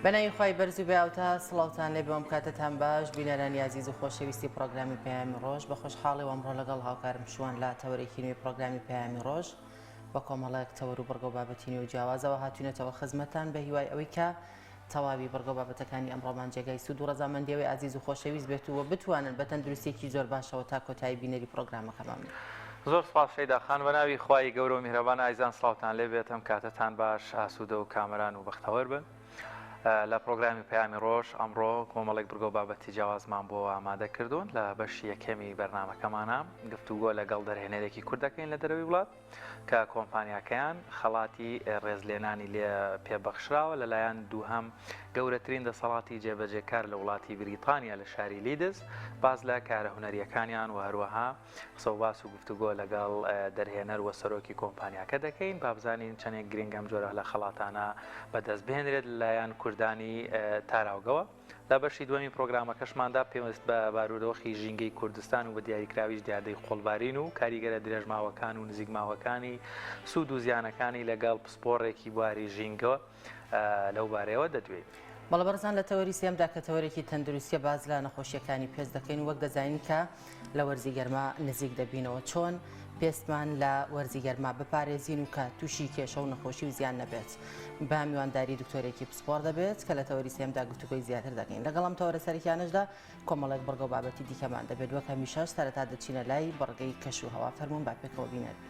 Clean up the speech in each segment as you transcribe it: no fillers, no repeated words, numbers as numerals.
بەناوی خی بەرزوو بێاوتە سڵاوتان لێ بەم کاتتان باش بینەرانی عزیز و خۆشەویستی پرۆگرامی پەیامی ڕۆژ بە خۆشحاڵی ئەمڕۆ لەگەڵ هاوکارم شوان لە تەوەرێکی نوێی پرۆگرامی پەیامی ڕۆژ بە کۆمەڵێک تەوەر و بەرگە و بابەتی نوێ و جیاوازەوە هاتوونەتەوە خزمەتان بە هیوای ئەوەی کە تەواوی بەرگە و بابەتەکانی ئەمڕۆمان جێگای سوود و ڕەزامەندیەوەی عزیز و خۆشەویست بێت و بتوانن بە تەندروستێکی زۆر باشەوە تا کۆتایی بینەری پرۆگرامەکەمان. زۆر سپاس شەیدا خان بەناوی خوای گەورە و میهرەبان ئایزان سڵاوتان لێ بێتم کاتتان باش ئاسوودە و کامەران و بەختەوەر بن. لە پرۆگرامی پەیامی ڕۆژ ئەمڕۆ کۆمەڵێک بەرگە و بابەتی جیاوازمان بۆ ئامادە کردوون لە بەشی یەکەمی بەرنامەکەمانە گفتوگۆ لەگەڵ دەرهێنەرێکی کوردەکەین لە دەرەوەی وڵات کە کۆمپانیاکەیان خەڵاتی ڕێزلێنانی لێ پێبەخشراوە لەلایەن دووهەم گەورەترین دەسەڵاتی جێبەجێکار لە وڵاتی بریتانیا لە شاری لیدز باز لە کارە هونەریەکانیان و هەروەها قسە و باس و گفتوگۆ لەگەڵ دەرهێنەر و سەرۆکی کۆمپانیاکە دەکەین با بزانین چەندێک گرنگەم جۆرە لە خەڵاتانە بەدەست بهێنرێت لەلایەن کوردانی تاراوگەوە. لە بەشی دووەمی پرۆگرامەکەشماندا پێویست بە بارودۆخی ژینگەی کوردستان و بە دیاریکراویش دیاردەی قۆڵبارین و کاریگەرە درێژماوەکان و نزیکماوەکانی سوود و زیانەکانی لەگەڵ پسپۆڕێکی بواری ژینگەوە لەو بارەیەوە دەدوێت. بەڵە بەرزان لە تەوەری سێمدا کە تەوەرێکی تەندروستیە باز لە نەخۆشیەکانی پێست دەکەین و وەک دەزانین کە لە وەرزی گەرما نزیک دەبینەوە چۆن پێستمان لە وەرزی گەرما بپارێزین و کە تووشی کێشە و نەخۆشی و زیان نەبێت. با میوانداری دکتۆرێکی پسپۆر دەبێت کە لە تەوەری سێمدا گفتوگۆی زیاتر دەکەین. لەگەڵم تەوەرە سەرکیانشدا کۆمەڵێک بەرگە و بابەتی دیکەمان دەبێت وەک هەمیشە سەرەتا دەچینە لای بەڕگەی کەش و هەوا فەرموون با پێکەوە بینێت.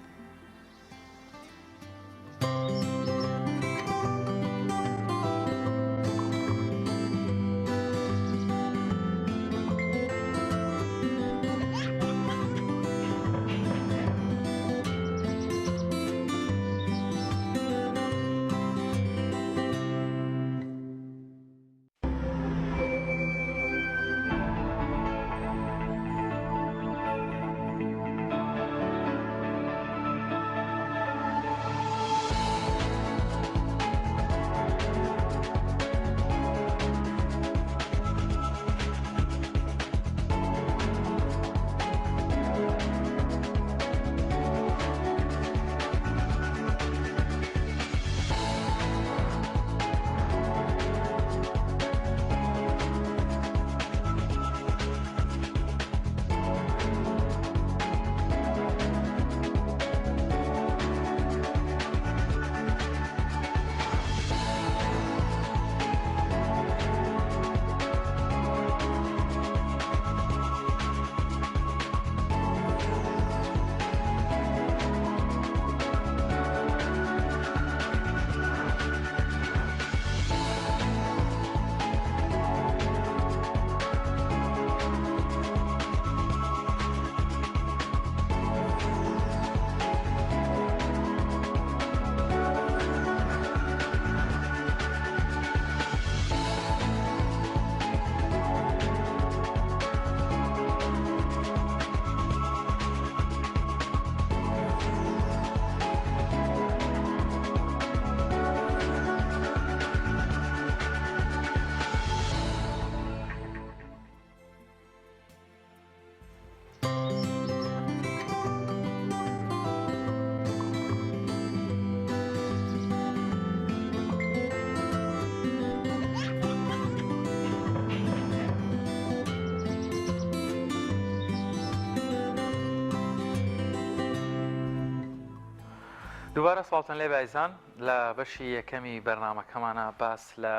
دووبارە سڵاوتان لێ بایزان لە بەشی یەکەمی بەرنامەکەمانە باس لە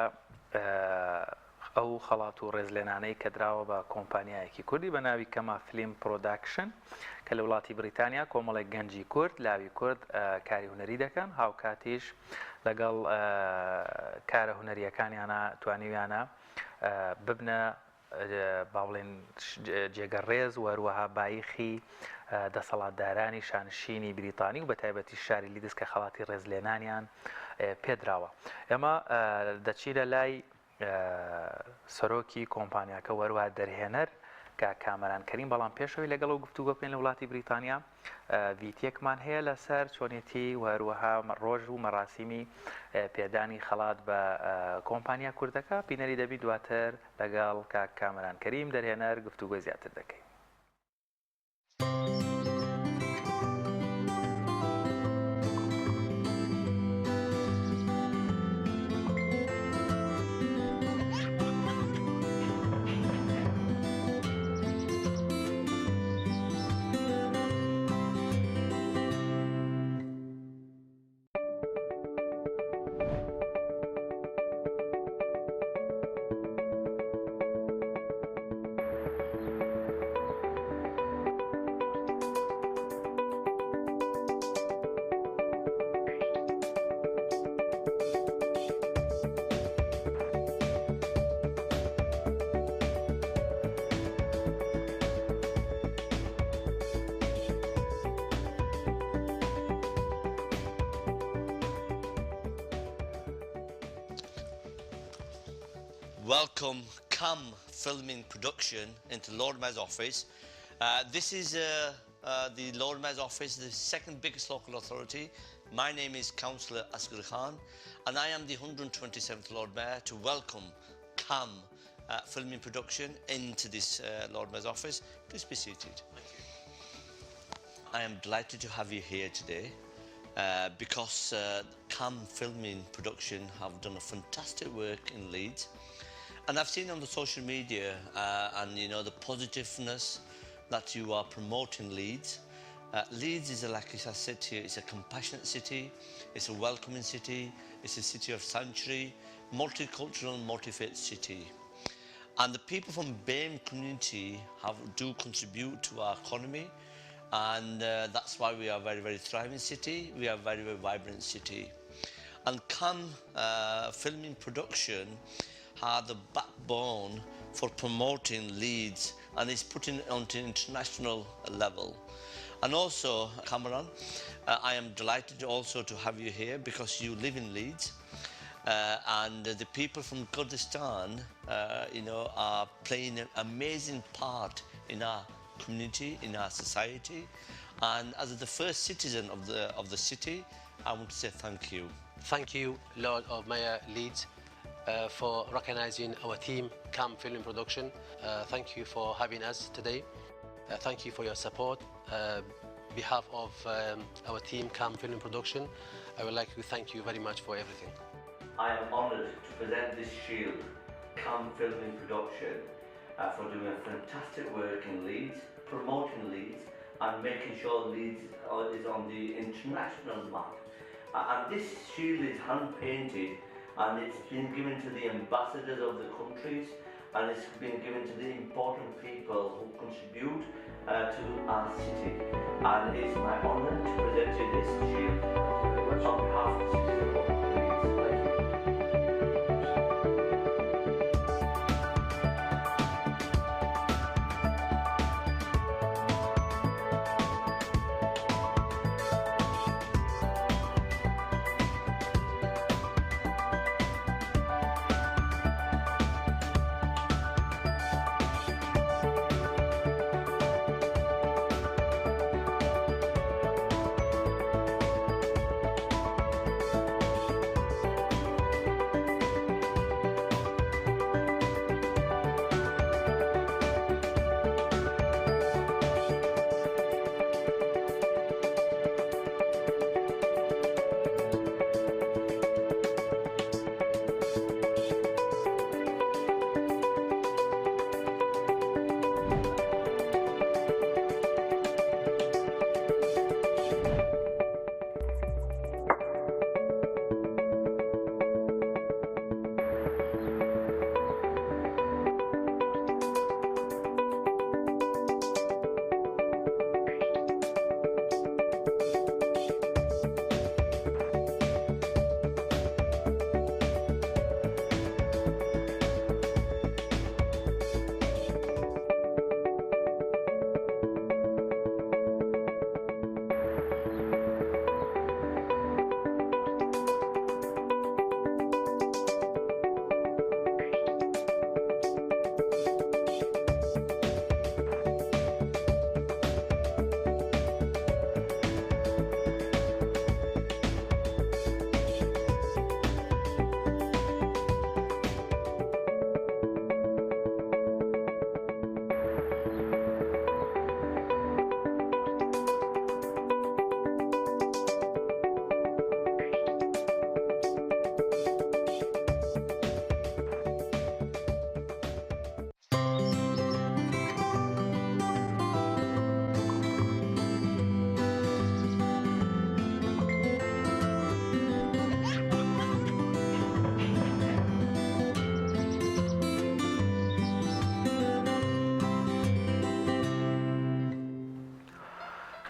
ئەو خەڵات و ڕێزلێنانەی کە دراوە بە کۆمپانیایەکی کوردی بە ناوی کەما فلیم پرۆداکشن کە لە وڵاتی بریتانیا کۆمەڵێک گەنجی کورد لاوی کورد کاری هونەری دەکەن هاوکاتیش لەگەڵ کارە هونەریەکانیانە توانیویانە ببنە باڵێن جێگەڕێز و هەروەها بایخی دەسەڵاتدارانی شانشینی بریتانی و بە تایبەتی شاری لیدز کە خەڵاتی ڕێزلێنانیان پێدراوە. ئێمە دەچیرە لای سەرۆکی کۆمپانیاکە وەروە دەرهێنەر کە کامەران کەریم بەڵام پێشەوەی لەگەڵ و گفتوگۆ بکەین لە وڵاتی بریتانیا ڤیتیەکمان هەیە لەسەر چۆنێتی و هەروەها ڕۆژ و مەراسیمی پێدانی خەڵات بە کۆمپانیا کوردەکە بینەری دەبی دواتر لەگەڵ کاک کامەران کەریم دەرهێنەر گفتوگۆی زیاتر دەکەین. welcome CAM Filming Production into Lord Mayor's office. This is the Lord Mayor's office, the second biggest local authority. My name is Councillor Asghar Khan, and I am the 127th Lord Mayor to welcome CAM Filming Production into this Lord Mayor's office. Please be seated. Thank you. I am delighted to have you here today because CAM Filming Production have done a fantastic work in Leeds. And I've seen on the social media and you know the positiveness that you are promoting Leeds. Leeds is, like I said to you, it's a compassionate city, it's a welcoming city, it's a city of sanctuary, multicultural, multi-faith city. And the people from BAME community do contribute to our economy, and that's why we are a very, very thriving city, we are a very, very vibrant city. And CAM Filming Production are the backbone for promoting Leeds, and it's putting it onto international level. And also, Cameron, I am delighted also to have you here because you live in Leeds, and the people from Kurdistan, you know, are playing an amazing part in our community, in our society. And as the first citizen of the city, I want to say thank you. Thank you, Lord of Mayor Leeds, for recognising our team, CAM Film Production. Thank you for having us today. Thank you for your support. Behalf of our team, CAM Film Production, I would like to thank you very much for everything. I am honoured to present this shield, CAM Filming Production, for doing a fantastic work in Leeds, promoting Leeds and making sure Leeds is on the international map. And this shield is hand-painted, and it's been given to the ambassadors of the countries, and it's been given to the important people who contribute to our city. And it's my honour to present you this shield on behalf of the citizens of Leeds.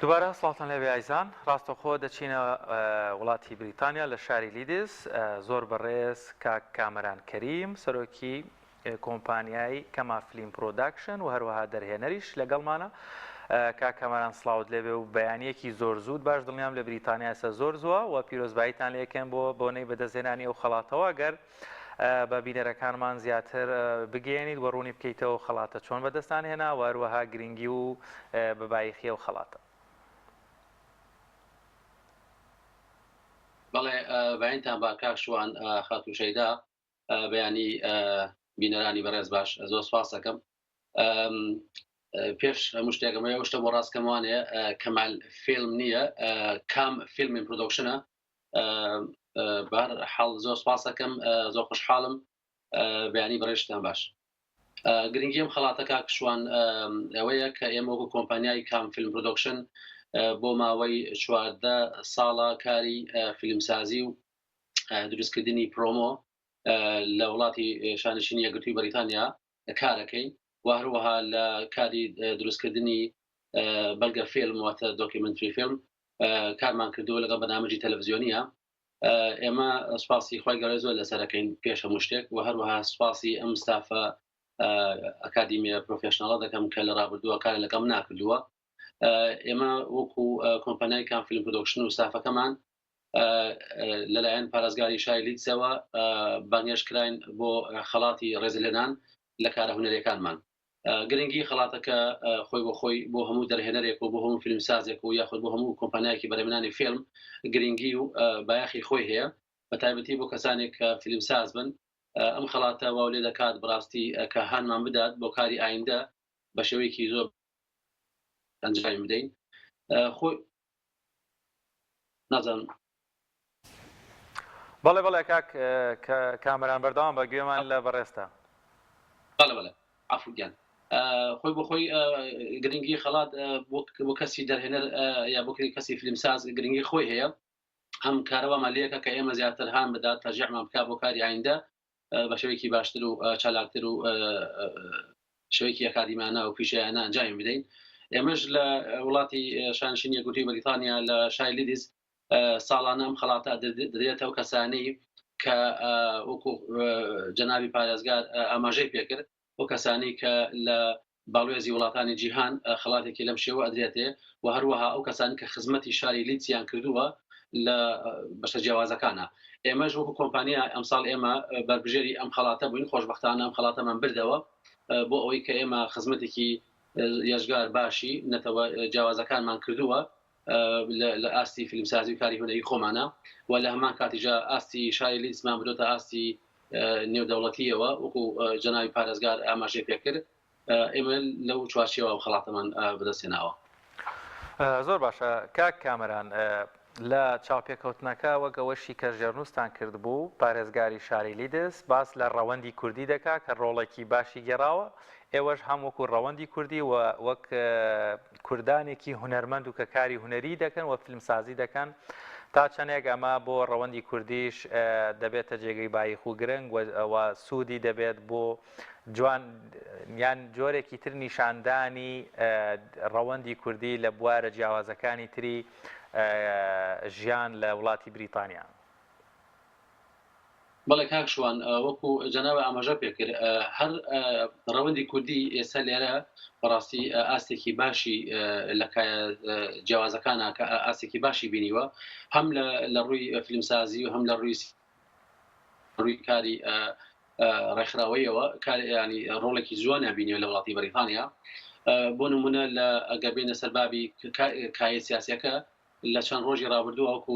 دووبارە سڵاتان لەبێ ئایزان ڕاستەخۆ دەچینە وڵاتی بریتانیا لە شاری لیدز زۆر بەڕێز کاک کامەران کەریم سەرۆکی کۆمپانیای کەما فلیم پرۆداکشن و هەروەها دەرهێنەریش لەگەڵمانە کاک کامەران سڵاوت لێبێ و بەیانیەکی زۆر زود باش دڵنیام لە بریتانیا ئێستا زۆر زووە و پیرۆزباییتان لێ یەکەم بۆ بۆنەی بەدەستهێنانی ئەو خەڵاتەوە گەر بە بینەرەکانمان زیاتر بگەێنیت وە ڕوونی بکەیتەوە خەڵاتە چۆن بەدەستان هێنا و هەروەها گرنگی و بەبایخیە و خەڵاتە. بەڵێ باینتان با کاکشوان خاتو شەیدا بەیانی بینەرانی بەڕێز باش زۆر سپاس دەکەم. پێش هەموو شتێکەمەیە شتە بۆ ڕاستکەمانەیە کەمال فیلم نییە کام فیلمی پرۆدەکشنە بەر حاڵ زۆر سپاس دەکەم زۆر خوشحاڵم بەیانی بەڕێشتان باش. گرنگیم خەڵاتە کاکشوان ئەوەیە کە ئێمە وەکو کۆمپانیای کام فیلم پرۆدەکشن بۆ ماوەی 14 ساڵە کاری فیلمسازی و دروستکردنی پرۆمۆ لە وڵاتی شانشینی یەکگرتووی بەریتانیا کارەکەین و هەروەها لە کاری دروستکردنی بەڵگە فیلم واتە دۆکیومنتری فیلم کارمان کردووە لەگەڵ بەنامەجی تەلەڤیزیۆنیە. ئێمە سوپاسی خۆی گەورە زۆر لەسەرەکەین پێش هەموو شتێک و هەروەها سوپاسی ئەم ستافە ئەکادیمیە پرۆفێشنەڵە دەکەم کە لە ڕابردووە کار لەگەڵ ناکردووە. ئێمە وەکو کۆمپانیای کام فیلم پرۆدەکشن و ستافەکەمان لەلایەن پارێزگاری شای لیدزەوە بانگێشکراین بۆ خەڵاتی ڕێزلێنان لە کارە هونەرەکانمان. گرنگی خەڵاتەکە خۆی بۆ خۆی بۆ هەموو دەرهێنەرێک و بۆ هەموو فیلمسازێک و یاخود بۆ هەموو کۆمپانیایەکی بەرهێنانی فیلم گرنگی و بایەخی خۆی هەیە بە تایبەتی بۆ کەسانێک کە فیلمساز بن. ئەم خەڵاتە واو لێ دەکات بڕاستی کە هانمان بدات بۆ کاری ئایندە بە شێوەیەکی زۆر ئەنجام بدەین. خۆی نازانم بەڵێ بەڵێ کاک کامەران بەردەوام بە گوێمان لە بەڕێستا. بەڵێ عەفوگیان خۆی بۆ خۆی گرنگی خەڵات بۆ کەسی دەرهێنەر یا بۆ کەسی فیلمساز گرنگی خۆی هەیە. ئەم کارەوەمان لێکە کە ئێمە زیاتر هان بدات تەرجیحمان بکات بۆ کاری ئایندە بە شێوەیەکی باشتر و چالاکتر و شێوەیەکی ئەکادیمانە و پیشەیانە ئەنجام بدەین. ئێمەش لە وڵاتی شانشینی یەکگرتووی بەریتانیا لە شای لیدز ساڵانە ئەم خەڵاتە دەدرێتەوە کەسانەی کە وەکو جەنابی پارێزگار ئاماژەی پێکرد بۆ کەسانی کە لە باڵێزی وڵاتانی جیهان خەڵاتێکی لەم شێوە ئەدرێتێ و هەروەها ئەو کەسانی کە خزمەتی شاری لیدزیان کردووە لە بەشە جیاوازەکانە. ئێمەش وەکو کۆمپانیا ئەمساڵ ئێمە بەربژێری ئەم خەڵاتە بووین خۆشبەختانە ئەم خەڵاتەمان بردەوە بۆ ئەوەی کە ئێمە خزمەتێکی یەشگار باشی نەتەوە جیاوازەکانمان کردووە لە ئاستی فیلمسازی و کاری هونەری خۆمانە و لە هەمان کاتیژە ئاستی شاری لیدزمان بدۆتە ئاستی نێودەوڵەتیەوە وەکو جەنابی پارێزگار ئاماژەی پێکرد. ئێمە لەو چوارچێوە خەڵاتەمان بەدەستێناوە. زۆر باشە کاک کامەران لە چاوپێکەوتنەکە وەگەوەشی کە ژێرنووسان کرد بوو پارێزگاری شاری لیدز باس لە ڕەوەندی کوردی دەکا کە ڕۆڵێکی باشی گێڕاوە. ئێوەش هەمووکو ڕەوەندی کوردی و وەک کوردانێکی هونەرمەند و کە کاری هونەری دەکەن و فیلمسازی دەکەن تا چەندێک ئەمە بۆ ڕەوەندی کوردیش دەبێتە جێگەی بایخ و گرنگ و سوودی دەبێت بۆ جوان یان جۆرێکی تر نیشاندانی ڕەوەندی کوردی لە بوارە جیاوازەکانی تری ژیان لە وڵاتی بریتانیا. بەڵێ کاکشوان وەکو جەناوە ئاماژە پێکرد هەر ڕەوەندی کوردی ئێستا لێرە بەڕاستی ئاستێکی باشی لە جیاوازەکانە کە ئاستێکی باشی بینیوە هەم لە ڕووی فیلمسازی و هەم لە ڕووی کاری ڕێکخراوەیەوە ینی ڕۆڵێکی جوانە بینیوە لە وڵاتی بەریتانیا. بۆ نمونە لە ئەگەبێنە سەربابی کایە سیاسیەکە لە چەند ڕۆژی ڕابردووە وەکو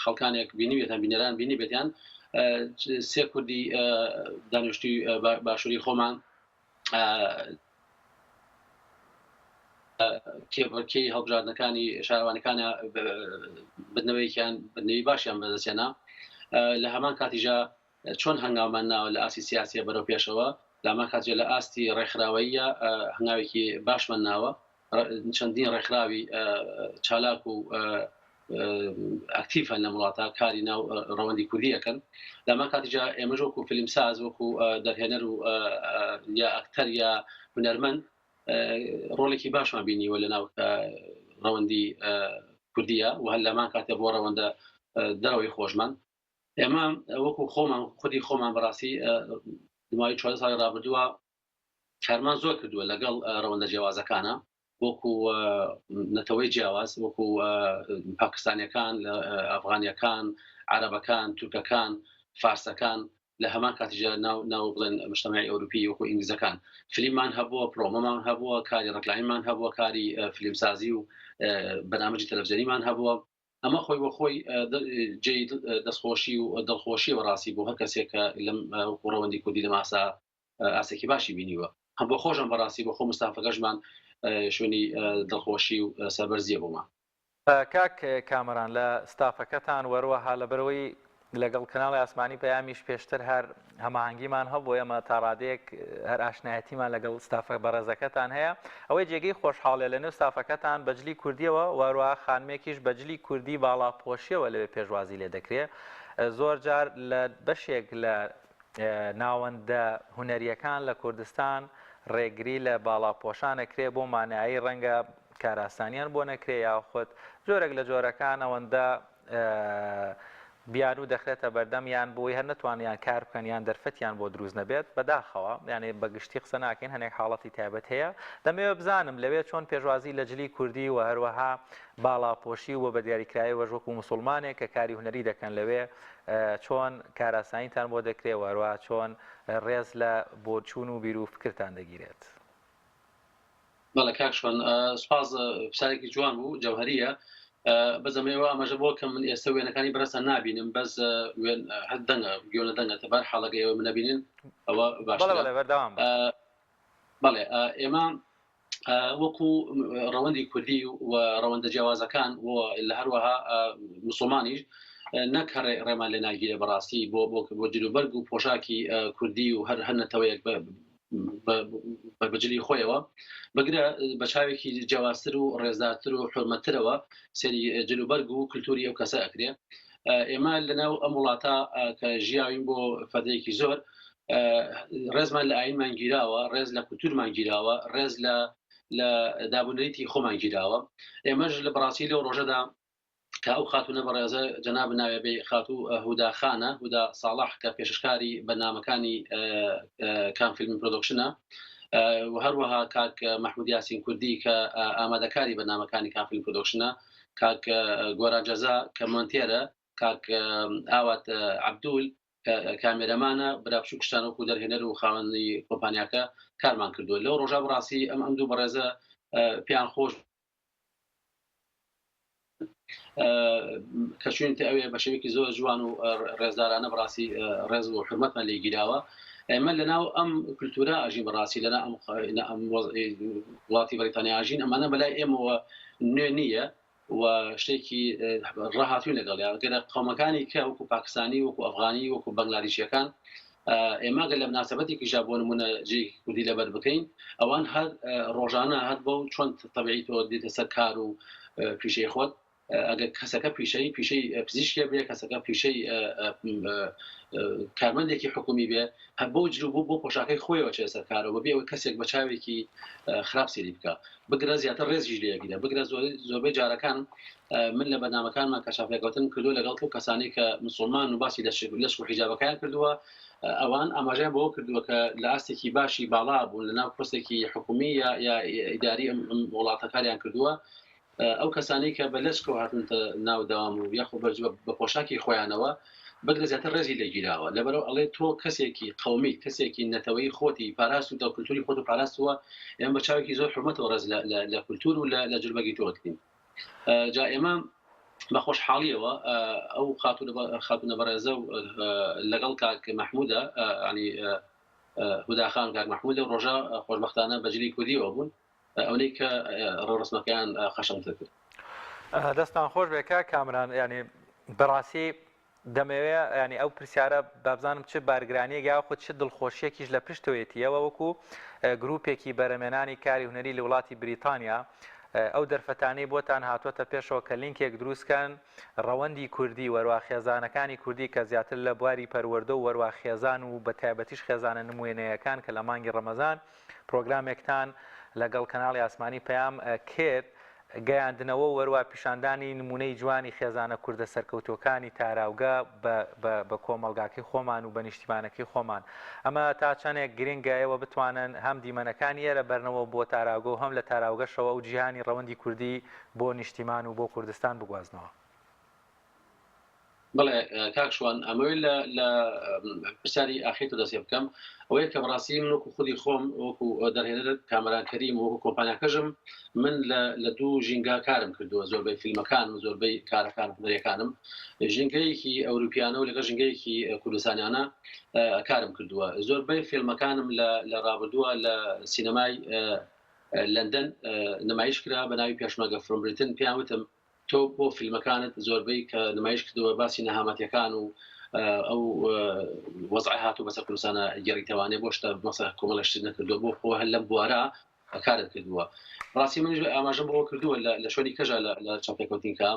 خەڵکانێک بینیوێتان بینەران بینی بێتیان سێ کوردی دانیشتوی باشووری خۆمان کێبڕکەی هەڵبژاردنەکانی شارەوانەکانە بنەوەیکیان بنەوەی باشیان بەدەستێنا. لە هەمان کاتیژە چۆن هەنگاومان ناوە لە ئاسی سیاسیە بەرەو پێشەوە لە هەمان کاتیژە لە ئاستی ڕێکخراوەیە هەنگاوێکی باشمان ناوە چەندین ڕێکخراوی چالاک و ئەکتیڤن لە وڵاتە کاری ناو ڕەوەندی کوردی ئەەکەن. لە هەمان کاتیژە ئێمەش وەکو فیلمساز وەکو دەرهێنەر و یا ئەکتەر یا هونەرمەند ڕۆڵێکی باشمان بینیوە لە ناو ڕەوەندی کوردیە و هەر لەمان کاتێ بۆ ڕەوەندە دەرەوەی خۆشمان ئێمە وەکو خۆمان خودی خۆمان بەڕاستی دوای 4 ساڵی ڕابردووە کارمان زۆر کردووە لەگەڵ ڕەوەندە جیاوازەکانە وەکو نەتەوەی جیاواز وەکو پاکستانیەکان ئەفغانیەکان عەرەبەکان تورکەکان فارسەکان لە هەمان کاتیژە ناو بڵێن مجتەمەعی ئەوروپی وەکو ئینگلیزەکان فیلممان هەبووە پرۆمەمان هەبووە کاری ڕکلاینمان هەبووە کاری فیلمسازی و بەنامەجی تەلەڤیزیۆنیمان هەبووە ئەمە خۆی بە خۆی جێی دەستخۆشی و دڵخۆشی بەڕاستی بۆ هەر کەسێک کە لەم ڕەوەندی کوردی لەم ئاسێکی باشی بینیوە هەم بۆ خۆشم بەڕاستی بۆ خۆ مستافەکەشمان شوێنی دڵخۆشی و سەبەرزیە بۆمان. کاک کامەران لە ستافەکەتان وەروەها لەبەرەوەی لەگەڵ کەناڵی ئاسمانی پەیامیش پێشتر هەر هەماهنگگیمان هەبوو ئێمە تا ڕادەیەک هەر ئاشنایەتیمان لەگەڵ ستافە بەڕێزەکەتان هەیە ئەوەی جێگەی خۆشحاڵێ لە نێو ستافەکەتان بەجلی کوردیەوە وەروە خانمێکیش بەجلی کوردی باڵاپۆشیەوە لەوێ پێشوازی لێ دەکرێت زۆر جار لە بەشێک لە ناوەندە هونەریەکان لە کوردستان ڕێگری لە باڵاپۆشانەکرێ بۆ مانایی ڕەنگە کاراسانیان بۆ نەکرێ یاخود جۆرێک لە جۆرەکان ئەوەندە بیان و دەخرێتە بەردەم یان بۆی هەر نتوانیان کار بکەن یان دەرفەتیان بۆ دروست نەبێت بەداخەوە یعنی بەگشتی قسە ناکەین هەنێک حاڵەتی تایبەت هەیە دەمەوێت بزانم لەوێت چۆن پێشوازی لە جلی کوردی و هەروەها باڵاپۆشی و بە دیاریکراوی وەژوەکو موسڵمانێک کە کاری هونەری دەکەن لەوێ چۆن کاراسانیتان بۆ دەکرێت وەروە چۆن ڕێز لە بۆ چوون و بیر و فکرتان دەگیرێت. بەڵێ کاکشۆن سوپاس پرسیارێکی جوان بوو جەوهەریە بەزەمەوە ئەمەژە بۆ کە من ئێستا وێنەکانی بەرەسە نابینم بەس هەر دەنگە گوێنە دەنگە تەبار حاڵەکە ئێوە من نەبینن ئەوە بەڵێ ئێمە وەکو ڕەوەندی کوردی و ڕەوەندە جیاوازەکان لە هەروەها مسلمانیش نەک ڕێمان لێ ناگیرێ بەڕاستی بۆ جلوبەرگ و پۆشاکی کوردی و هەر هەنەتەوەیەک بەجلی خۆیەوە بەگرە بە چاوێکی جیاوازتر و ڕێزدارتر و حرمەترەوە سەری جلوبەرگ و کللتوری ئەو کەسە ئەکرێ ئێمە لەناو ئەم وڵاتە کە ژیاوین بۆ فەدەیەکی زۆر ڕێزمان لە ئاینمان گیراوە ڕێز لە کولتورمان گیراوە ڕێز لە دابوونەریتی خۆمان گیراوە ئێمەش لە بەڕاستی لەو ڕۆژەدا کە ئەو خاتونە بەڕێزە جەناب ناوێبێ خاتوو هودا خانە هودا ساڵح کە پێشکاری بەنامەکانی کام فیلم پرۆدۆکشنە و هەروەها کاک مەحمود یاسین کوردی کە ئامادەکاری بەنامەکانی کام فیلم پرۆدۆکشنە کاک گۆران جەزا کە مۆنتێرە کاک ئاوات عەبدول کامێرەمانە برابچوو کشتانەوەکو دەرهێنەر و خاوەنی کۆمپانیاکە کارمان کردووە لەو ڕۆژە بەڕاستی ئەم دوو بەڕێزە پێیان خۆش کەچوونتە ئەوێ بە شێوەیەکی زۆر جوان و ڕێزدارانە بەڕاستی ڕێز و حرمەتمان لێگیراوە ئێمە لەناو ئەم کولتورە ئاژین بەڕاستی لەنا ئەم وڵاتی بەریتانیا ئاژین ئەمانە بەلای ئێمەوە نوێ نییە و شتێکی ڕاهاتووی لەگەڵ گەرە قەومەکانی کە وەکو پاکستانی وەکو ئەفغانی وەکو بەنگلادیشیەکان ئێماگە لە مناسبەتێکی ژا بۆ نمونە جێی کوردی لەبەر بکەین ئەوان هەر ڕۆژانە هەر بەو چۆن تەبیعی تۆ دێتە سەر کار و پیشەی خۆت ئەگەر کەسەکە پیشەی پزیشکێ بێ کەسەکە پیشەی کارمەندێکی حکومی بێ هەر بۆ جلو بۆ پۆشاکەی خۆیەوە چێ سەرکارەوە بێ ئەوە کەسێک بە چاوێکی خراپ سێری بکە بگرە زیاتر ڕێزیش لێگیرە بگرە زۆربەی جارەکان من لە بەنامەکانمان کەشافێکوتن کردو لەگەڵ و کەسانی کە مسلمان و باسی لەشک و حیجابەکان کردووە ئەوان ئاماژیان بۆ کردووە کە لە ئاستێکی باشی باڵا بوون لەناو پستێکی حکومی یا ئیداری وڵاتەکاریان کردووە ئەو کەسانی کە بە لەشکەوە هاتونتە ناو داوام و یاخۆ بە پۆشاکی خۆیانەوە بەگرە زیاتر ڕێزی لێگیراوە لەبەرەوە ئەڵێ تۆ کەسێکی قەومی کەسێکی نەتەوەی خۆتی پاراست و دە کولتوری خۆت و پاراستووە ئێمە بە چاوێکی زۆر حرمەتەوە ڕێز لە کولتور و لە جلبەگی تۆ دەکەین جا ئێمە بە خۆشحاڵیەوە ئەو خاتونە بەڕێزە و لەگەڵ کاک مەحمودە ینی هوداخان کاک مەحمودە ڕۆژە خۆشبەختانە بەجلی کوردیەوە بوون ئەوەی کە ڕۆڕسمەکەیان خەشەمتر کرد دەستان خۆش بێکە کامران ینی بەڕاستی دەمەوێت ینی ئەو پرسیارە بابزانم چ بارگرانیە یا خۆ چ دڵخۆشیەکیش لە پشتەوەیەتیەوە وەکو گروپێکی بەرەمێنانی کاری هونەری لە وڵاتی بریتانیا ئەو دەرفەتانەی بۆتان هاتوۆتە پێشەوە کە لینکێک دروستکەن ڕەوەندی کوردی وەروە خێزانەکانی کوردی کە زیاتر لە بواری پەروەردە و وەروە خێزان و بە تایبەتیش خێزانە نموێنەیەکان کە لە مانگی ڕەمەزان پرۆگرامێکتان لەگەڵ کەناڵی ئاسمانی پەیام کرد گەیاندنەوە وەروە پیشاندانی نمونەی جوانی خێزانە کوردە سەرکەوتوەکانی تاراوگە بە کۆمەلگاکەی خۆمان و بە نیشتیمانەکەی خۆمان ئەمە تا چەندێک گرنگایەوە بتوانن هەم دیمەنەکانی ئێرە بەرنەوە بۆ تاراوگە و هەم لە تاراوگەشەوە و جیهانی ڕەوەندی کوردی بۆ نیشتیمان و بۆ کوردستان بگوازنەوە بەڵێ کاکشوان ئەمەوەی لە پرسیاری ئاخیرتە دەسێ بکەم ئەوەیە کە بەڕاستی من وەکو خودی خۆم وەکو دەرهێنەر کامەرانکەریم وەکو کۆمپانیاکەژم من لە دوو ژینگا کارم کردووە زۆربەی فیلمەکانم زۆربەی کارەکان هونەرەکانم ژینگەیەکی ئەوروپیانە و لەگەڵ ژینگەیەکی کوردستانیانە کارم کردووە زۆربەی فیلمەکانم لە ڕابردووە لە سینەمای لەندەن نمایش کرا بە ناوی پێشمەرگە فڕۆم بریتن پیان وتم تۆ بۆ فیلمەکانت زۆربەی کە نمایش کردووە باسی نەهامەتیەکان و ئەو وەزعی هاتوو بەسەر کوردستانە گەڕیتەوانێ بۆ شتە مەسە کۆمەڵەشتی نەکردووە بۆ خۆ هەر لەم بوارە کارت کردووە ڕاستی من ئاماژەم بۆ کردووە لە شوێنی کەژە لە چاپێکوتینکە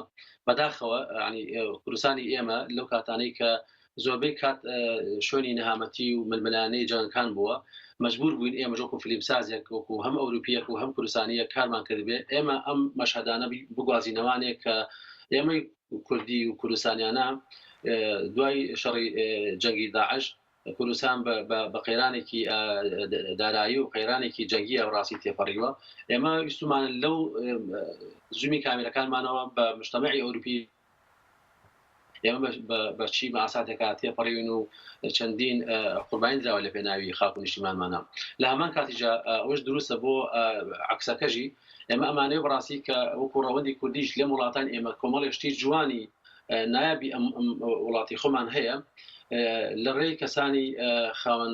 بەداخەوە ینی کوردستانی ئێمە لەو کاتانەی کە زۆربەی کات شوێنی نەهامەتی و ململانەی جانکان بووە مجبور بووین ئێمە ژۆکو فیلمسازێک وەکو هەم ئەوروپیەک و هەم کوردستانیە کارمان کردبێ ئێمە ئەم مەشهدانە بگوازینەوانێک کە ئێمەی کوردی و کوردستانیانە دوای شەڕی جەنگی داعش کوردستان بە قەیرانێکی دارایی و قەیرانێکی جەنگی ڕاستی تێپەڕیوە ئێمە ویستمان لەو زومی کامێرەکانمانەوە بە مجتەمەعی ئەوروپی ئێمە بەچی ماساتێکا تێپەڕیون و چەندین قوربانی دراوە لە پێناوی خاک و نیشتیمانمانە لە هەمان کاتیجا ئەوش دروستە بۆ عکسەکەژی ئێمە ئەمانەیە بەڕاستی کە وەکو ڕەوەندی کوردیش لێ وڵاتان ئێمە کۆمەڵێشتی جوانی نایبی ئەم وڵاتی خۆمان هەیە لە ڕێی کەسانی خاوەن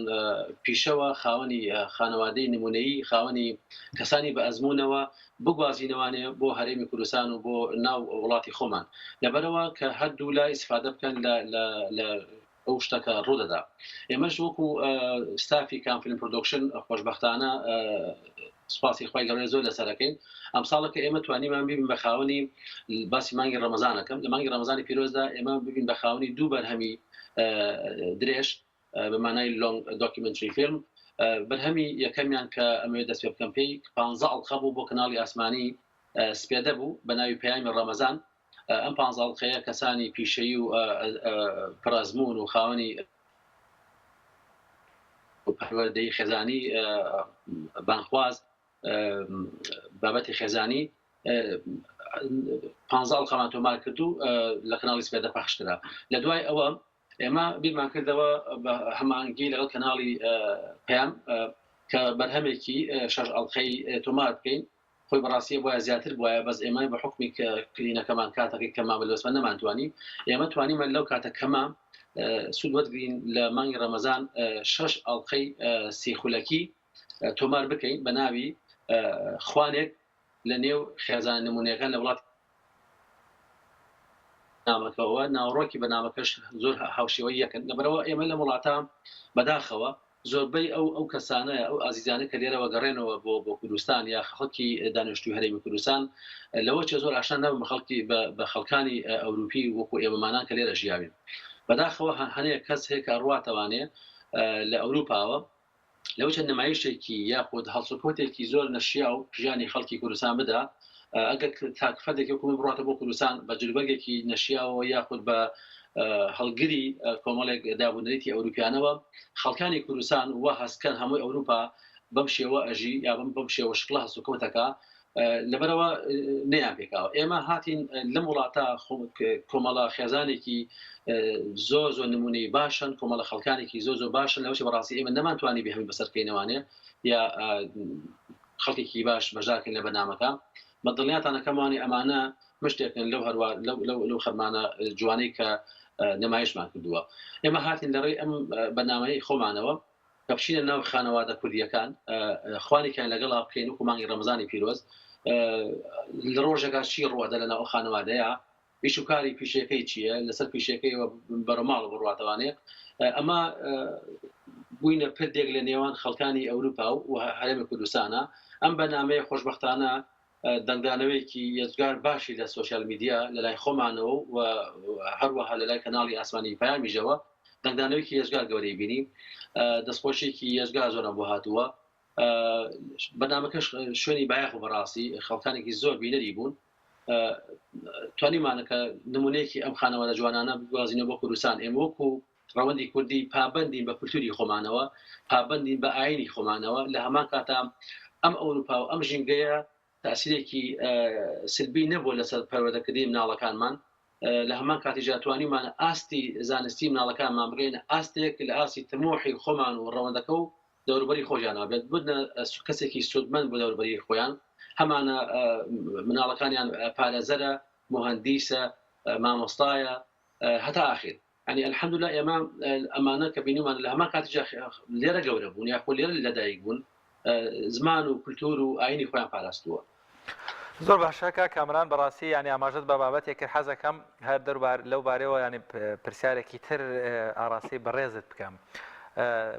پیشەوە خاوەنی خانەوادەی نمونەیی خاوەنی کەسانی بە ئەزمونەوە بگوازینەوانێ بۆ هەرێمی کوردستان و بۆ ناو وڵاتی خۆمان لەبەرەوە کە هەردوو لای ئیسفادە بکەن لە ئەو شتەکە ڕوودەدا ئێمەش وەکو ستافی کام فیلم پرۆدەکشن خۆشبەختانە سپاسی خۆی گەورەی زۆر لەسەرەکەین ئەم ساڵەکە ئێمە توانیمان ببین بە خاوەنی باسی مانگی ڕەمەزانەکەم لە مانگی ڕەمەزانی پیرۆزدا ئێمە ببین بە خاوەنی دوو بەرهەمی درێژ بەمانای لۆنگ دۆکیومنتری فیلم بەرهەمی یەکەمیان کە ئەمێ دەست پێ بکەم پێی 15 ئەڵخە بوو بۆ کەناڵی ئاسمانی سپێدە بوو بە ناوی پەیامی ڕەمەزان ئەم 15 ئەڵخەیە کەسانی پیشەیی و پرازمون و خاوەنی پەروەردەی خێزانی بانخواز بابەتی خێزانی 15 ئەڵخەمان تۆمار کردو لە کەناڵی سپێدە پەخشکرا لە دوای ئەوە ئێمە بیرمان کردەوە بە هەمانگی لەگەڵ کەناڵی پێم کە بەرهەمێکی 6 ئەڵخەی تۆمار بکەین خۆی بەڕاستیە بۆە زیاتر بواە بەس ئێمە بە حکمی کلینەکەمان کاتەکەی کەما بەلوسمە نەمانتوانی ئێمە توانیمە لەو کاتە کەما سود وەرگین لە مانگی ڕەمەزان 6 ئەڵخەی سیخولەکی تۆمار بکەین بە ناوی خوانێک لە نێو خێزان نمونونەکان لە وڵات نامەکەەوە ناوڕۆکی بەنامەکەش زۆر هاوشێوە یەکەن لەبەرەوە ئێمە لە وڵاتە بەداخەوە زۆربەی ئەو کەسانەیە ئەو ئازیزانە کە لێرەوە گەڕێنەوە بۆ کوردستان یا خەڵکی دانیشتوی هەرێمی کوردستان لەوە چه زۆر ئاشان نەبن خەڵکی بە خەڵکانی ئەوروپی وەکو ئێمەمانان کە لێرە ژیاوین بەداخەوە هەنەیە کەس هەیە کە ڕواتەوانێ لە ئەوروپاوە لەو چەند نمایشێکی یاخود هەڵسوکۆتێکی زۆر نەشیا و ژیانی خەڵکی کوردستان بدا ئەگەر تاکفەتێکی حکومت بڕاتە بۆ کوردستان بە جلبەرگێکی نەشیاوە یاخود بە هەڵگری کۆمەڵێک دابوونەریتی ئەوروپیانەوە خەڵکانی کوردستان وە هەستکەن هەمووی ئەوروپا بەم شێوە ئەژی یا بەم شێوە شکڵە هەسوکەوتەکە لەبەرەوە نەیان پێکاوە ئێمە هاتین لەم وڵاتە کۆمەڵە خێزانێکی زۆر زۆر نمونەی باشن کۆمەڵە خەڵکانێکی زۆر زۆر باشن لەوەی بەڕاستی ئێمە نەمانتوانی بە هەمی بەسەرکەینەوانێ یا خەڵکێکی باش بەژارکەین لە بەنامەکە بەدڵنیاتانەکەمانی ئەمانە مشتێکن لەو هەروە لەو خەرمانە جوانەی کە نمایشمان کردووە ئێمە هاتین لەڕێی ئەم بەنامەی خۆمانەوە کە بچینە ناو خانەوادە کوردیەکان خوانێکیان لەگەڵا بکەین وەکو مانگی ڕەمەزانی پیرۆز لە ڕۆژێکا چی ڕوەدە لە ناو خانەوادەیە بیش و کاری پیشەکەی چییە لەسەر پیشەکەیەوە بەرەماڵ بڕاتەوانێ ئەمە بووینە پردێک لە نێوان خەڵکانی ئەوروپا و هەرێمی کوردستانە ئەم بەنامەیە خۆشبەختانە دەنگدانەوەیکی یەزگار باشی لە سوۆسیال میدیا لە لای خۆمانەوە و هەروەها لە لای کەناڵی ئاسمانی پەیامیژەوە دەنگدانەوەیکی یەزگار گەورەی بینی دەستخۆشێکی یەزگار زۆرم بۆ هاتووە بەنامەکەش شوێنی بایەخ و بەڕاستی خەڵکانێکی زۆر بینەری بوون توانیمانەکە نمونەیەکی ئەم خانەوادە جوانانە بگوازینەوە بۆ کوردستان ئێمە وەکو ڕەوەندی کوردی پابەندین بە کولتوری خۆمانەوە پابەندین بە ئاینی خۆمانەوە لە هەمان کاتە ئەم ئەوروپا و ئەم ژینگەیە تاسیرێکی سلبی نەبووە لەسەر پەروەردەکردنی مناڵەکانمان لە هەمان کاتیجا توانیمان ئاستی زانستی مناڵەکانمان بگەینە ئاستێک لە ئاسی تەمۆحی خۆمان و ڕەوەندەکە و دەوروبەری خۆشیانەوە بێت بودنە کەسێکی سودمەند بۆ دەوروبەری خۆیان هەمانە مناڵەکانیان پارێزەرە مهندیسە مامۆستایە هەتا ئاخر يعني الحمد لله ئێمە ئەمانە کە بینیمان لە هەمان کاتیجا لێرە گەورە بوون یاخۆ لێرە لەدایک بوون زمان و کولتور و ئاینی خۆیان پاراستووە. زۆر باشەکە کامران بەڕاستی ینی ئاماژت بە بابەتێک کرد حەزەکەم هەر دەروبار لەو بارەوە ینی پرسیارێکی تر ئاڕاستی بەڕێزت بکەم.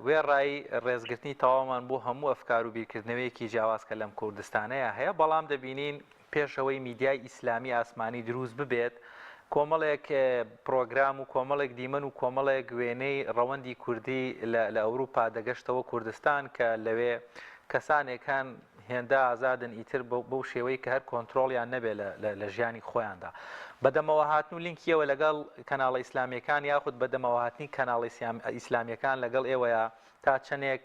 وێ ڕای ڕێزگرتنی تەواومان بۆ هەموو ئەفکار و بیرکردنەوەیەکی جیاوازکە لەم کوردستانەیە هەیە بەڵام دەبینین پێشەوەی میدیای ئیسلامی ئاسمانی دروست ببێت کۆمەڵێک پرۆگرام و کۆمەڵێک دیمەن و کۆمەڵێک وێنەی ڕەوەندی کوردی لە ئەوروپا دەگەشتەوە کوردستان کە لەوێ کەسانێکان هێندا ئازادن ئیتر بەو شێوەی کە هەر کۆنتترۆلیان نەبێت لە ژیانی خۆیاندا بەدەمەوە هاتن و لینکیەوە لەگەڵ کەناڵە ئیسلامیەکان یاخود بەدەمەوە هاتنی کەناڵی ئیسلامیەکان لەگەڵ ئێوەیە تا چەندێک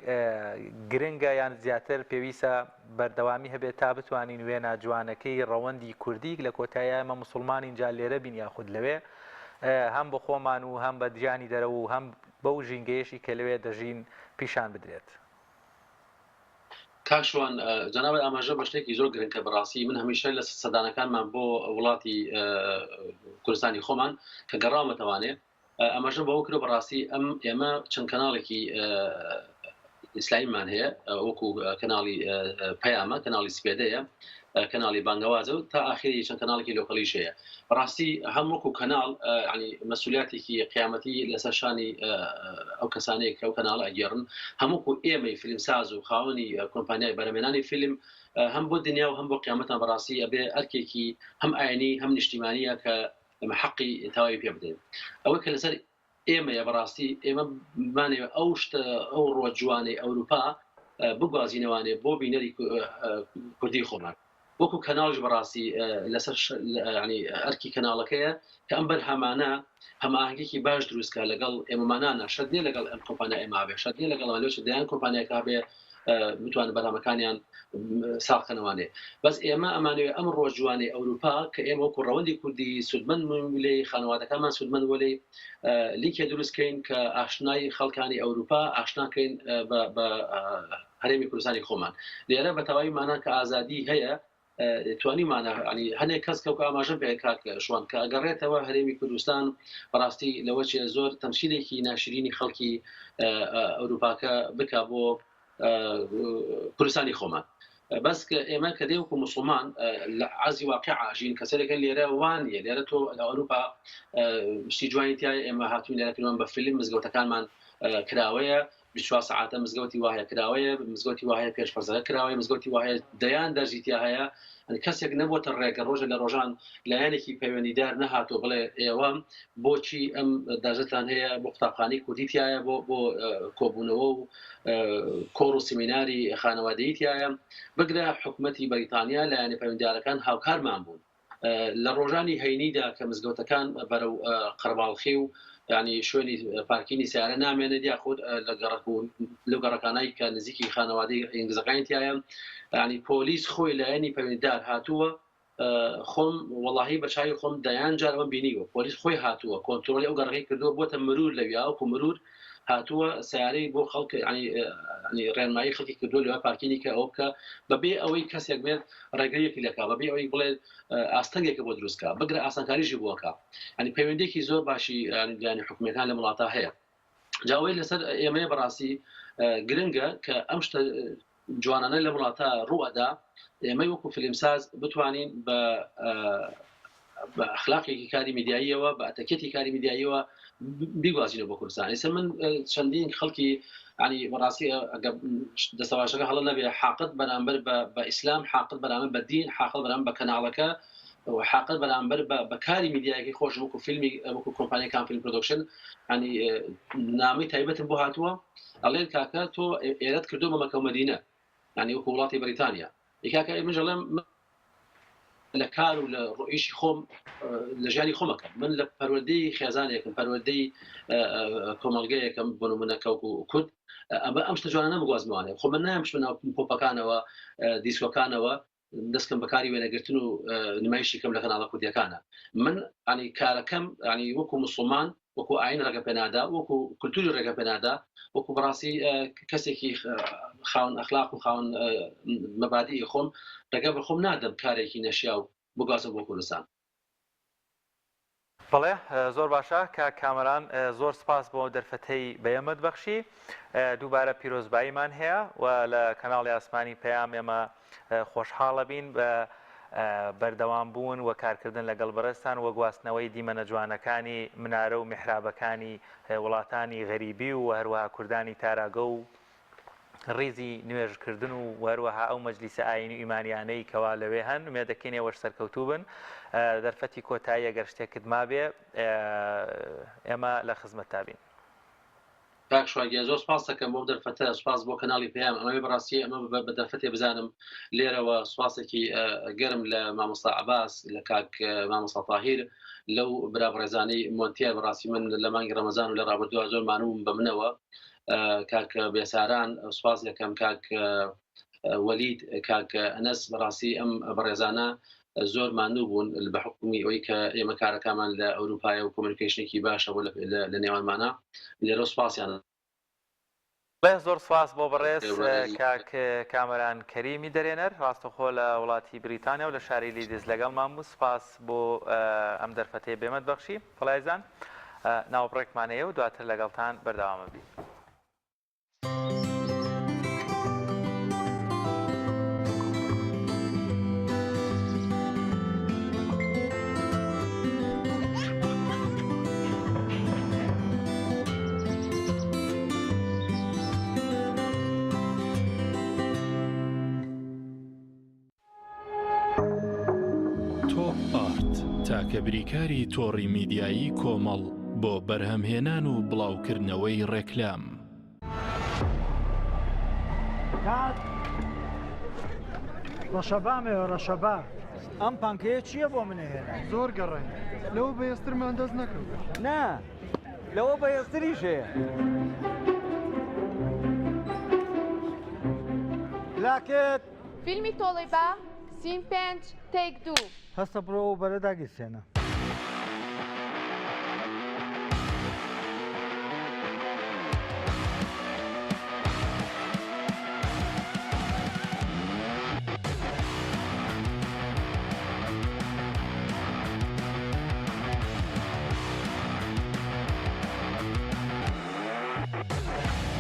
گرنگە یان زیاتر پێویستە بەردەوامی هەبێت تا بتوانین وێنە جوانەکەی ڕەوەندی کوردی لە کۆتایی ئەمە موسڵمانی اینجا لێرە بین یاخود لەوێ هەم بە خۆمان و هەم بە گیانی دەرەوە و هەم بەو ژینگەیەشی کە لەوێ دەژین پیشان بدرێت. کاشوان جناب ئاماژە بە شتێکی زۆر گرنگکە بەڕاستی من هەمیشە لە سەدانەکانمان بۆ وڵاتی کوردستانی خۆمان کە گەڕامەتەوانێ ئەمەژە بەوە کرد بەڕاستی ئێمە چەند کەناڵێکی ئیسلامیمان هەیە وەکو کەناڵی پەیامە کەناڵی سپێدەیە کەناڵی بانگەوازە و تا ئاخری چەند کەناڵێکی لۆکەلیش هەیە بەڕاستی هەم وەکو کەناڵ ینی مەسئولیاتێکی قیامەتی لەسەر شانی ئەو کەسانەیە کە ئەو کەناڵە ئەگێڕن هەمووکو ئێمەی فیلمساز و خاوەنی کۆمپانیای بەرهەمهێنانی فیلم هەم بۆ دنیا و هەم بۆ قیامەتان بەڕاستی ئەبێ ئەرکێکی هەم ئاینی هەم نیشتیمانیە کە ئەمە حەقی تاوای پێ بدەین ئەوە کە لەسەر ئێمەیە بەڕاستی ئێمە بمانەوە ئەو شتە ئەو ڕۆ جوانەی ئەوروپا بگوازینەوانێ بۆ بینەری کوردی خۆمان وەکو کەناڵش بەڕاستی لەسەر ینی ئەرکی کەناڵەکەیە کە ئەم بەرهەمانە هەماهنگێکی باش دروستکە لەگەڵ ئێمەمانانە شەدێ لەگەڵ ئەم کۆمپانیا ئێمابێ شەدێ لەگەڵ لێش دەیان کۆمپانیاکە بێ بتوانن بەرهەمەکانیان ساڵکەنەوانێ بەس ئێمە ئەمانوێ ئەم ڕۆژوانەی ئەوروپا کە ئێمە وەکو ڕەوەندی کوردی سودمەند لێ خانوادەکانمان سودمەند وەلێ لیکێ دروستکەین کە ئاشنای خەڵکانی ئەوروپا ئاشناکەین بە هەرێمی کوردستانی خۆمان لێرە بە تەواوی مانان کە ئازادی هەیە توانیمانە ینی هەنێک کەس کە ئاماژە پێ کاک شوان کە ئەگەڕێتەوە هەرێمی کوردستان بەڕاستی لەوەچێ زۆر تەمسیلێکی ناشرینی خەڵکی ئەوروپاکە بک بۆ کوردستانی خۆمان بەس کە ئێمە کە دێوەکو مسلمان لە عزی واقع ئاژین کەسێکە لێرە وانە لێرە تۆ لە ئەوروپا شتی جوانی تای ئێمە هاتوین لێرەکردوان بە فیلم مزگەوتەکانمان کراوەیە 24 ساعتە مزگەوتی وایە کراوەیە مزگەوتی وایە پێشفەرزەکە کراوەیە مزگەوتی وایە دەیان دەرجیتیا هەیە کەسێک نەبووتە ڕێگە ڕۆژە لە ڕۆژان لایەنێکی پەیوەندیدار نەهاتۆ بڵێ ئێوە بۆچی ئەم دەرجەتان هەیە بۆ قوتابخانەی کوردیتایە بۆ کۆبوونەوە و کۆڕ و سیمیناری خانەوادەییتایە بگرە حکوومەتی بەریتانیا لایەنی پەیوەندیدارەکان هاوکارمان بوون لە ڕۆژانی هەینیدا کە مزگەوتەکان بەرەو قەرباڵخی و ینی شوێنی پارکینی سیارە نامێنێت یاخود لە گەڕەکانایی کە نزیکی خانەوادەی ئینگلیزەکانیتایە ینی پۆلیس خۆی لایەنی پەیوەندیدار هاتووە خۆم وەڵاهی بە چاوی خۆم دەیان جارەوەم بینیوە پۆلیس خۆی هاتووە کۆنتترۆلی ئەو گەڕەکەی کردووە بۆتە مرور لەویاوەکو مرور هاتووە سیارەی بۆ خەڵک ینی ڕێنمایی خەڵکی کردو لەوە پارکینی کە ئەو بکە بەبێ ئەوەی کەسێک بێت ڕێگەیەکی لەکا بەبێ ئەوەی بڵێ ئاستەنگێکە بۆ دروستکە بگرە ئاسانکاریشی بووەکە ینی پەیوەندێکی زۆر باشی ینی حکوومەتان لە وڵاتە هەیە جاوەی لەسەر ئێمە بەڕاستی گرنگە کە ئەم شتە جوانانە لە وڵاتە ڕوئەدا ئێمە وەکو فیلمساز بتوانین بە ئەخلاقێکی کاری میدیاییەوە بە ئەتەکێتی کاری میدیاییەوە بیگوازینەوە بۆ کوردستان ئێستا من چەندین خەڵکی ینی بەڕاستی دەسەڵاتەکە هەڵە نەبێ حاقت بەرامبەر بە ئیسلام حاقت بەرامبەر بە دین حاقت بەرامبەر بە کەناڵەکە حاقت بەرامبەر بە کاری میدیایەکی خۆش وەکو فیلمی وەکو کۆمپانیەکان فیلم پرۆدەکشن ینی نامی تایبەتم بۆ هاتووە ئەڵێن کاکە تۆ ئێرەت کردو بە مەکە و مەدینە ینی وەکو وڵاتی بەریتانیا کاکە من ژەڵێم لە کار و لە ڕۆیشی خۆم لە ژیانی خۆمەکەم من لە پەروەردەی خێزانێکم پەروەردەی کۆمەڵگەیەکەم بۆ نمونەکە و کورد ئەمە ئەم شتە جوانە نەمەگوازمەوانێ خۆ من نامشمە ناو پۆپەکانەوە دیسکۆکانەوە دەستکەم بەکاری وێنەگرتن و نمایشی کەم لە کەناڵە کوردیەکانە من ینی کارەکەم ینی وەکو مسلمان وەکو ئاین ڕێگە پێنادا وەکو کولتوری ڕێگە پێنادا وەکو بەڕاستی کەسێکی خاون ئەخلاق و خاون مەبادی خۆم ڕێگە بە خۆم نادەم کارێکی نەشیا و بگازم بۆ کوردستان. بەڵێ زۆر باشە کە کامەران زۆر سپاس بۆ دەرفەتەی بەیەمەد بەخشی دووبارە پیرۆزباییمان هەیە و لە کەناڵی ئاسمانی پەیام ئێمە خۆشحاڵە بین بە بەردەوام بوون و کارکردن لەگەڵ بەڕێستان وە گواستنەوەی دیمەنە جوانەکانی منارە و میحرابەکانی وڵاتانی غەریبی و هەروەها کوردانی تاراگە و ڕێزی نوێژکردن و هەروەها ئەو مەجلیسە ئاینی ئیمانیانەی کەوا لەوێ هەن ومێ دەکەین ئێوەش سەرکەوتوو بن دەرفەتی کۆتایی ئەگەر شتێکت مابێ ئێمە لە خزمەتتا بین. کاک شواگیان زۆر سپاس دەکەم بۆ دەرفەتە سپاس بۆ کەناڵی پەیام ئەمە بەڕاستی ئەمە بە دەرفەتێ بزانم لێرەوە سوپاسێکی گەرم لە مامۆستا عەباس لە کاک مامۆستا تاهیر لەو برابڕێزانەی مۆنتیە بەڕاستی من لە مانگی ڕەمەزان و لە ڕابردووە زۆر مانووم بە منەوە کاک بێساران سوپاس دەکەم کاک وەلید کاک ئەنەس بەڕاستی ئەم بەڕێزانە زۆر ماندوو بوون بە حکومی ئەوەی کە ئێمە کارەکەمان لە ئەوروپایە و کۆمیونیکیشنێکی باشە بۆ لە نێوانمانە لێرە سوپاسیان. زۆر سپاس بۆ بەڕێز کاک کامەران کەریمی دەرێنەر ڕاستەخۆ لە وڵاتی بریتانیا و لە شاری لیدز لەگەڵمان بوو سپاس بۆ ئەم دەرفەتەی بێمەد بەخشی فڵایزان ناوەڕێکمانەیە و دواتر لەگەڵتان بەردەوامە بین. تاکە بریکاری تۆڕی میدیایی کۆمەڵ بۆ بەرهەمهێنان و بڵاوکردنەوەی ڕێکلام. ڕەشەبامێ ڕەشەبا ئەم پانکەیە چییە بۆ منێهێنا؟ زۆر گەڕێن لەوە بەهێزترمان دەست نەکەوت. نا لەوە بەهێزتریش هەیە. لاکێت فیلمی تۆڵی بە سین 5 تێک 2 هەستە بڕۆ و بەرەداگیرسێنە.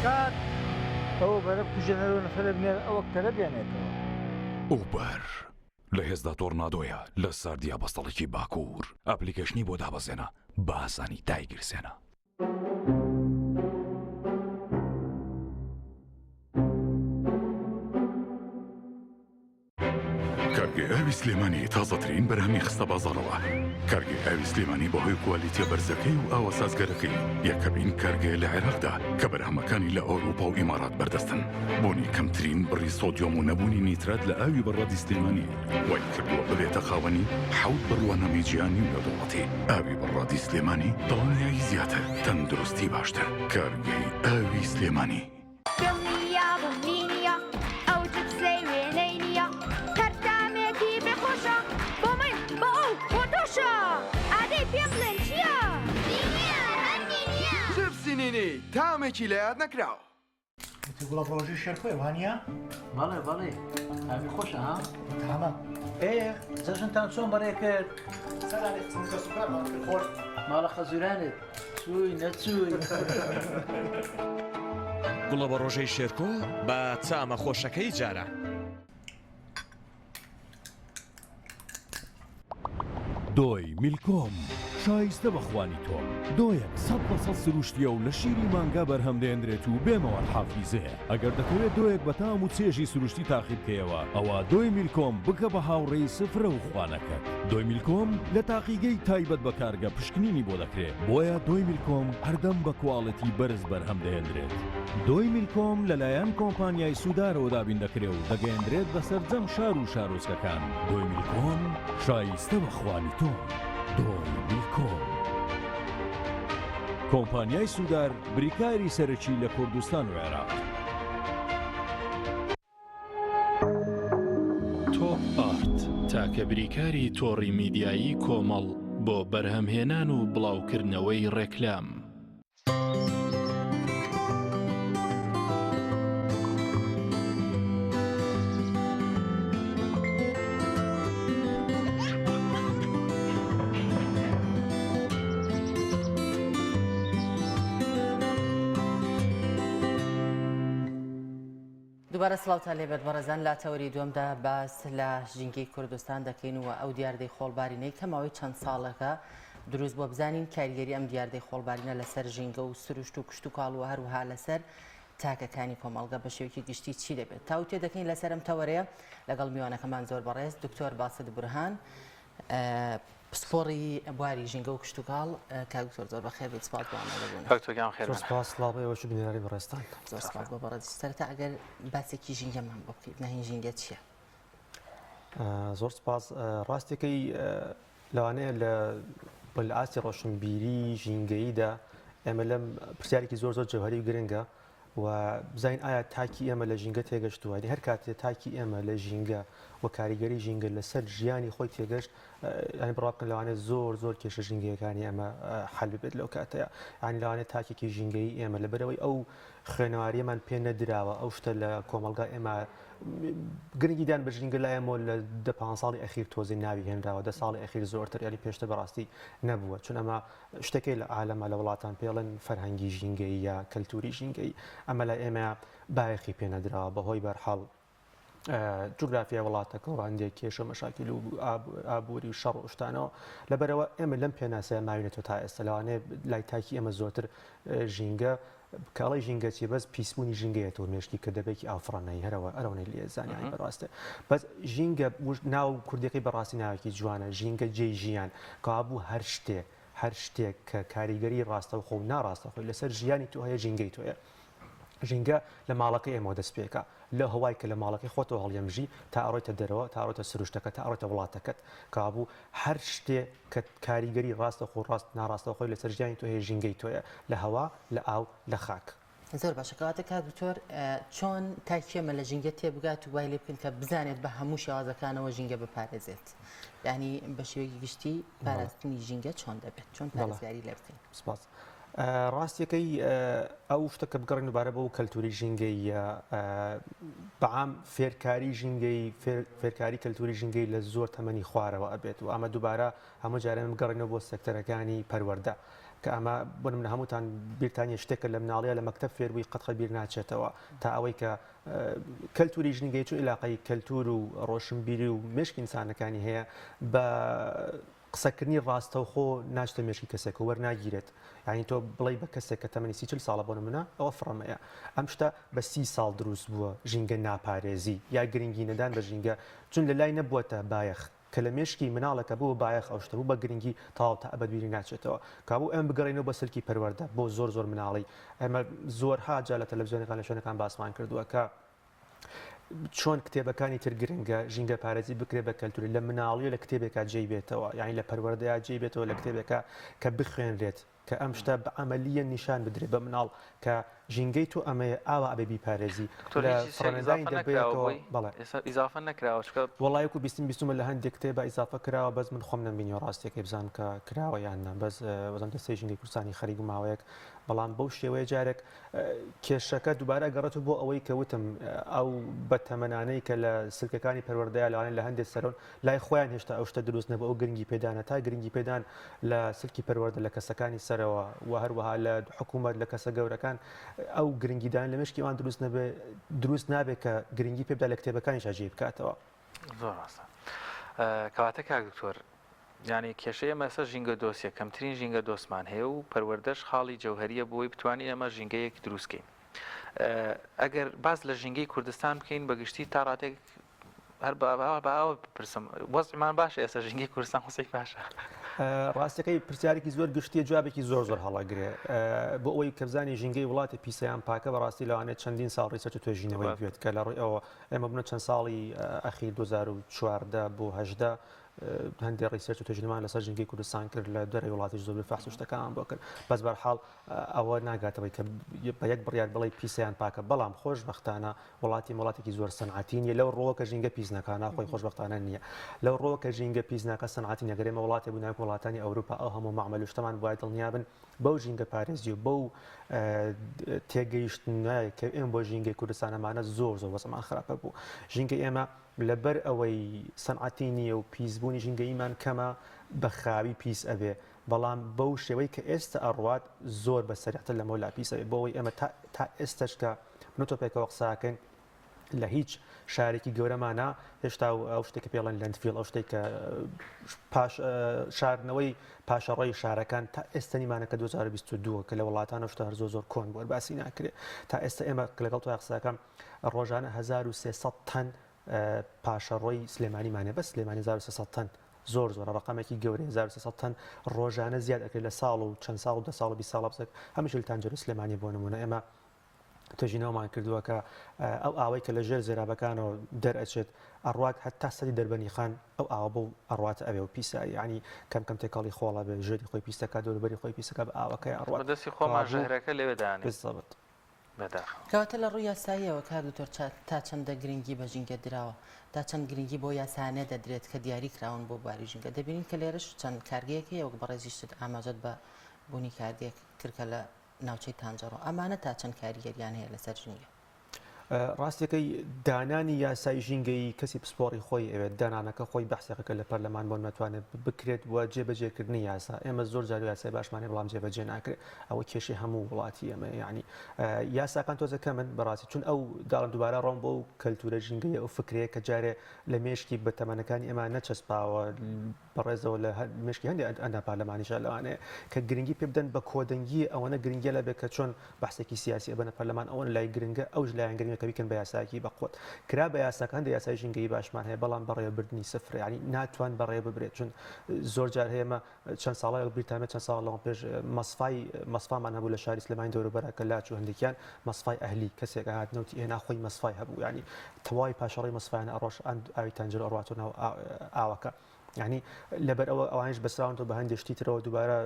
کات ئەوە بەرە بکوژێنەرەوە نەفەرە بنێر ئەوە کتەرە بێنێتەوە. ئوبەر لە هێزدا تۆرنادۆیە لە ساردیا بەستەڵێکی باکوور ئەپلیکیشنی بۆ دابەزێنە بە ئاسانی دایگیرسێنە. کارگێ ئاوی سلێمانی تازەترین بەرهەمی خستە بازاڕەوە. کارگێ ئاوی سلێمانی بەهۆی کوالیتیە بەرزەکەی و ئاوە سازگەرەکەی یەکەمین کارگێ لە عێراقدا کە بەرهەمەکانی لە ئەوروپا و ئیمارات بەردەستن. بۆنی کەمترین بڕی سۆدیۆم و نەبوونی نیترات لە ئاوی بەڕادی سلێمانی وای کردووە ببێتە خاوەنی 7 بڕوانە میجیانی و نێودوڵەتی. ئاوی بەڕادی سلێمانی دڵنیایی زیاتر، تەندروستی باشتر. کارگێی ئاوی سلێمانی. تامێکی لە یاد نەکراوە. گوڵە ڕۆژی شێرخۆی وانە؟ بەڵێ بەڵێ ئاوی خۆشە ها؟ تامە جەژنتان چۆن بەڕێ کرد؟ ماڵە خەزورانت چووی نەچووی. گوڵە بە ڕۆژەی شێرکۆ بە چامە خۆشەکەی جارە. دۆی میلکۆم شایستە بەخوانی تۆ دۆیەک 100% سروشتیە و لە شیری مانگا بەرهەم دێنرێت و بێمەوە حافیزەیە. ئەگەر دەکەوێت دۆیەک بە تام و چێژی سروشتی تاقیب بکەیەوە ئەوە دۆی میلکۆم بکە بە هاوڕێی سفرە و خوانەکەت. دۆی میلکۆم لە تاقیگەی تایبەت بە کارگە پشکنینی بۆ دەکرێت بۆیە دۆی میلکۆم هەردەم بە کواڵەتی بەرز بەرهەم دێنرێت. دۆی میلکۆم لەلایەن کۆمپانیای سوودارەوە دابین دەکرێت و دەگەیەندرێت بەسەر جەم شار و شارۆچکەکان. دۆی میلکۆم شایستە بەخوانی تۆ. دۆی میلکۆم کۆمپانیای سوودار بریکاری سەرەکی لە کوردستان و عێراق. تۆپ کە بریکاری تۆڕی میدیایی کۆمەڵ بۆ بەرهەمهێنان و بڵاوکردنەوەی ڕێکلام. دووبارە سڵاوتان لێبێت بەڕێزان لا تەوەری دووەمدا باس لە ژینگەی کوردستان دەکەین و ئەو دیاردەی خۆڵبارینەی کە ماوەی چەند ساڵەکە دروست بۆ بزانین کاریگەری ئەم دیاردەی خۆڵبارینە لەسەر ژینگە و سروشت و کشت و کاڵوە هەروها لەسەر تاکەکانی کۆمەڵگە بە شێوەیەکی گشتی چی دەبێت تاو تێ دەکەین لەسەر ئەم تەوەرەیە لەگەڵ میوانەکەمان زۆر بەڕێز دکتۆر باسط بورهان پسپۆڕی بواری ژینگە و کشت و کاڵ کاکتۆر زۆر بەخێر بێت سپاس بۆ زۆر سپاس سڵاوەیەوە بینەری بەڕێستان زۆر سپاس بۆ بەڕێز سەرەتا ئەگەر باسێکی ژینگەمان بۆ بکەیت ناهین ژینگە چییە؟ زۆر سپاس ڕاستێکەکەی لەوانەیە لە ئاستی ڕۆشنبیری ژینگەییدا ئێمە لەم پرسیارێکی زۆر جەوهەری و گرنگە و بزانین ئایا تاکی ئێمە لە ژینگە تێگەشتووە هەر کاتێ تاکی ئێمە لە ژینگە و کاریگەری ژینگە لەسەر ژیانی خۆی تێگەشت ینی بڕابکەن لەوانێت زۆر کێشە ژینگەیەکانی ئەمە حەل بێت لەو کاتەیە ینی لەوانێت تاکێکی ژینگەی ئێمە لەبەرەوەی ئەو خوێنەواریەمان پێ نەدراوە ئەو شتە لە کۆمەڵگا ئێمە گرنگیدان بە ژینگە لای ئێمە لە 5 ساڵی ئەخیر تۆزی ناوی هێنراوە 10 ساڵی ئەخیر زۆرتر یاری پێشتە بەڕاستی نەبووە چون ئەمە شتێکی لە عالەمە لە وڵاتان پێڵێن فەرهەنگی ژینگەی یا کەلتوری ژینگەی ئەمە لە ئێمە بایەخی پێ نەدراوە بەهۆی بەرحاڵ جوگرافیا وڵاتەکە و ڕاندێک کێشە مەشاکل و ئابووری و شەڕ و شتانەوە لەبەرەوە ئێمە لەم پێناسەیە ماوینێتەوە تا ئێستا لەوانەیە لای تاکی ئێمە زۆرتر ژینگە کاڵی ژینگە چی بەس پیسبوونی ژینگەیەتەوە مێشتی کە دەبێکی ئافرانایی هەرەوە ئەرەونەی لێزانانی بەڕاستە بەس ژینگە ناو کوردەکەی بەڕاستی ناوێکی جوانە ژینگە جێی ژیان کابوو هەر شتێک کە کاریگەری ڕاستە و خۆ ناڕاستە خۆی لەسەر ژیانی تو هەیە ژینگەی تۆیە ژینگە لە ماڵەکەی ئێمە دەست پێکە لە هەوای کە لە ماڵەکەی خۆتەوە هەڵیەمژی تا ئەڕۆیتە دەرەوە تا ئەڕۆیتە سروشتەکە تا ئەڕۆیتە وڵاتەکەت کابوو هەر شتێک کە کاریگەری ڕاستە خۆ ڕاست ناڕاستە خۆی لەسەر ژیانی تۆ هەیە ژینگەی تۆیە لە هەوا لە ئاو لە خاک زۆر باشە کەواتە کاکتۆر چۆن تاکیێمە لە ژینگە تێبگات و وای لێ بکەن کە بزانێت بە هەموو شێوازەکانەوە ژینگە بپارێزێت یعنی بە شێوەیەکی گشتی پاراستنی ژینگە چۆن دەبێت چۆن پارێزگاری لێ بکەین سپاس ڕاستیەکەی ئەو شتە کە بگەڕین دووبارە بە و کەلتوری ژینگەی بەعام فێرکاری ژینگەی فێرکاری کەلتوری ژینگەی لە زۆر تەمەنی خوارەوە ئەبێت و ئەمە دووبارە هەموو جارێن بگەڕینەوە بۆ سێکتەرەکانی پەروەردە کە ئەمە بۆ من هەمووتان بیرتانیە شتێکە لە مناڵەیە لە مەکتەب فێربووی قەتخە بیر ناچێتەوە تا ئەوەی کە کەلتوری ژینگەی چۆن علاقەی کەلتور و ڕۆشنبیری و مشکی ئینسانەکانی هەیە بە قسەکردنی ڕاستەوخۆ ناچتە مێشکی کەسێک و وەرناگیرێت یعنی تۆ بڵێ بە کەسێک کە تەمەنی 30 ساڵە بۆ نمونە ئەوە فڕەمەیە ئەم شتە بە 30 ساڵ دروست بووە ژینگە ناپارێزی یا گرنگی نەدان بە ژینگە چون لە لای نەبووەتە بایەخ کە لە مێشکی مناڵەکە بوو بایەخ ئەو شتە بوو بە گرنگی تاو تا ئەبەدبیری ناچێتەوە کابوو ئەم بگەڕێنەوە بە سلکی پەروەردە بۆ زۆر مناڵی ئەمە زۆر هاجا لە تەلەڤیزیۆنەکان لە شوێنەکان باسمان کردووە کە چۆن کتێبەکانی تر گرنگە ژینگە پارێزی بکرێ بە کەلتوری لە مناڵی لە کتێبێکا جێی بێتەوە یعنی لە پەروەردەیە جێی بێتەوە لە کتێبێکە کە بخوێنرێت کە ئەم شتە بە عەمەلیە نیشان بدرێت بە مناڵ کە ژینگەی تۆ ئەمەیە ئاوا ئەبێ بیپارێزی ئیزافە نەکراوە وڵایەک و بیستمە لە هەندێک کتێبە ئیزافە کراوە بەس من خۆم نەبینیەوە ڕاستێکی بزان کە کراوە یاننا بەس وەزم دەستەی ژینگەی کوردستانی خەریک و ماوەیەک بەڵام بەو شێوەیە جارێک کێشەکە دووبارە گەڕێتەوە بۆ ئەوەی کەوتم ئەو بەتەمەنانەی کە لە سلکەکانی پەروەردەیە لەوانێت لە هەندێک سەرۆن لای خۆیان هێشتا ئەو شتە دروست نەبوو ئەو گرنگی پێدانە تا گرنگی پێدان لە سلکی پەروەردە لە کەسەکانی سەرەوە و هەروەها لە حکوومەت لە کەسە گەورەکان ئەو گرنگیدان لە مشکیوان دروست نابێت کە گرنگی پێبدا لە کتێبەکانی شاژی بکاتەوە زۆر ڕاستە کەواتە کاک دکتۆر یعنی کێشەیە مەسە ژینگە دۆسیە کەمترین ژینگە دۆستمان هەیە و پەروەردەش خاڵی جەوهەریە بۆی بتوانین ئەمە ژینگەیەک دروستکەین ئەگەر باز لە ژینگەی کوردستان بکەین بەگشتی تا ڕاتێک هەر باوە بپرسم وەزعمان باشە ئێستا ژینگەی کوردستان وەزعی باشە ڕاستەکەی پرسیارێکی زۆر گشتیە جوابێکی زۆر هەڵەگرێ بۆ ئەوەی کە بزانانی ژینگەی وڵاتی پیسەیان پاکە بەڕاستی لەوانێت چەندین ساڵ ڕیسەرچ توێژینەوەی بێت کە لە ڕووی ئەوە ئێمە بنە چەند ساڵی ئەخیر 2014 بۆ 18 هەندێک ڕیسێرچ و تەجلیمان لەسەر ژینگەی کوردستان کرد لە دەرەوەی وڵاتیش زۆر بەفەحس و شتەکان بۆ کرد بەس بەرحاڵ ئەوە ناگاتەوەی کە بە یەک بڕیار بڵێ پیسیان پاکە بەڵام خۆشبەختانە وڵاتێکی زۆر سەنعاتی نیە لەو ڕۆوە کە ژینگە پیس ناکانە خۆی خۆشبەختانە نییە لەو ڕۆوە کە ژینگە پیس ناکە سەنعاتی نەگەرێمە وڵاتی بووناک وڵاتانی ئەوروپا ئەو هەموو مەعمەل و شتەمان وای دڵنیابن بەو ژینگە پارێزی و بەو تێگەیشتنای کە ئێمە بۆ ژینگەی کوردستانەمانە زۆر وەزەمان خراپە بوو ژینگە ئێمە لەبەر ئەوەی سەنعاتی نییە و پیسبوونی ژینگەیمان کەمە بە خاوی پیس ئەبێ بەڵام بەو شێوەی کە ئێستا ئەڕوات زۆر بە سەریعتر لەمەوە لا پیس ئەبێ بۆەوەی ئێمە تا ئێستش کە بنوتۆپێکەوە قساکەن لە هیچ شارێکی گەورەمانە هێشتا ئەو شتێکە پێڵەن لەندفیل ئەو شتێک کە شاردنەوەی پاشەڕۆی شارەکان تا ئێستا نیمانە کە 2022 کە لە وڵاتانە شتە هەر زۆر کۆن بووە باسی ناکرێت تا ئێستا ئێمە لەگەڵ توی قساکەم ڕۆژانە 1300 تەن پاشەڕۆی سلێمانیمانێ بە سلێمانی 1300 تەن زۆر ڕقامێکی گەورەی 1300 تەن ڕۆژانە زیاد ئەکرێت لە ساڵ و چەند ساڵ و 10 ساڵ و 20 ساڵ بزێت هەمیش تانجەر سلێمانی بۆ نمونە ئێمە تۆژینەوەمان کردووە کە ئەو ئاوەی کە لە ژێر زێرابەکانەوە دەرئەچێت ئەڕوات هەتا سەری دەربەنی خان ئەو ئاوە بۆ ئەڕواتە ئەوێ و پیسایی ینی کەم تێکەڵی خۆڵە بێ ژێری خۆی پیسەکە دەوروبەری خۆی پیسەکە بە ئاوەکەی ئەڕوات دەستی خۆمان ژێرەکە لەوێدانێت بالضبط کەواتە لە ڕووی یاساییەوە کار دکتۆر تا چەندە گرنگی بە ژینگە درراوە تا چەند گرنگی بۆ یاسانە دەدرێت کە دیاری کراون بۆ باری ژینگە دەبینین کە لێرەش چەند کارگەیەکی وەک بەڕێزیشت ئاماژەت بە بوونی کارگەیەک ترکە لە ناوچەی تانجەڕۆ ئەمانە تا چەند کاریگەریان هەیە لەسەر ژینگە ڕاستیەکەی دانانی یاسای ژینگەی کەسی پسپۆڕی خۆی ئەوێت دانانەکە خۆی بەحسێکەکە لە پەرلەمان بۆ ناتوانێت بکرێت وە جێبەجێکردنی یاسا ئێمە زۆر جار یاسای باشمانێ بەڵام جێبەجێ ناکرێت ئەوە کێشی هەموو وڵاتی ئەمە یعنی یاساکان تۆزەکە من بەڕاستی چون ئەو داڵم دووبارە ڕۆم بۆ کەلتورە ژینگەی ئەو فکرەیە کە جارێ لە مێشکی بەتەمەنەکانی ئێمە نەچەسپاوە بەڕێزەوە لە مێشکی هەندێک ئەندا پارلەمانیشە لەوانەیە کە گرنگی پێ بدەن بە کۆدەنگی ئەوەنە گرنگە لە بێت کە چۆن بەحسێکی سیاسی ئەبەنە پەرلەمان ئەوەن لای گرنگە ئەوش لایەن گرنگە کە بیکەن بە یاساکی بەقوت کرا بە یاساکان دە یاسای ژینگەی باشمان هەیە بەڵام بەڕێوەبردننی سفر ینی ناتوان بەڕێ ببرێت چون زۆر جار هەیەمە چەند ساڵی بریتانیا چەند ساڵ لەوە پێش مەسفامان هەبوو لە شاری سلێمانی دەوروبەرە کە لاچ و هەندێکیان مەسفای ئەهلی کەسێک هاتنەوتی هێنا خۆی مەسفای هەبوو ینی تەواوی پاشەڕی مەسفایان ئەڕۆژ ئاوی تەنجەر ئەڕاتونەوە ئاوەکە ینی لەبەر ئەوە ئەوانش بەسراونەوە بە هەندێک شتی ترەوە دووبارە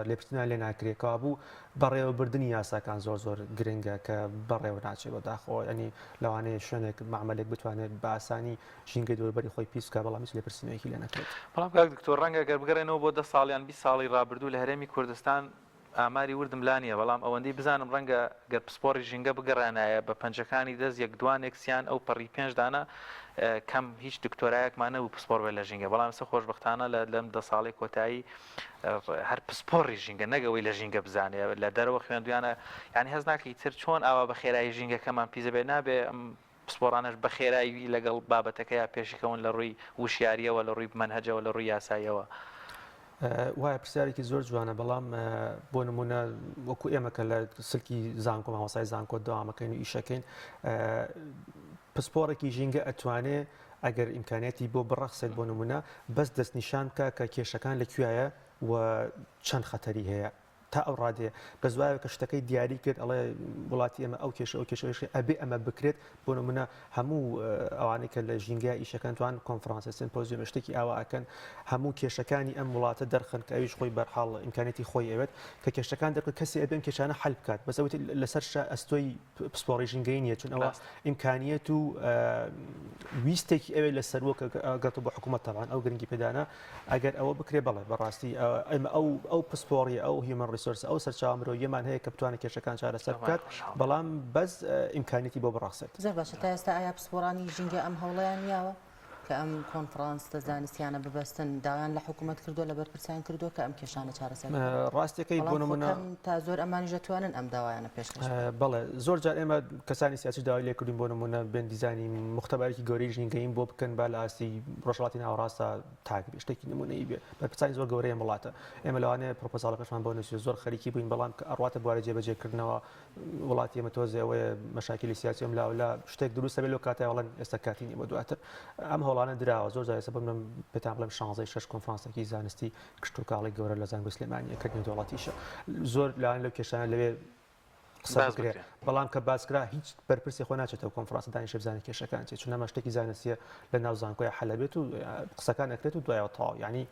لێپرسیان لێ ناکرێتەوە بوو بەڕێوەبردننی یاساکان زۆر گرنگە کە بەڕێوە ناچێت بۆ داخۆ ینی لەوانەیە شوێنێک معمەلێک بتوانێت بە ئاسانی ژینگەی دەوروبەری خۆی پیسکە بەڵام هیچ لێپرسینەوەیەکی لێ نەکرێت بەڵام کاک دکتۆر ڕەنگە گەر بگەڕێنەوە بۆ 10 ساڵیان 20 ساڵی ڕابردوو لە هەرێمی کوردستان ئاماری وردم لانیە بەڵام ئەوەندەی بزانم ڕەنگە گەر پسپۆڕی ژینگە بگەڕانایە بە پەنجەکانی دەست یەک دوانێکسیان ئەو پەڕی پێنجدانە کەم هیچ دکتۆرایەکمانە و پسپۆر بێت لە ژینگە بەڵام سە خۆشبەختانە لەم 10 ساڵی کۆتایی هەر پسپۆڕی ژینگە نەگەوەی لە ژینگە بزانێ لە دەرەوە خوێندویانە یعنی هەز ناکەی تر چۆن ئاوا بە خێرایی ژینگەکەمان پیسە بێ نابێ ئەم پسپۆرانش بە خێرایی لەگەڵ بابەتەکە یا پێشیکەون لە ڕووی وشیاریەوە لە ڕووی منهەجەوە لە ڕووی یاساییەوە وایە پرسیارێکی زۆر جوانە بەڵام بۆ نمونە وەکو ئێمە کە لە سلکی زانکۆ ماوەسای زانکۆ دەوامەکەین و ئیشەکەین پسپۆڕێکی ژینگە ئەتوانێت ئەگەر ئیمکانێتی بۆ بڕەخسێت بۆ نمونە بەس دەستنیشان بکە کە کێشەکان لەکوێیە و چەند خەتەری هەیە تا ئەو ڕادێ گەزوایە کە شتەکەی دیاری کرد ئەڵێ وڵاتی ئەمە ئەو کێشەوەی ئەبێ ئەمە بکرێت بۆ نمونە هەموو ئەوانەی کە لە ژینگای ئیشەکان توان کۆنفرانسە سیمپۆزیۆم شتێکی ئاوا ئەکەن هەموو کێشەکانی ئەم وڵاتە دەرخن کە ئەویش خۆی بەرحاڵ ئیمکانێتی خۆی ئەوێت کە کێشەکان دەرکە کەسی ئەبێن کێشانە حل بکات بەسەوەی لەسەر ئەستۆی پسپۆڕی ژینگەی نیە چون ئەوە ئیمکانیەت و ویستێکی ئەوێ لە سەرۆ گەڕێتە بۆ حکوومەت تەبان ئەو گرنگی پێدانە ئەگەر ئەوە بکرێ بەڵێ بەڕاستی ئەمە ئەو پسپۆڕی ئەو هیومەن ریسۆرس ئەو سەرچاوە مرۆییەمان هەیە کە بتوانێت کێشەکان چارەسەر بکات بەڵام بەس ئیمکانیەتی بۆ بڕاخسێت زۆر باشە تا ئێستا ئایا پسپۆڕانی ژینگە ئەم هەوڵەیان نیاوە کە ئەم کۆنفرانسە زانستیانە ببەستن داوایان لە حکوومەت کردو لە بەرپرسیان کردو کە ئەم کێشانە چارەسەر ڕاستیەکەی بۆ نمونە تا زۆر ئەمانی دەتوانن ئەم داوایانە پێشکەش بەڵێ زۆر جار ئێمە کەسانی سیاسی داوای لێ کردین بۆ نمونە بێن دیزانی مختبارێکی گەورەی ژینگەین بۆ بکەن با لە ئاستی ڕۆژهەڵاتی ناوەڕاستە تاکبێ شتێکی نمونەی بێ بەرپرسانی زۆر گەورەیە وڵاتە ئێمە لەوانەیە پرۆپۆزاڵەکەشمان بۆ نووسی زۆر خەریکی بووین بەڵام ئەڕاتە بوارە جێبەجێکردنەوە وڵاتی ئێمە تۆزێ ئەوەیە مەشاکلی سیاسی ئەم لاولا شتێک دروستە بێت لەو کاتێ وەڵەن ئێستا کاتی نیە بۆ دواتر ئەم هەوڵانە دراوە زۆر جار ئێستا بم پێتان بڵێم 16 کۆنفرانسێکی زانستی کشت و کاڵی گەورە لە زانکۆ سلێمانیە کردنی دەوڵەتیشە زۆر لەوان لەو کێشانە لەوێ قسە بکرێت بەڵام کە باسکرا هیچ بەرپرسی خۆ ناچێتەوە کۆنفرانس دانیشتە بزانانی کێشەکان چێت چون ئەمە شتێکی زانستیە لە ناو زانکۆی حەلە بێت و قسەکان ئەکرێت و دوایەوە تەواو یعنی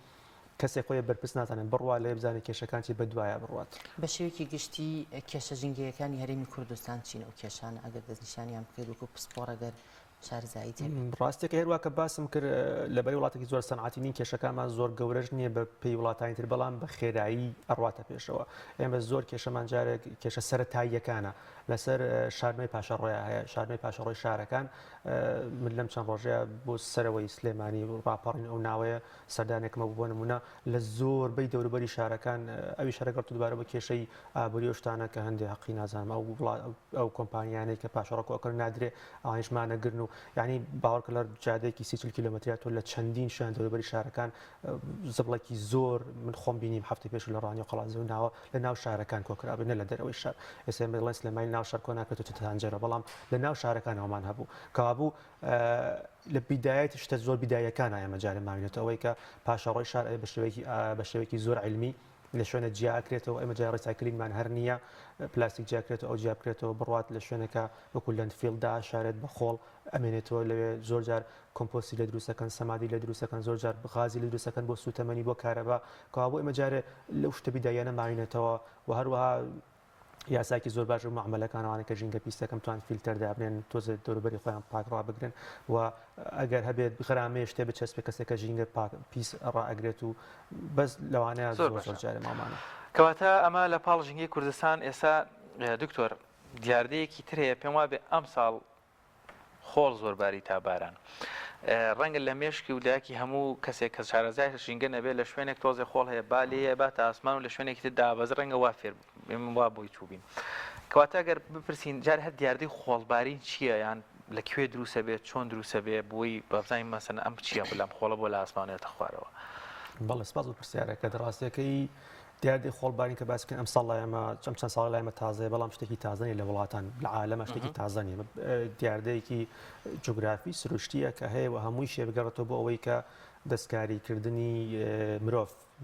کەسێک خۆی بەرپرس نازانێت بڕوا لێ بزانێت کێشەکانی بە دوایە بڕوات بە شێوەیەکی گشتی کێشە ژینگەیەکانی هەرێمی کوردستان چینە و کێشانە ئەگەر دەستنیشانیان بکرێت وەکو پسپۆڕەگەر شارزایی ڕاستێک هێروا کە باسم کرد لەبەری وڵاتێکی زۆر سەنعاتی نین کێشەکانمان زۆر گەورەش نییە بە پێی وڵاتانی تر بەڵام بە خێرایی ئەڕواتە پێشەوە ئێمە زۆر کێشەمان جارێک کێشە سەرەتاییەکانە لەسەر شارنەوەی پاشەڕۆیە هەیە شارنەوەی پاشەڕۆی شارەکان من لەم چەند ڕۆژەیە بۆ سەرەوەی سلێمانی ڕاپەڕین ئەو ناوەیە سەردانێکمە بوو بۆ نمونە لە زۆربەی دەوروبەری شارەکان ئەوی شارەگەڕ دووبارە بە کێشەی ئابووری و شتانە کە هەندێک حەقی نازانم ئەو کۆمپانیانەی کە پاشەڕۆکۆکردن نادرێ ئەوانیشمانەگرن و یعنی باوەڕکە لە جادەیەکی 30 کیلۆمەتریا تۆ لە چەندین شوێن دەوروبەری شارەکان زبڵێکی زۆر من خۆم بینیم هەفتەی پێش لە ڕانی و قەڵازە و ناوە لە ناو شارەکان کۆکرابێ نە لە دەرەوەی شار ئێستا بڵێن سلێمانی ناو شار کۆ ناکرێت و تەنجەرە بەڵام لە ناو شارەکانەوەمان هەبوو کەوابوو لە بیدایەتی شتە زۆر بیدایەکان ئەمە جارێ ماوینێتەوە ئەوەی کە پاشەڕۆی شار بە شێوەیەکی زۆر علمی لە شوێنە جیاکرێتەوە ئەمە جای ڕیسایکلینگمان هەر نییە پلاستیک جیاکرێتەوە ئەو جیا بکرێتەوە بڕات لە شوێنەکە وەکو لەندفیلدا شارێت بە خۆڵ ئەمێنێتەوە لەوێ زۆر جار کۆمپۆستی لە دروستەکەن سەمادی لە دروستەکەن زۆر جار غازی لە دروستەکەن بۆ سوتەمەنی بۆ کارەبا کەوابوو ئەمە جارێ لەو شتە بیدایانە ماوینێتەوە و هەروەها یاساکی زۆر باش و معاملەکانەوانە کە ژینگە پیسەکەم توان فیلتەر دابنێن تۆزە دەوروبەری خۆیان پاکڕا بگرن و ئەگەر هەبێت غرامەیە شتێ بچەسپێ کەسێکە ژینگە پیس ڕائەگرێت و بەس لەوانەیە زۆر جارێ مامانە کەواتە ئەمە لە پاڵ ژینگەی کوردستان ئێستا دکتۆر دیاردەیەکی تر هەیە پێم وابێ ئەم ساڵ خۆڵ زۆرباری تا باران ڕەنگە لە مێشکی و داکی هەموو کەسێک کە شارەزای ژینگە نەبێت لە شوێنێک تۆزێ خۆڵ هەیە بالێ با تا ئاسمان و لە شوێنێکی تر دابەز ڕەنگە وا فێر وا بۆی چوبین کەواتە ئەگەر بپرسین جار هەر دیاردەی خۆڵباری چییە یان لەکوێ دروسە بێت چۆن دروسە بێ بۆی بەبزانین مەسەن ئەم چییە بەلام خۆڵە بۆ لە ئاسمانێتە خوارەوە بەڵێ سپاس بۆ پرسیارەکە ڕاستیەکەی دیاردەی خۆڵبارین کە باسکەین ئەم ساڵ ئێمە چەند ساڵ لایمە تازەیە بەڵام شتێکی تازەنی لە وڵاتان لە عالەمە شتێکی تازەنی دیاردەیەکی جوگرافی سروشتیە کە هەیە و هەمووی شێ بگەڕێتەوە بۆ ئەوەی کە دەستکاریکردنی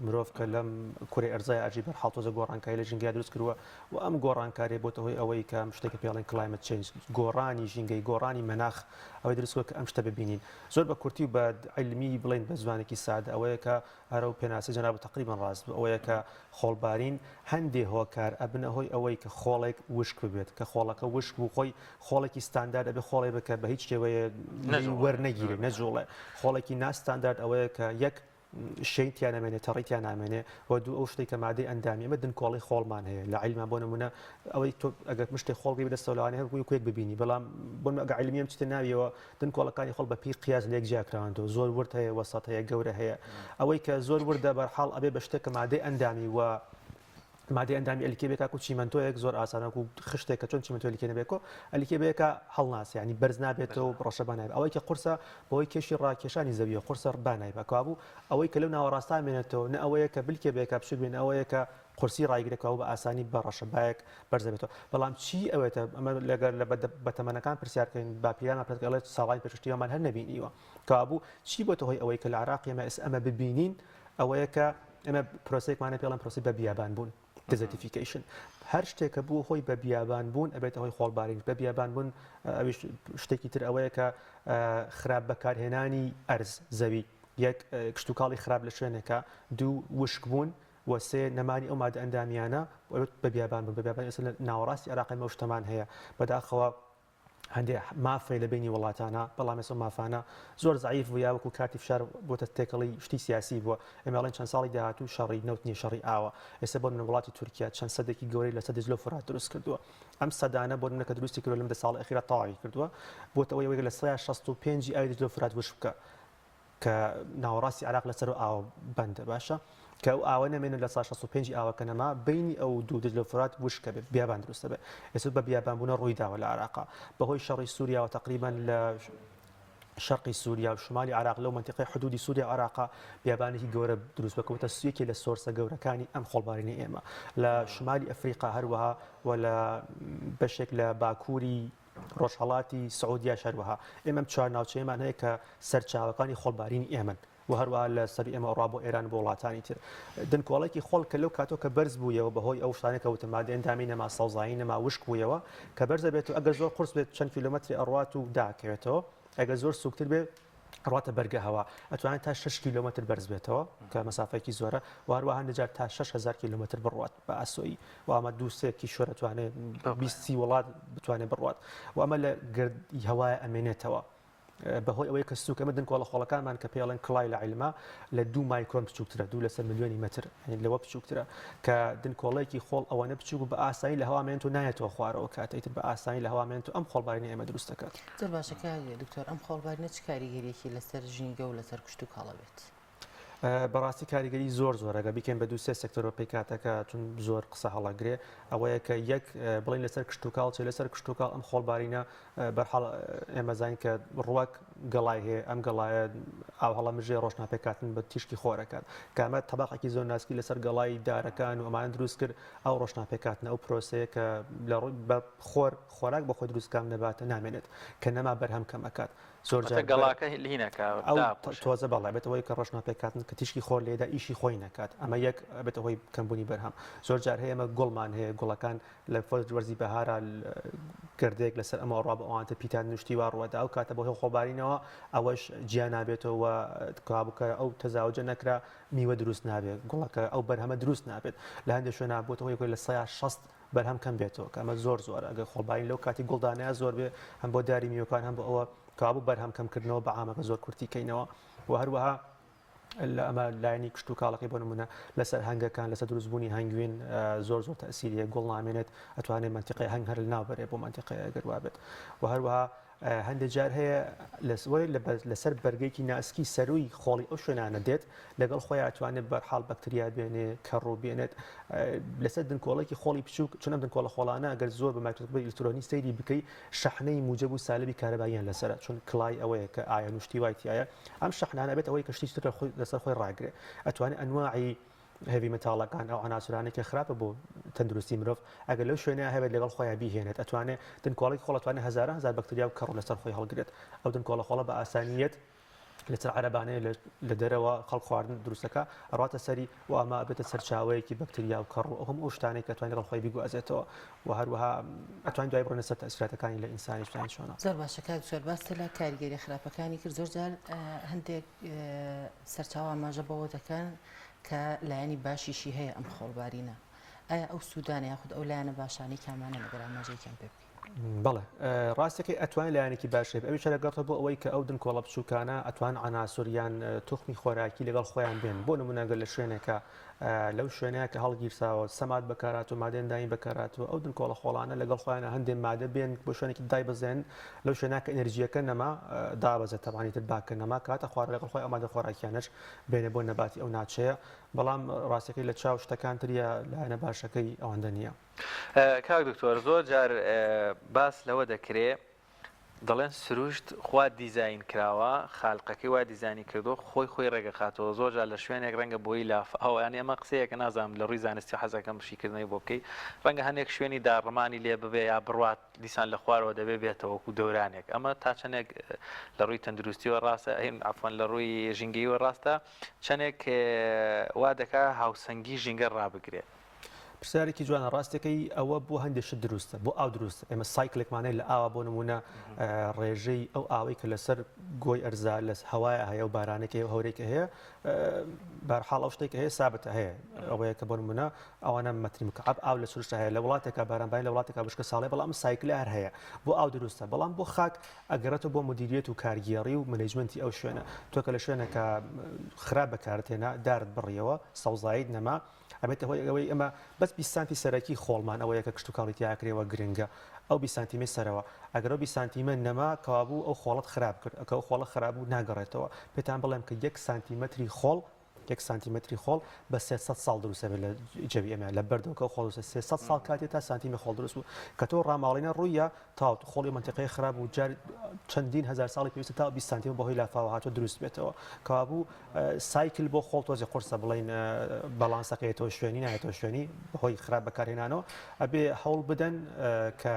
مرۆڤ کە لەم کوڕی ئەرزای ئاژی بەرحاڵتۆزە گۆڕانکاری لە ژینگەی دروست کردووە و ئەم گۆڕانکاری بۆتە هۆی ئەوەی کە شتێکە پێڵێن کلایمەت چێنج گۆڕانی ژینگەی گۆڕانی مەناخ ئەوەی دروستکە کە ئەم شتە ببینین زۆر بە کورتی و بە علمی بڵێن بە زوانێکی سادە ئەوەیە کە هەرە و پێناسی جەناب تقریبان ڕاست بوو ئەوەیە کە خۆڵبارین هەندێ هۆکار ئەبنە هۆی ئەوەی کە خۆڵێک وشک ببێت کە خۆڵەکە وشک بوو خۆی خۆڵێکی ستاندارد ئەبێ خۆڵێ بکە بە هیچ شێوەیە وەرنەگیرێ نەجوڵێ خۆڵێکی ناستاندارد ئەوەیە کە یەک شەیتیان نامێنێت تەڕیتیان نامێنێ و دوو ئەو شتێک کە مادەی ئەندامی ئەمە دنکۆڵی خۆڵمان هەیە لە عیلمان بۆ نمونە ئەوەی تۆ ئەگەر مشتێک خۆڵی بەدەستەوەلوانێ هەر کوێک ببینی بەڵام بۆ ئەگە عیلمیەم چتە ناویەوە دنکۆڵەکانی خۆڵ بە پێی قیاس لێک جیاکراوەندەوە زۆر ورد هەیە وەسەط هەیە گەورە هەیە ئەوەی کە زۆر وردە بەرحاڵ ئەبێ بە شتێک کە مادەی ئەندامی و مادەی ئەندامی ئەلیکێ بێکا و چیمەنتۆیەک زۆر ئاسانە و خشتێک کە چۆن چیمەنتۆ ئەلیکێ نەبێکۆ ئەلیکێ بەیەکە هەڵناس ینی بەرز نابێتەوە ڕەشە بانایب ئەوەی کە قورسە بۆی کێشی ڕاکێشانی زەویە قورسە بانایبە کابوو ئەوەی کە لەو ناوەڕاستان بێنێتەوە نە ئەوەیە کە بلکێ بێکا بشک بێن ئەوەیە کە قورسی ڕایگرێکەوە بە ئاسانی بە ڕەشەبایەک بەرزەبێتەوە بەڵام چی ئەوێتە ئەمە لەگەر لە بەتەمەنەکان پرسیارکەین باپیرانە پێڵێت ساڵای پێشتیەوەمان هەر نەبینیوە کابوو چی بۆتە هۆی ئەوەی کە لە عراقی ئەمە ببینین ئەوەیە کە ئەمە پرۆسەیەکمانە پێڵێن پرۆسی بە بیابان بوون دزرتیفیکیشن هەر شتێکە بوو خۆی بە بیابان بوون ئەبێتە هۆی خۆڵبارین بە بیابان بوون شتێکی تر ئەوەیە کە خراپ بەکارهێنانی ئەرز زەوی یەک کشتتوکاڵی خراپ لە شوێنێکە دوو وشک بوون و سێ نەمانی ئەو مادە ئەندامیانە بە بیابان بوون بە بیابان ئێستا لە ناوەڕاستی عراقی ئەمە شتەمان هەیە بەداخەوە هەندێک مافی لە بینی وڵاتانە بەڵام ئێستا مافانە زۆر زعیف بوو یا وەکو کارتی فشار بۆتە تێکەڵی شتی سیاسی بووە ئێمەڵێن چەند ساڵی داهاتوو شەڕی نەوتنی شەڕی ئاوە ئێستا بۆ وڵاتی تورکیا چەند سەدێکی گەورەی لە سەد فرات دروست کردووە ئەم سەدانە بۆ منەکە دروستی کردو لەم دە ساڵ ئەخیرە تەواوی کردووە بۆتە ئەوەی لە 65 ئاوی دجلۆ فرات وش بکە کە ناوەڕاستی عراق لەسەر ئاوە بەندە باشە کە ئەو ئاوە نەمێنن لە 65 ئاوەکە نەما بینی ئەو دوو دجلۆ فرات وشکە بێت بیابان دروستە بێت ئێستا بە بیابانبوونە ڕوویداوە لە عراقا بەهۆی شەڕی سووریا و تقریبا لە شرقی سووریا و شمالی عراق لەو منطقەی حدودی سووریا و عراقا بیابانێکی گەورە دروست بکەوتە سویەکی لە سۆرسە گەورەکانی ئەم خۆڵبارینی ئێمە لە شمالی ئەفریقا هەروەها و لە بەشێک لە باکووری ڕۆژهەڵاتی سعودیا شەروەها ئێمە چوار ناوچەیەمان هەیە کە سەرچاوەکانی خۆڵبارینی ئێمن و هەروە لە سەری ئێمە ڕوا بۆ ئێران بۆ وڵاتانی تر دنکۆڵێکی خۆڵ کە لەو کاتۆ کە بەرز بوویەوە بەهۆی ئەو شتانێک کە وتمادە ئەندامی نەما سەوزایی نەما وشک بوویەوە کە بەرزە بێت و ئەگەر زۆر قورس بێت چەند کیلومتری ئەڕوات و داکەوێتەوە ئەگەر زۆر سوکتر بێت ڕاتە بەرگە هەوا ئەتوانێت تا 6 کیلومتر بەرز بێتەوە کە مەسافەیەکی زۆرە و هەروەها هەندێجار تا 6000 کیلومتر بڕوات بە ئاسۆیی و ئەمە دووسێکی شۆرە توانێت 20 وڵات بتوانێت بڕوات و ئەمە لە گردی هەوایە ئەمێنێتەوە بەهۆی ئەوەی کە سووک ئەمە دنکۆڵە خۆڵەکانمان کە پێڵێن کڵای لە عیلما لە 2 مایکرۆن بچووکترە 2 لەسەر ملیۆنی متر لەوە بچووکترە کە دنکۆڵێکی خۆڵ ئەوەنە بچووک بە ئاسایی لە هەوامێنێت و نایەتەوە خوارەوە کاتێتتر بە ئاسایی لە هەوامێنێت و ئەم خۆڵبارینە ئێمە دروست دەکات زۆر باشەکە دکتۆر ئەم خۆڵبارینە چ کاریگەریەکی لەسەر ژینگە و لەسەر کشت و کاڵە بێت بەڕاستی کاریگەری زۆرەگە بیکەین بە دوو سێ سێکتۆرە پێی کاتەکە چون زۆر قسە هەڵەگرێ ئەوەیە کە یەک بڵین لەسەر کشت و کاڵ چێ لەسەر کشت و کاڵ ئەم خۆڵبارینە بەرحاڵ ئێمە زانین کە ڕوەک گەڵای هەیە ئەم گەڵایە ئاو هەڵە مژێ ڕۆژناپێکاتن بە تیشکی خۆرەکات کامە تەباقێکی زۆر ناسکی لەسەر گەڵای دارەکان و ئەمان دروست کرد ئەو ڕۆژناپێکاتن ئەو پرۆسەیە کە لە ڕووی بە خۆراک بە خۆی دروستکام نەباتە نامێنێت کە نەما بەرهەم کەمەکات زۆر گەڵاکە لینەکە تۆزە بەڵێ بێتەوەی کە ڕۆژناپێکاتن کە تیشکی خۆر لێدا ئیشی خۆی نەکات ئەمە یەک بێتەوەی کەمبوونی بەرهەم زۆر جار هەیە ئەمە گوڵمان هەیە گوڵەکان لە وەرزی بەهارە گردێک لەسەر ئەمە ڕوا بە ئەوانتە پیتان نوشتی وا ڕوەدا ئەو کاتە بۆ هێو خۆبارینەوە ئەوەش گیان نابێتەوە کابووکە ئەو تەزاوجە نەکرا میوە دروست نابێت گوڵەکە ئەو بەرهەمە دروست نابێت لە هەندێک شوێنە بۆتەوەی لە 160 بەرهەم کەم بێتەوە کە ئەمە زۆر زۆر ئەگەر خۆڵبارین لەو کاتی گوڵدانەیە زۆر بێ هەم بۆ داری میوەکان هەم بۆ ئەوە کابوو بەرهەم کەمکردنەوە بە عامەکە زۆر کورتیکەینەوە و هەروەها ئەمە لایەنی کشت و کاڵەکەی بۆ نمونە لەسەر هەنگەکان لەسەر دروستبوونی هەنگوین زۆر تەسیریە گوڵ نامێنێت ئەتوانێت منتیقی هەنگ هەر ناوبەرێ بۆ منتیقی ئەگەر وابێت و هەروەها هەندێک جار هەیە لەسەر بەرگێکی ناسکی سەروی خۆڵی ئەو شوێنانە دێت لەگەڵ خۆی ئەتوانێت بەرحاڵ بەکتریا بێنێ کەڕوو بێنێت لەسەر دنکۆڵێکی خۆڵی بچووک چون ئەم دنکۆڵە خۆڵانە ئەگەر زۆر بە مایکرۆسکۆپی ئیلکترۆنی سەیری بکەی شەحنەی موجب و سالبی کارەباییان لەسەرە چون کڵای ئەوەیە کە ئایا نوشتی وایتیایە ئەم شەحنانە بێت ئەوەی کەشتی تر لەسەر خۆی ڕاگرێت ئەتوانێت ئەنواعی هەوی مەتاڵەکان ئەو عناسرانێکی خراپە بۆ تەندروستی مرۆڤ ئەگەر لەو شوێنەیە هەبێت لەگەڵ خۆیان بیهێنێت ئەتوانێت دنکۆڵێکی خۆڵ ئەتوانێت هەزاران هەزار بەکتریا و کەڕوو لەسەر خۆی هەڵگرێت ئەو دنکۆڵە خۆڵە بە ئاسانیەت لەسەر عەرەبانەیە لە دەرەوە خەڵک خواردن دروستەکە ئەڕاتە سەری و ئەمە بێتە سەرچاوەیەکی بەکتریا و کەڕوو ئەو هەموو شتانێک کە ئەتوانێت لەگەڵ خۆی بیگوازێتەوە و هەروەها ئەتوانین دوای بڕۆنە سەر تەئسیراتەکانی لە ئینسانی شتان چۆنە زۆر باشەکە زۆر باستە لە کاریگەری خراپەکانی کرد زۆر جار هەندێک سەرچاو ئاماژە بەوە دەکەن کە لایەنی باشیشی هەیە ئەم خۆڵبارینە ئایا ئەو سوودانە یاخود ئەو لایەنە باشانەی کامانە لەگەڵ ئاماژەیەکیان پێ بکەین بەڵێ ڕاستەکەی ئەتوانین لایەنێکی باشێ ئەوی شەرەگەڕێتەوە بۆ ئەوەی کە ئەو دنکۆڵە بچووکانە ئەتوان عناسوریان توخمی خۆراکی لەگەڵ خۆیان بێن بۆ نمونەگەر لە شوێنێکە لەو شوێنەیە کە هەڵگیرساوە سەمات بەکارات و مادەندانی بەکاراتەوە ئەو دنکۆڵە خۆڵانە لەگەڵ خۆیانە هەندێک مادە بێن بۆ شوێنێکی دای بزێن لەو شوێناکە ئەنرژیەکە نەما دابەزێت تەبانی تر باکە نەما کاتە خوارد لەگەڵ خۆی ئەمادە خۆراکیانش بێنە بۆ نەباتی ئەو ناچەیە بەڵام ڕاستەکەی لە چاو شتەکان تریە لایەنە باشەکەی ئەوەندە نییە کاک دکتۆر زۆر جار باس لەوە دەکرێت دەڵێن سروشت خوا دیزاین کراوە خاڵقەکەی وا دیزانی کردو خۆی ڕێگەخاتەوە زۆر جار لە شوێنێک ڕەنگە بۆی لاف ئەویان ئێمە قسەیەکە نازانم لە ڕووی زانستی حەزەکەم شیکردنەوەی بۆ بکەی ڕەنگە هەندێک شوێنی داڕمانی لێ ببێ یا بڕات دیسان لە خوارەوە دەبێ بێتەوەکو دەورانێک ئەمە تا چەندێک لە ڕووی تەندروستیەوە ڕاستە عفوان لە ڕووی ژینگەیەوە ڕاستە چەندێک وا دەکا هاوسەنگی ژینگە ڕابگرێت پرسیارێکی جوانە ڕاستەکەی ئەوە بۆ هەندێک دروستە بۆ ئاو دروست ئێمە سایکلێکمانەی لە ئاوا بۆ نمونە ڕێژەی ئەو ئاوەی کە لەسەر گۆی ئەرزا لە هەوایە هەیە و بارانێکی و هەورێکە هەیە بەرحاڵ ئەو شتێک هەیە سابتە هەیە ئەوەیە کە بۆ نمونە ئەوانە مەتری مکعب ئاو لە سروشتە هەیە لە وڵاتێکە بارانبای لە وڵاتێکە بشکە ساڵێ بەڵام سایکل هەر هەیە بۆ ئاو دروستە بەڵام بۆ خاک ئەگەڕێتەوە بۆ مدیریت و کارگێڕی و منیجمنتی ئەو شوێنە تۆکە لە شوێنەکە خراپ بەکارتێنە دارت بڕیەوە سەوزایید نەما ئەبێتە هۆی ئەوەی ئەمە بەس 20 سانتی سەرەکی خۆڵمان ئەوەیە کە کشت و کاڵی تیاکرێەوە گرنگە ئەو 20 سانتیمە سەرەوە ئەگەر 20 سانتیمە نەما کەوابوو ئەو خۆڵت خراپ کرد ئەکە ئەو خۆڵە خراپ و ناگەڕێتەوە پێتان بڵێم کە 1 سانتیمەتری خۆڵ 1 سانتیمەتری خۆڵ بە 300 ساڵ دروستە لە جەوی ئەمە لە بەردەوەکە خۆڵ 300 ساڵ کاتێ تا سانتیمە خۆڵ دروست بوو کە تۆ ڕاماڵینە ڕوویە تا خۆڵی منتیقەی خراپ و جار چەندین هزار ساڵی پێویستە تا 20 سانتیمە بەهۆی لافاوە هاتووە دروست بێتەوە کەوابوو سایکل بۆ خۆڵ تۆزی قورسە بڵین بەڵانسەکەیەوە شوێنی نایەتەوە شوێنی بەهۆی خراپ بەکارهێنانەوە ئەبێ هەوڵ بدەن کە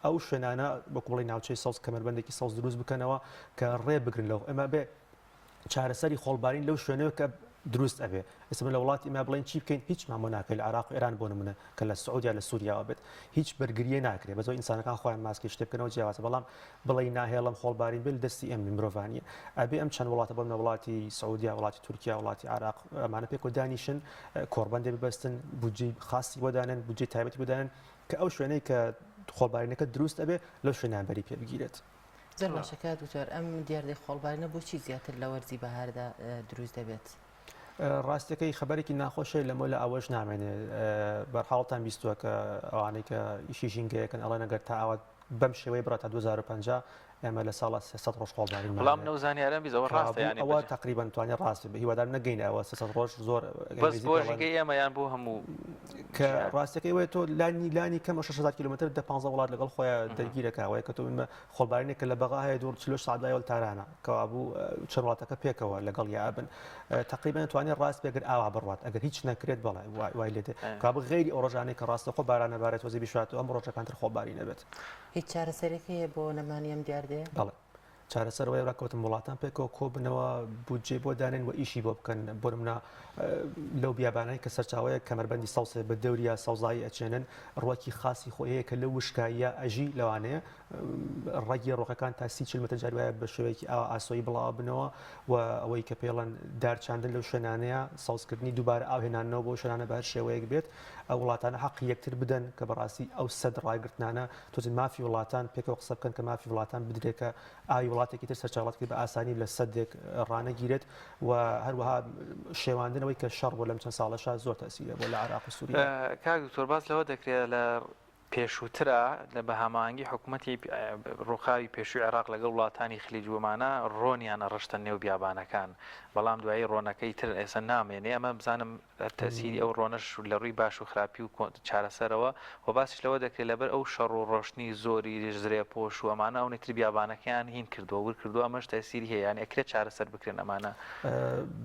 ئەو شوێنانە بە کوڵی ناوچەی سەوز کەمەربەندێکی سەوز دروست بکەنەوە کە ڕێ بگرن لەو ئەمە بێ چارەسەری خۆڵبارین لەو شوێنەوە کە دروست ئەبێ ئێستا لە وڵاتی ما بڵێن چی بکەین هیچ مامۆ ناکەین لە عراق و ئێران بۆ نمونە کە لە سعودیا لە سووریاوە بێت هیچ بەرگریە ناکرێت بەزۆ ئینسانەکان خۆیان ماسکی شتێ بکەنەوە جیاوازە بەڵام بڵێ ناهێڵم خۆڵبارین بێت دەستی ئەم مرۆڤانیە ئەبێ ئەم چەند وڵاتە بۆ وڵاتی سعودیا وڵاتی تورکیا وڵاتی عراق ئەمانە پێک و دانیشن کۆڕبەندێ ببەستن بودجەی خاصی بۆدانن بودجەی تایبەتی بدانن کە ئەو شوێنەی کە خۆڵبارینەکە دروست ئەبێ لەو شوێنیان بەری پێ بگیرێت زۆر باشەکە دوکتۆر ئەم دیاردەی خۆڵبارینە بۆچی زیاتر لە وەرزی بەهاردا دروست دەبێت ڕاستیەکەی خەبەرێکی ناخۆشە لەمە لە ئەوەش نامێنێ بەرحاڵتان بیستووە کە ئەوانەی کە ئیشی ژینگەیەکەن ئەڵێ نەگەر تا ئاوات بەم شێوەی بڕات تا 2050 ئێمە لە ساڵ 300 ڕۆژ خۆڵبارین بەڵام نەوزانیاران بیزەوە ڕاستە یانی ئەوە تقریبا توانێت ڕاست بە هیوادار نەگەین ئەوە 300 ڕۆژ زۆر بەس بۆ ژینگەی ئێمەیان بۆ هەموو کە ڕاستەکەی وێت تۆ لانی کەم 600 کیلومتر دە 15 وڵات لەگەڵ خۆیان دەرگیرەکەوەی کە تۆ خۆڵبارینێک کە لە بەغا هەیە دوور 40 سعودای تارانە کەوابوو چەند وڵاتەکە پێکەوە لەگەڵ یابن تقریبا توانێت ڕاست بێگر ئاوا بڕات ئەگەر هیچ نەکرێت بەڵێ وای لێدێ کابە غیری ئەو ڕۆژانەی کە ڕاستە خۆ بارانە بارێت وەزی بشات و ئەم ڕۆژەکانتر خۆڵباری نەبێت هیچ چارەسەرێکی بۆ نەمانی ئەم دیاردێ بەڵێ چارەسەرەوەی ڕاکەوتم وڵاتان پێکەوە کۆ بنەوە بودجێ بۆ دانێن و ئیشی بۆ بکەن بۆ نمونە لەو بیابانەی کە سەرچاوەیە کەمەربەندی سەوسێ بە دەوریا سەوزایی ئەچێنن ڕوەکی خاصی خۆیەیە کە لە وشکاییە ئەژی لەوانەیە ڕێگی ڕۆکەکان تا 30 کیلومتر جاروایە بە شێوەیەکی ئاسۆیی بڵاو بنەوە و ئەوەی کە پێڵەن دارچاندن لەو شوێنانەیە سەوزکردنی دووبارە ئاوهێنانەوە بۆ شوێنانە بە هەر شێوەیەک بێت ئەو وڵاتانە حەقی یەکتر بدەن کە بەڕاستی ئەو سەد ڕایگرتنانە تۆزین مافی وڵاتان پێکەوە قسە بکەن کە مافی وڵاتان بدرێکە ئاوی وڵاتێکی تر سەرچاوڵاتی بە ئاسانی لە سەدێک ڕانەگیرێت و هەروەها شێواندنەوەی کە شەڕ بۆ لەم چەند ساڵەشا زۆر تەسیرە بۆ لە عراق و سووریا کاک دکتۆر باس لەوە دەکرێت لە پێشووترە لە بە هەماهەنگی حکوومەتی ڕووخاوی پێشووی عێراق لەگەڵ وڵاتانی خلیجوەمانە ڕۆنیانە ڕشتە نێو بیابانەکان بەڵام دوایی ڕۆنەکەی تر ئێستا نامێنێ ئەمە بزانم تەسیری ئەو ڕۆنەش لە ڕووی باش و خراپی و چارەسەرەوە و باسیش لەوە دەکرێت لەبەر ئەو شەڕ و ڕۆشنی زۆری زرێ پۆش و ئەمانە ئەو نێتر بیابانەکەیان هین کردووە ور کردو ئەمەش تەسیری هەیە یان ئەکرێت چارەسەر بکرێن ئەمانە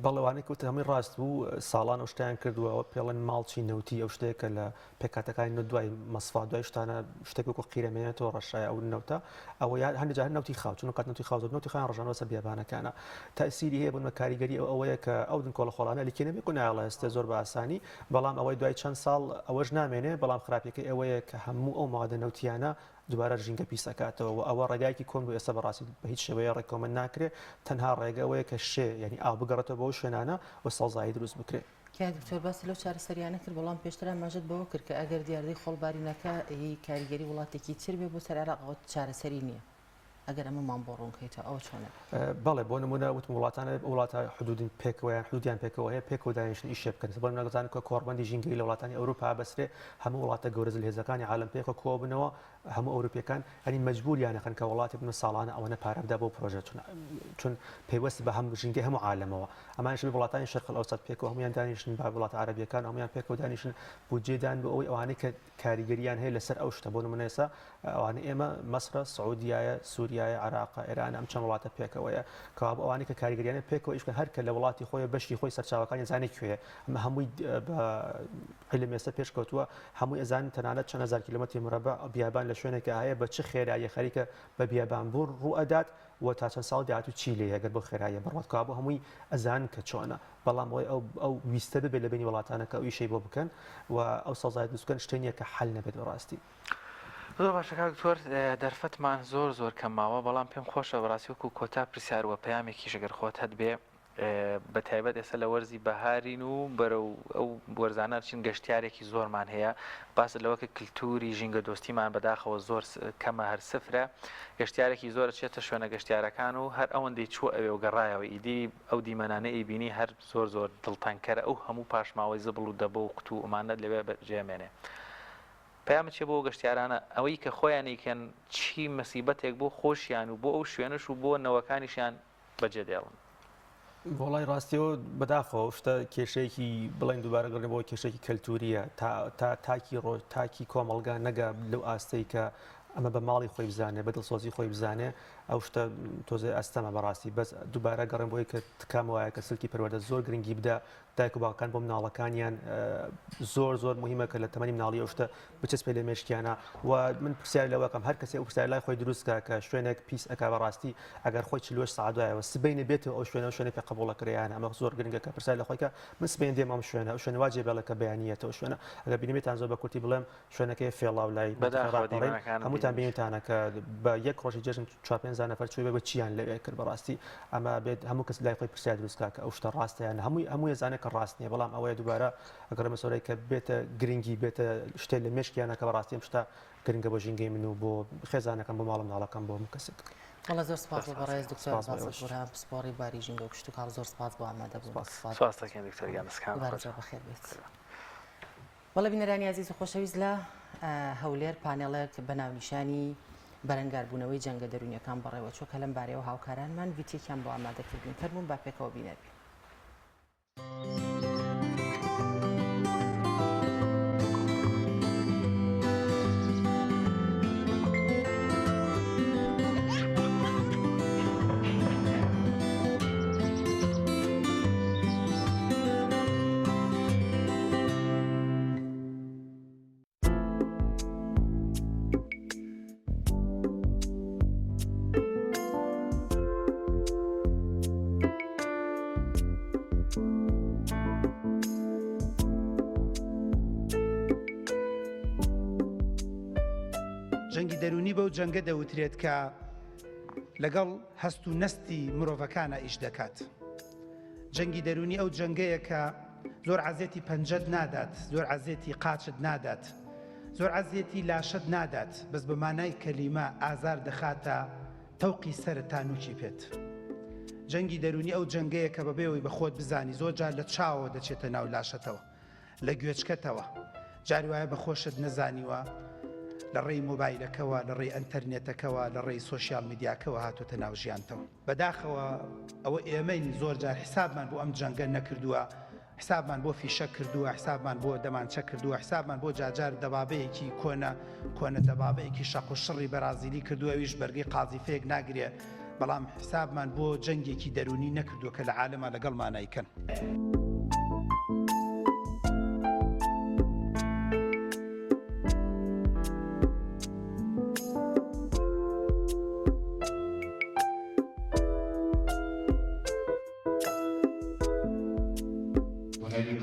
بەڵێوانێک کەوتە هەمووی ڕاست بوو ساڵان ئەو شتیان کردووە پێڵەن ماڵچی نەوتی ئەو شتێکە لە پێکاتەکانی دوای مەسفا دوای شتانە شتێک وەکو قیرەمێنێتەوە ڕەشایە ئەو نەوتە ئەوە هەندێک جار نەوتی خاو چون کات نەوتی خاو نەوتی خۆیان ڕژانەوە سەر بیابانەکانە تەسیری هەیە بوون بە کاریگەری ئەوەیە کە ئەو دنکۆڵە خۆڵانە لیکێنە بێک و نایڵە هەستێ زۆر بە ئاسانی بەڵام ئەوەی دوای چەند ساڵ ئەوەش نامێنێ بەڵام خراپەکەی ئەوەیە کە هەموو ئەو مادە نەوتیانە دووبارە ژینگە پیسەکاتەوە و ئەوە ڕێگایکی کۆن بۆ ئێستا بەڕاستی بە هیچ شێوەیە ڕێکۆمەند ناکرێت تەنها ڕێگەوەیە کە شێ یعنی ئاو بگەڕێتەوە بۆ شوێنانە و سەوزایی دروست بکرێت دکتۆر باسی لەو چارەسەریانە کرد بەڵام پێشتران ماژت بەوە کرد کە ئەگەر دیاردەی خۆڵبارینەکە کاریگەری وڵاتێکی تر بێ بۆ سەر عێراق ئەوە چارەسەری نییە ئەگەر ئەمەمان بۆ ڕوونکەیتەوە ئەوە چۆنە بەڵێ بۆ نمونە وتم وڵاتانە وڵاتە حدودین پێکەوەیان حدودیان پێکەوە هەیە پێک و دانیشتن ئیش بکەن بۆ نەگەزان کە کۆڕبەندی ژینگەی لە وڵاتانی ئەوروپا بەسرێ هەموو وڵاتە گەورە هێزەکانی عالم پێکەوە کۆ بنەوە هەموو ئەوروپیەکان هەنی مەجبوریانەکەن کە وڵاتی بنە ساڵانە ئەوەنە پارەبدا بۆ پرۆژە چون پێوەستی بە هەموو ژینگەی هەموو عالمەوە ئەمانش وڵاتانی شەرق ئەوسەد پێکەوە هەمویان دانیشتن با وڵات عەرەبیەکان هەمویان پێکەوە دانیشتن بودجێدان بۆ ئەوەی ئەوانەی کە کاریگەریان هەیە لەسەر ئەو شتە بۆ نمونە ئێستا ئەوانە ئێمە مەسرە سعودیایە سووریایە عێراق ئێران ئەم چەند وڵاتە پێکەوەیە کەوا ئەوانەی کە کاریگەریانە پێکەوە ئیشکە هەر کە لە وڵاتی خۆی بەشی خۆی سەرچاوەکانی زانێ کوێ ئەمە هەمووی علم ئێستا پێشکەوتووە هەمووی ئەزان تەنانەت چەند هەزار کیلومتری مربع بیابان لە شوێنێکە هەیە بە چه خێرایی خەریکە بە بیابان بوو ڕوئەدات و تا چەند ساڵ داهاتوو چی لێ ئەگەر بۆ خێراییە بڕواتکەوا بۆ هەمووی ئەزان کە چۆنە بەڵام ئەو ویستە ببێ لە بینی وڵاتانەکە ئەو ئیشەی بۆ بکەن و ئەو سەوزای دروستکەن شتێنیە کە حەل نەبێت بەڕاستی زۆر باشە کاک دکتۆر دەرفەتمان زۆر کەماوە بەڵام پێم خۆشە بەڕاستی وەکو کۆتا پرسیارەوە پەیامێکیش ئەگەر خۆت هەت بێ بە تایبەت ئێستا لە وەرزی بەهارین و بەرەو ئەو وەرزانە چین گەشتیارێکی زۆرمان هەیە باس لەوەکە کللتوری ژینگە دۆستیمان بەداخەوە زۆر کەمە هەر سفرە گەشتیارێکی زۆر چێتە شوێنە گەشتیارەکان و هەر ئەوەندەی چوە ئەوێ و گەڕایەوە ئیدی ئەو دیمەنانە ئیبینی هەر زۆر دڵتانکەرە ئەو هەموو پاشماوەی زبڵ و دەبە و قوت و ئەمانەت لەوێ بەجێمێنێ پەیامە چێ بۆ گەشتیارانە ئەوەی کە خۆیان ئیکەن چی مەسیبەتێک بۆ خۆشیان و بۆ ئەو شوێنش و بۆ نەوەکانیشیان بەجێ دێڵن وڵای ڕاستیەوە بەداخەوە شتە کێشەیەکی بڵین دووبارە گەڕێنەوە کێشێکی کەلتوریە تاکی ڕۆژ تاکی کۆمەڵگا نەگا لەو ئاستەی کە ئەمە بە ماڵی خۆی بزانێ بە دڵسۆزی خۆی بزانێ ئەو شتە تۆزێ ئەستەمە بەڕاستی بەس دووبارە گەڕێم بۆی کە تکام وایە کە سلکی پەروەردە زۆر گرنگی بدە دایک و باوکان بۆ مناڵەکانیان زۆر مهمە کە لە تەمەنی مناڵی ئەو شتە بچەسپێ لە مێشکیانە و من پرسیار لەوەکەم هەر کەسێ ئەو پرسیار لای خۆی دروستکە کە شوێنێک پیس ئەکا بەڕاستی ئەگەر خۆی چلوێش سەعات دوایەوە سبەینە بێتەوە ئەو شوێنە پێ قبوڵەکرێیان ئەمە زۆر گرنگە کە پرسیار لە خۆیکە من سبەین دێم ئەم شوێنە ئەو شوێنە واجێ بێڵەکە بەیانیەتەوە شوێنە ئەگەر بینیمێتان زۆر بە کورتی بڵێم شوێنەکەی فێڵاو لای هەمووتان بینیتانە کە بە یەک ڕۆژی جێژن 4-5 نەفەر چوی بە چیان لەوێ کرد بەڕاستی ئەمە بێت هەموو کەس لای خۆی پرسیار دروستکە کە ئەو شتە ڕاستەیان هەمووی زانێت کە ڕاست نییە بەڵام ئەوەیە دووبارە ئەگەر مەسۆرەی کە بێتە گرنگی بێتە شتێک لە مێشکیانە کە بەڕاستی ئەم شتە گرنگە بۆ ژینگەی من و بۆ خێزانەکەم بۆ ماڵم ناڵەکەم بۆ هەموو کەسێک. والله زۆر سپاس بۆ بەڕێز دکتۆر باسەپور سپۆڕی باری ژینگە و پشت و کاڵ زۆر سپاس بۆ ئامادە بوو. سپاس دەکەین دکتۆر گیانسکان بەخێر بێت. وەڵە بینەرانی عزیز و خۆشەویست لە هەولێر پانێڵێک بە ناونیشانی بەرەنگاربوونەوەی جەنگە دەرونیەکان بەڕێوە چۆکە لەم بارەیەوە هاوکارانمان ڤیدیۆیەکیان بۆ ئامادەکردین فەرموون با پێکەوە بینەبین. جەنگی دەرونی بەو جەنگە دەوترێت کە لەگەڵ هەست و نەستی مرۆڤەکانە ئیش دەکات. جەنگی دەرونی ئەو جەنگەیە کە زۆر عەزێتی پەنجەت نادات، زۆر عەزێتی قاچت نادات، زۆر عەزێتی لاشت نادات، بەس بە مانای کەلیمە ئازار دەخاتە تەوقی سەرتان وچی پێت. جەنگی دەرونی ئەو جەنگەیە کە بەبێەوەی بە خۆت بزانی زۆر جار لە چاوە دەچێتە ناو لاشەتەوە، لە گوێچکەتەوە، جاری وایە بە خۆشت نەزانیوە لە ڕێی مۆبایلەکەەوە لە ڕێی ئەتەرنێتەکەەوە لە ڕێی سۆشیال میدیاکەەوە هاتوۆتە ناو ژیانتەوە. بەداخەوە ئەوە ئێمەین زۆر جار حسابمان بۆ ئەم جەنگە نەکردووە، حسابمان بۆ فیشە کردووە، حسابمان بۆ دەمانچە کردووە، حسابمان بۆ جاجار دەبابەیەکی کۆنە دەبابەیەکی شەق و شڕی بەرازیلی کردووە ویش بەرگی قازیفەیەک ناگرێ، بەڵام حسابمان بۆ جەنگێکی دەرونی نەکردووە کە لە عالەمە لەگەڵمانایکەن.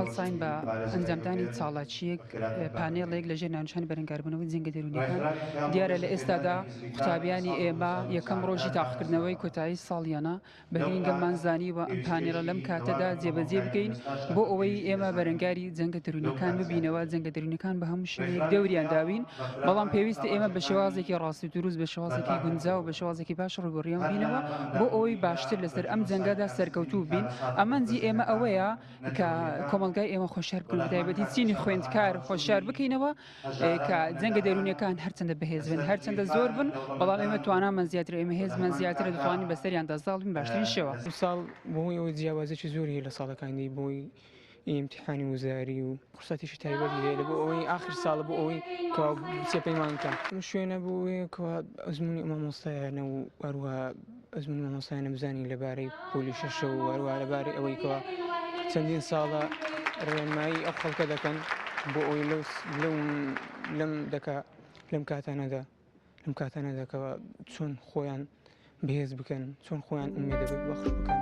هەڵساین بە ئەنجامدانی چاڵاکیەک پانێڵێک لە ژێر ناونیشانی بەرەنگاربوونەوەی جەنگە دەرونیەکان دیارە لە ئێستادا قوتابیانی ئێمە یەکەم ڕۆژی تاقیکردنەوەی کۆتایی ساڵیانە بە هینگەمان زانی و ئەم پانێڵە لەم کاتەدا جێبەجێ بکەین بۆ ئەوەی ئێمە بەرەنگاری جەنگە دەرونیەکان ببینەوە. جەنگە دەرونیەکان بە هەموو شوێنێک دەوریان داوین، بەڵام پێویستە ئێمە بە شێوازێکی ڕاستی دروست بە شێوازێکی گونجاو بە شێوازێکی باش ڕووبڕیان بینەوە بۆ ئەوەی باشتر لەسەر ئەم جەنگەدا سەرکەوتوو بین. ئەمەنجی ئێمە ئەوەیە کە کۆمەلگای ئێمە خۆشیار بکەین بەتایبەتی چینی خوێندکار خۆشیار بکەینەوە کە جەنگە دەرونیەکان هەرچەندە بەهێز بن هەرچەندە زۆر بن، بەڵام ئێمە توانامان زیاتر ئێمە هێزمان زیاترە دەتوانین بەسەریاندا زاڵ بین باشترین شێوە. ساڵ بۆی ئەوە جیاوازێکی زۆری لە ساڵەکانی بۆی ئیمتحانی وزاری و قورساتیشی تایبەتی هەیە بۆ ئەوەی آخر ساڵە بۆ ئەوەی کەوا سێپەیمانکە شوێنە بۆ ئەوەیە کەوا ئەزمموی مامۆستایانە و هەروەها ئەزمموی مامۆستایانە بزانین لەبارەی پۆلی شەشە و هەروەها لەبارەی ئەوەی کەوا چەندین ساڵە ڕێنمایی ئەو خەڵکە دەکەن بۆ ئەوەی لەم کاتانەدەکەوە چۆن خۆیان بەهێز بکەن، چۆن خۆیان ئومێدە بەخش بکەن.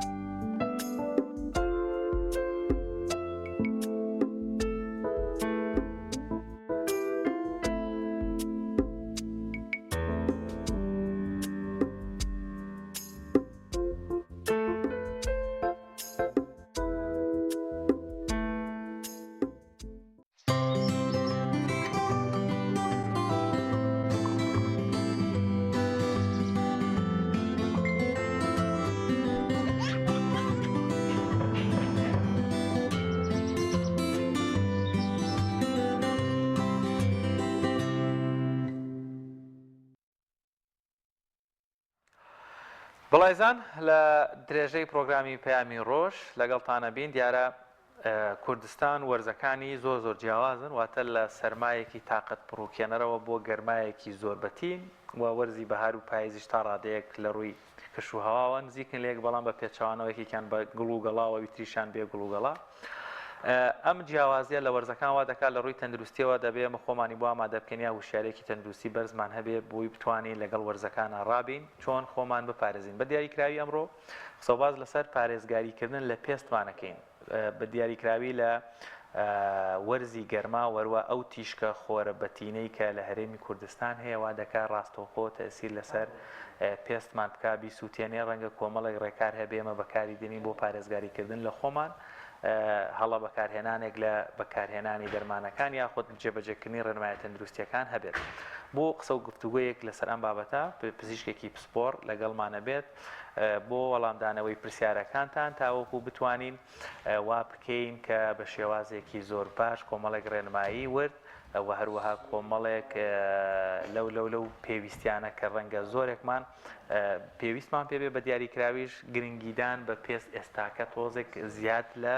بەڵایزان لە درێژەی پرۆگرامی پەیامی ڕۆژ لەگەڵتانە بین دیارە کوردستان وەرزەکانی زۆر جیاوازن واتە لە سەرمایەکی تااقەت پڕوکێنەرەوە بۆ گەرمایەکی زۆربەتین و وەرزی بەهار و پاییزیش تا ڕادەیەک لە ڕووی کەش و هەواوە نزیکن لێک بەڵام بە پێچوانەوەیکیان بە گڵوگەڵاوە ویتریشان بێ گڵوگەڵا ئەم جیاوازیە لە وەرزەکان وا دەکات لە ڕووی تەندروستیەوە دەبێ مە خۆمانی بۆ ئامادە بکەنیا وشارێکی تەندروستی بەرزمان هەبێ بۆی بتوانین لەگەڵ وەرزەکانە ڕابین چۆن خۆمان بپارێزین بە دیاریکراوی ئەمڕۆ قسەباز لەسەر پارێزگاریکردن لە پێستمانەکەین بە دیاریکراوی لە وەرزی گەرما وەروە ئەو تیشکە خۆرە بەتینەی کە لە هەرێمی کوردستان هەیە وا دەکات ڕاستەوخۆ تەسیر لەسەر پێستمان بکە بیسووتێنێ ڕەنگە کۆمەڵێک ڕێکار هەبێمە بەکاری دێنین بۆ پارێزگاریکردن لە خۆمان هەڵە بەکارهێنانێک لە بەکارهێنانی دەرمانەکان یاخود جێبەجێکردنی ڕێنمایە تەندروستیەکان هەبێت بۆ قسە و گفتوگویەک لەسەر ئەم بابەتە پزیشکێکی پسپۆر لەگەڵمانە بێت بۆ وەڵامدانەوەی پرسیارەکانتان تاوەکو بتوانین وا بکەین کە بە شێوازێکی زۆر باش کۆمەڵێک ڕێنمایی ورد و هەروەها کۆمەڵێک لەو پێویستیانە کە ڕەنگە زۆرێکمان پێویستمان پێبێ بە دیاریکراویش گرنگیدان بە پێست ئێستاکە تۆزێک زیاد لە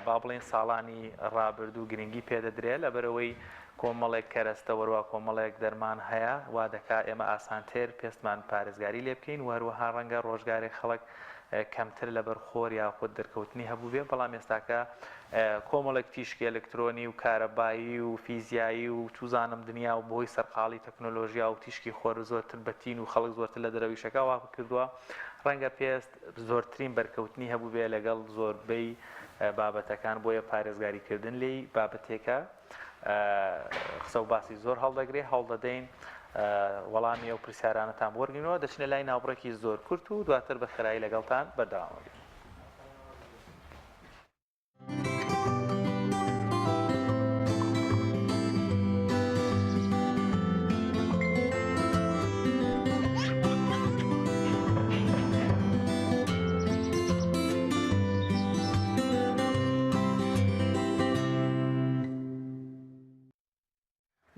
با بڵێن ساڵانی ڕابردوو گرنگی پێدەدرێت لەبەرەوەی کۆمەڵێک کەرەستە وەروە کۆمەڵێک دەرمان هەیە وا دەکات ئێمە ئاسانتر پێستمان پارێزگاری لێ بکەین وهروەها ڕەنگە ڕۆژگاری خەڵک کەمتر لەبەر خۆر یاخود دەرکەوتنی هەبوو بێ بەڵام ئێستاکە کۆمەڵێک تیشکی ئەلکترۆنی و کارەبایی و فیزیایی و توزانم دنیا و بۆی سەرقاڵی تەکنۆلۆژیا و تیشکی خۆر زۆرتر بەتین و خەڵک زۆرتر لە دەرەویشەکە وا کردووە ڕەنگە پێست زۆرترین بەرکەوتنی هەبوو بێ لەگەڵ زۆربەی بابەتەکان بۆیە پارێزگاریکردن لی بابەتێکە قسە و باسی زۆر هەڵدەگرێ هەڵدەدەین وەڵامی ئەو پرسیارانەتان وەرگینەوە دەچنە لای ناوبڕێکی زۆر کورت و دواتر بە خێرایی لەگەڵتان بەردەوامەگەین.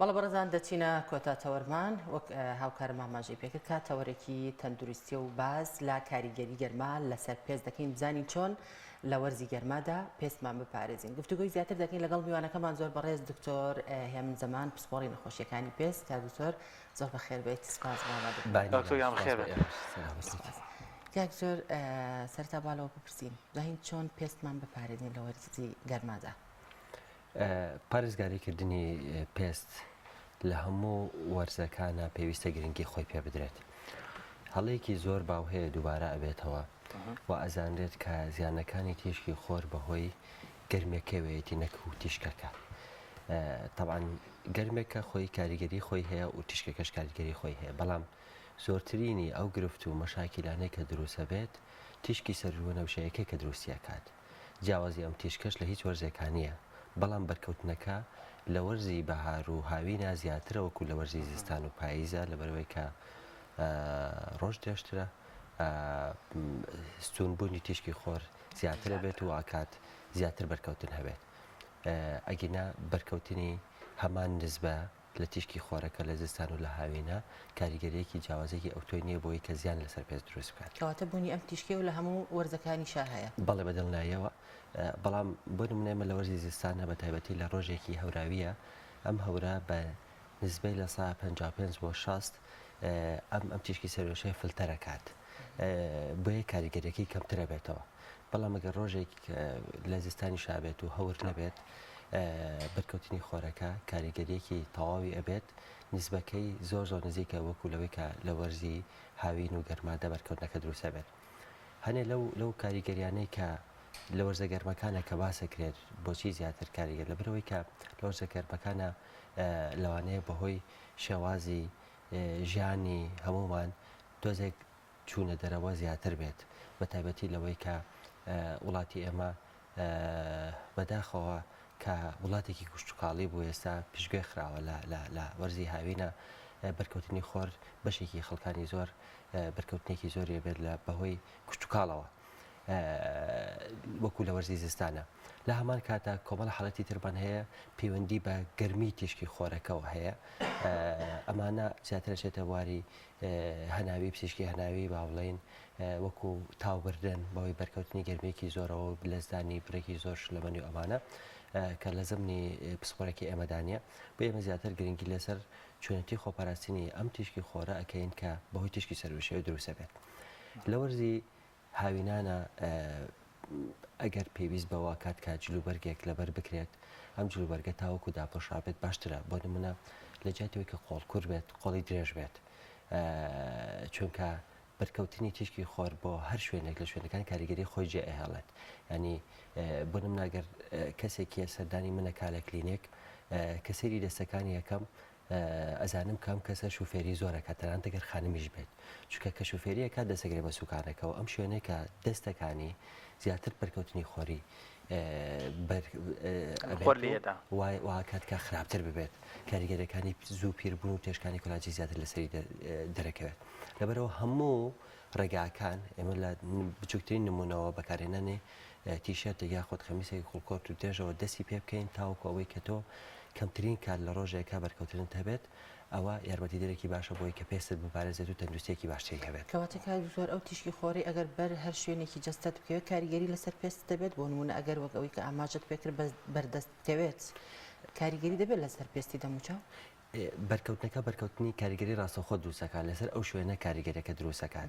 بەڵە بەڕێزان دەچینە کۆتا تەوەرمان وەک هاوکارمان ماژەی پێکرد کە تەوەرێکی تەندروستی و باز لا کاریگەری گەرما لەسەر پێست دەکەین بزانین چۆن لە وەرزی گەرمادا پێستمان بپارێزین. گفتوگوی زیاتر دەکەین لەگەڵ میوانەکەمان زۆر بەڕێز دکتۆر هێمن زەمان پسپۆڕی نەخۆشیەکانی پێست کا دکتۆر زۆر بەخێر بێت سپاس دکتۆر سەرتا باڵەوە بپرسین زاهین چۆن پێستمان بپارێزین لە وەرزی گەرمادا. پارێزگاریکردنی پێست لە هەموو وەرزەکانە پێویستە گرنگی خۆی پێ بدرێت. هەڵەیەکی زۆر باو هەیە دووبارە ئەبێتەوە و ئەزانرێت کە زیانەکانی تیشکی خۆر بەهۆی گەرمێکەوەیەتی نەک و تیشکەکە. طبعاً گەرمێکە خۆی کاریگەری خۆی هەیە و تیشکەکەش کاریگەری خۆی هەیە بەڵام زۆرترینی ئەو گرفت و مەشاکیلانەی کە دروستە بێت تیشکی سەرروە نەوشەیەکە کە دروستیەکات. جیاوازی ئەم تیشکەش لە هیچ وەرزێکانیە بەڵام بەرکەوتنەکە لە وەرزی بەهار و هاوینە زیاترە وەکو لە وەرزی زستان و پاییزە لەبەرەوەی کە ڕۆژ درێژترە ستونبوونی تیشکی خۆر زیاترە بێت و ئاکات زیاتر بەرکەوتن هەبێت. ئەگینا بەرکەوتنی هەمان نزبە لە تیشکی خۆرەکە لە زستان و لە هاوینە کاریگەریەکی جیاوازێکی ئەوتۆی نییە بۆی کە زیان لەسەر پێست دروست بکات. کەواتە بوونی ئەم تیشکی و لە هەموو وەرزەکانی شا هەیە. بەڵێ بەدڵنایەوە بەڵام بۆ نمونێمە لە وەرزی زستانە بە تایبەتی لە ڕۆژێکی هەوراویە ئەم هەورە بە نزبەی لە 55 بۆ 60 ئەم تیشکی سەرۆشەیە فلتەرەکات بۆیە کاریگەریەکەی کەمترە بێتەوە بەڵام ئەگەر ڕۆژێک لە زستانی شابێت و هەور نەبێت بەرکەوتنی خۆرەکە کاریگەریەکی تەواوی ئەبێت نسبەکەی زۆر نزیکە وەکو لەوەی کە لە وەرزی هاوین و گەرمادە بەرکەوتنەکە دروستە بێت. هەنێ لەو کاریگەریانەی کە لە وەرزە گەرمەکانە کە باسە کرێت بۆچی زیاتر کاریگەر لە برەوەی کە لە وەرزە گەرمەکانە لەوانەیە بەهۆی شێوازی ژیانی هەمومان دۆزێک چوونە دەرەوە زیاتر بێت بە تایبەتی لەوەی کە وڵاتی ئێمە بەداخەوە کە وڵاتێکی کوشتتوکاڵی بوو ئێستا پشتگوێ خراوە لە وەرزی هاوینە بەرکەوتنی خۆر بەشێکی خەڵکانی زۆر بەرکەوتنێکی زۆری بێت لە بەهۆی کوشتتوکاڵەوە. وەکو لە وەرزی زستانە لە هەمان کاتە کۆمەڵ حڵەتی تربان هەیە پەیوەندی بە گەرمی تیشکی خۆرەکەەوە هەیە ئەمانە زیاتر چێتە واری هەناوی پزیشکی هەناوی با بڵێن وەکو تاوبردن بەوەی بەرکەوتنی گەرمێکی زۆرەوە لەزدانی بڕێکی زۆر شلەمەنی و ئەمانە کە لە زمانی پسپۆرەکی ئێمەدانە بۆ ئێمە زیاتر گرنگی لەسەر چۆنەتی خۆپاراستنی ئەم تیشکی خۆرە ئەەکەین کە بەهۆی تیشکی سەروشەوە دروستە بێت لە وەرزی هاوینانە ئەگەر پێویست بەوە کات کا جلوبەرگێک لەبەر بکرێت ئەم جلوبەرگە تاوەکو داپۆشابێت باشترە بۆ نمونە لە جاتەوەی کە قۆڵکوور بێت قۆڵی درێژ بێت چونکە بەرکەوتنی تیشکی خۆر بۆ هەر شوێنێک لە شوێنەکان کاریگەری خۆی جێ ئەهێڵێت ینی بۆ نمونەگەر کەسێکی سەردانی منە کالە کلینێک کە سەیری دەستەکانی یەکەم ئەزانم کام کەسە شوفێری زۆرەکە تەنان دەگەر خانمیش بێت چونکە کە شوفێریەکە دەسەگرێ بە سوکانەکەەوە ئەم شوێنەیە کە دەستەکانی زیاتر بەرکەوتنی خۆری واکات کە خراپتر ببێت کاریگەرەکانی زوو پیربوون و تێشکانی کۆلاجی زیاتر لەسەری دەرەکەوێت لەبەرەوە هەموو ڕێگاکان ئێمە لە بچووکترین نمونەوە بەکارێنانێ تیشێرتە یاخۆت خەمیسێکی خوڵکۆرت و درێژەوە دەستی پێ بکەین تاوەکو ئەوەی کە تۆ کەمترین کات لە ڕۆژێکە بەرکەوتن هەبێت ئەوە یارمەتی دەرێکی باشە بۆی کە پێست بپارێزێت و تەندروستێکی باشتری هەبێت کەواتە زۆر ئەو تیشکی خۆری ئەگەر بەر هەر شوێنێکی جستت بکەوێت کاریگەری لەسەر پێست دەبێت بۆ نمونە ئەگەر وەک ئەوەی کە ئاماژت پێکرد بەردەست بکەوێت کاریگەری دەبێت لەسەر پێستی دەموچاو بەرکەوتنەکە بەرکەوتنی کاریگەری ڕاستەخۆ دروستەکان لەسەر ئەو شوێنە کاریگەرەکە دروستەکان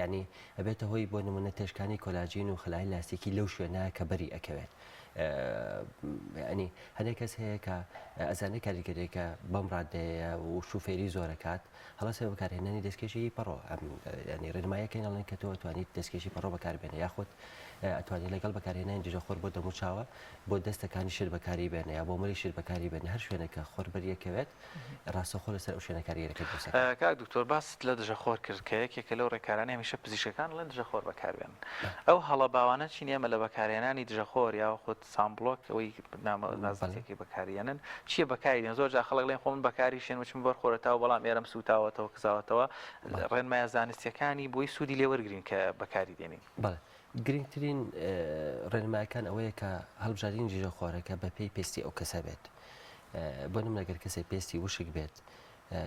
ینی ئەبێتە هۆی بۆ نمونە تێشکانی کۆلاجین و خلای لاستێکی لەو شوێنە کە بەری ئەکەوێت ینی هەندێک کەس هەیە کە ئەزانەی کاریگەرێکە بەم ڕادەیە و شوفێری زۆرەکات هەڵەسێ بەکارهێنانی دەستکێشی پەڕۆ ینی ڕێنمایەکەین ئەڵێن کە تۆ ئەتوانیت دەستکێشی پەڕۆ بەکاربێنێ یاخود ئەتوانێت لەگەڵ بەکارهێنانی دژە خۆر بۆ دەموچاوە بۆ دەستەکانی شر بەکاری بێنێ یا بۆ مەری شر بەکاری بێنێ هەر شوێنەکە خۆربەریەکەوێت ڕاستەخۆ لەسەر ئەو شوێنە کاریگەرەکە دروستە کاک دکتۆر باست لە دژە خۆر کرد کە یەکێکە لەو ڕێکارانی هەمیشە پزیشکەکان لە دژە خۆر بەکاربێن ئەو هەڵە باوانە چین ئێمە لە بەکارهێنانی دژە خۆر یا خۆت سامبلۆک ئەوەی نازانێکی بەکارێنن چییە بەکاریێن زۆر جا خەڵک لێن خۆمن بەکاری شێن وچم بەر خۆرەتەوە بەڵام ئێرەم سوتاوەتەوە کزاوەتەوە ڕێنمایە زانستیەکانی بۆی سوودی لێوەرگرین کە بەکاری دێنین گرنگترین ڕێنمایەکان ئەوەیە کە هەڵبژارین جێژە خۆرەکە بە پێی پێستی ئەو کەسە بێت بۆ نم لەگەر کەسێک پێستی وشک بێت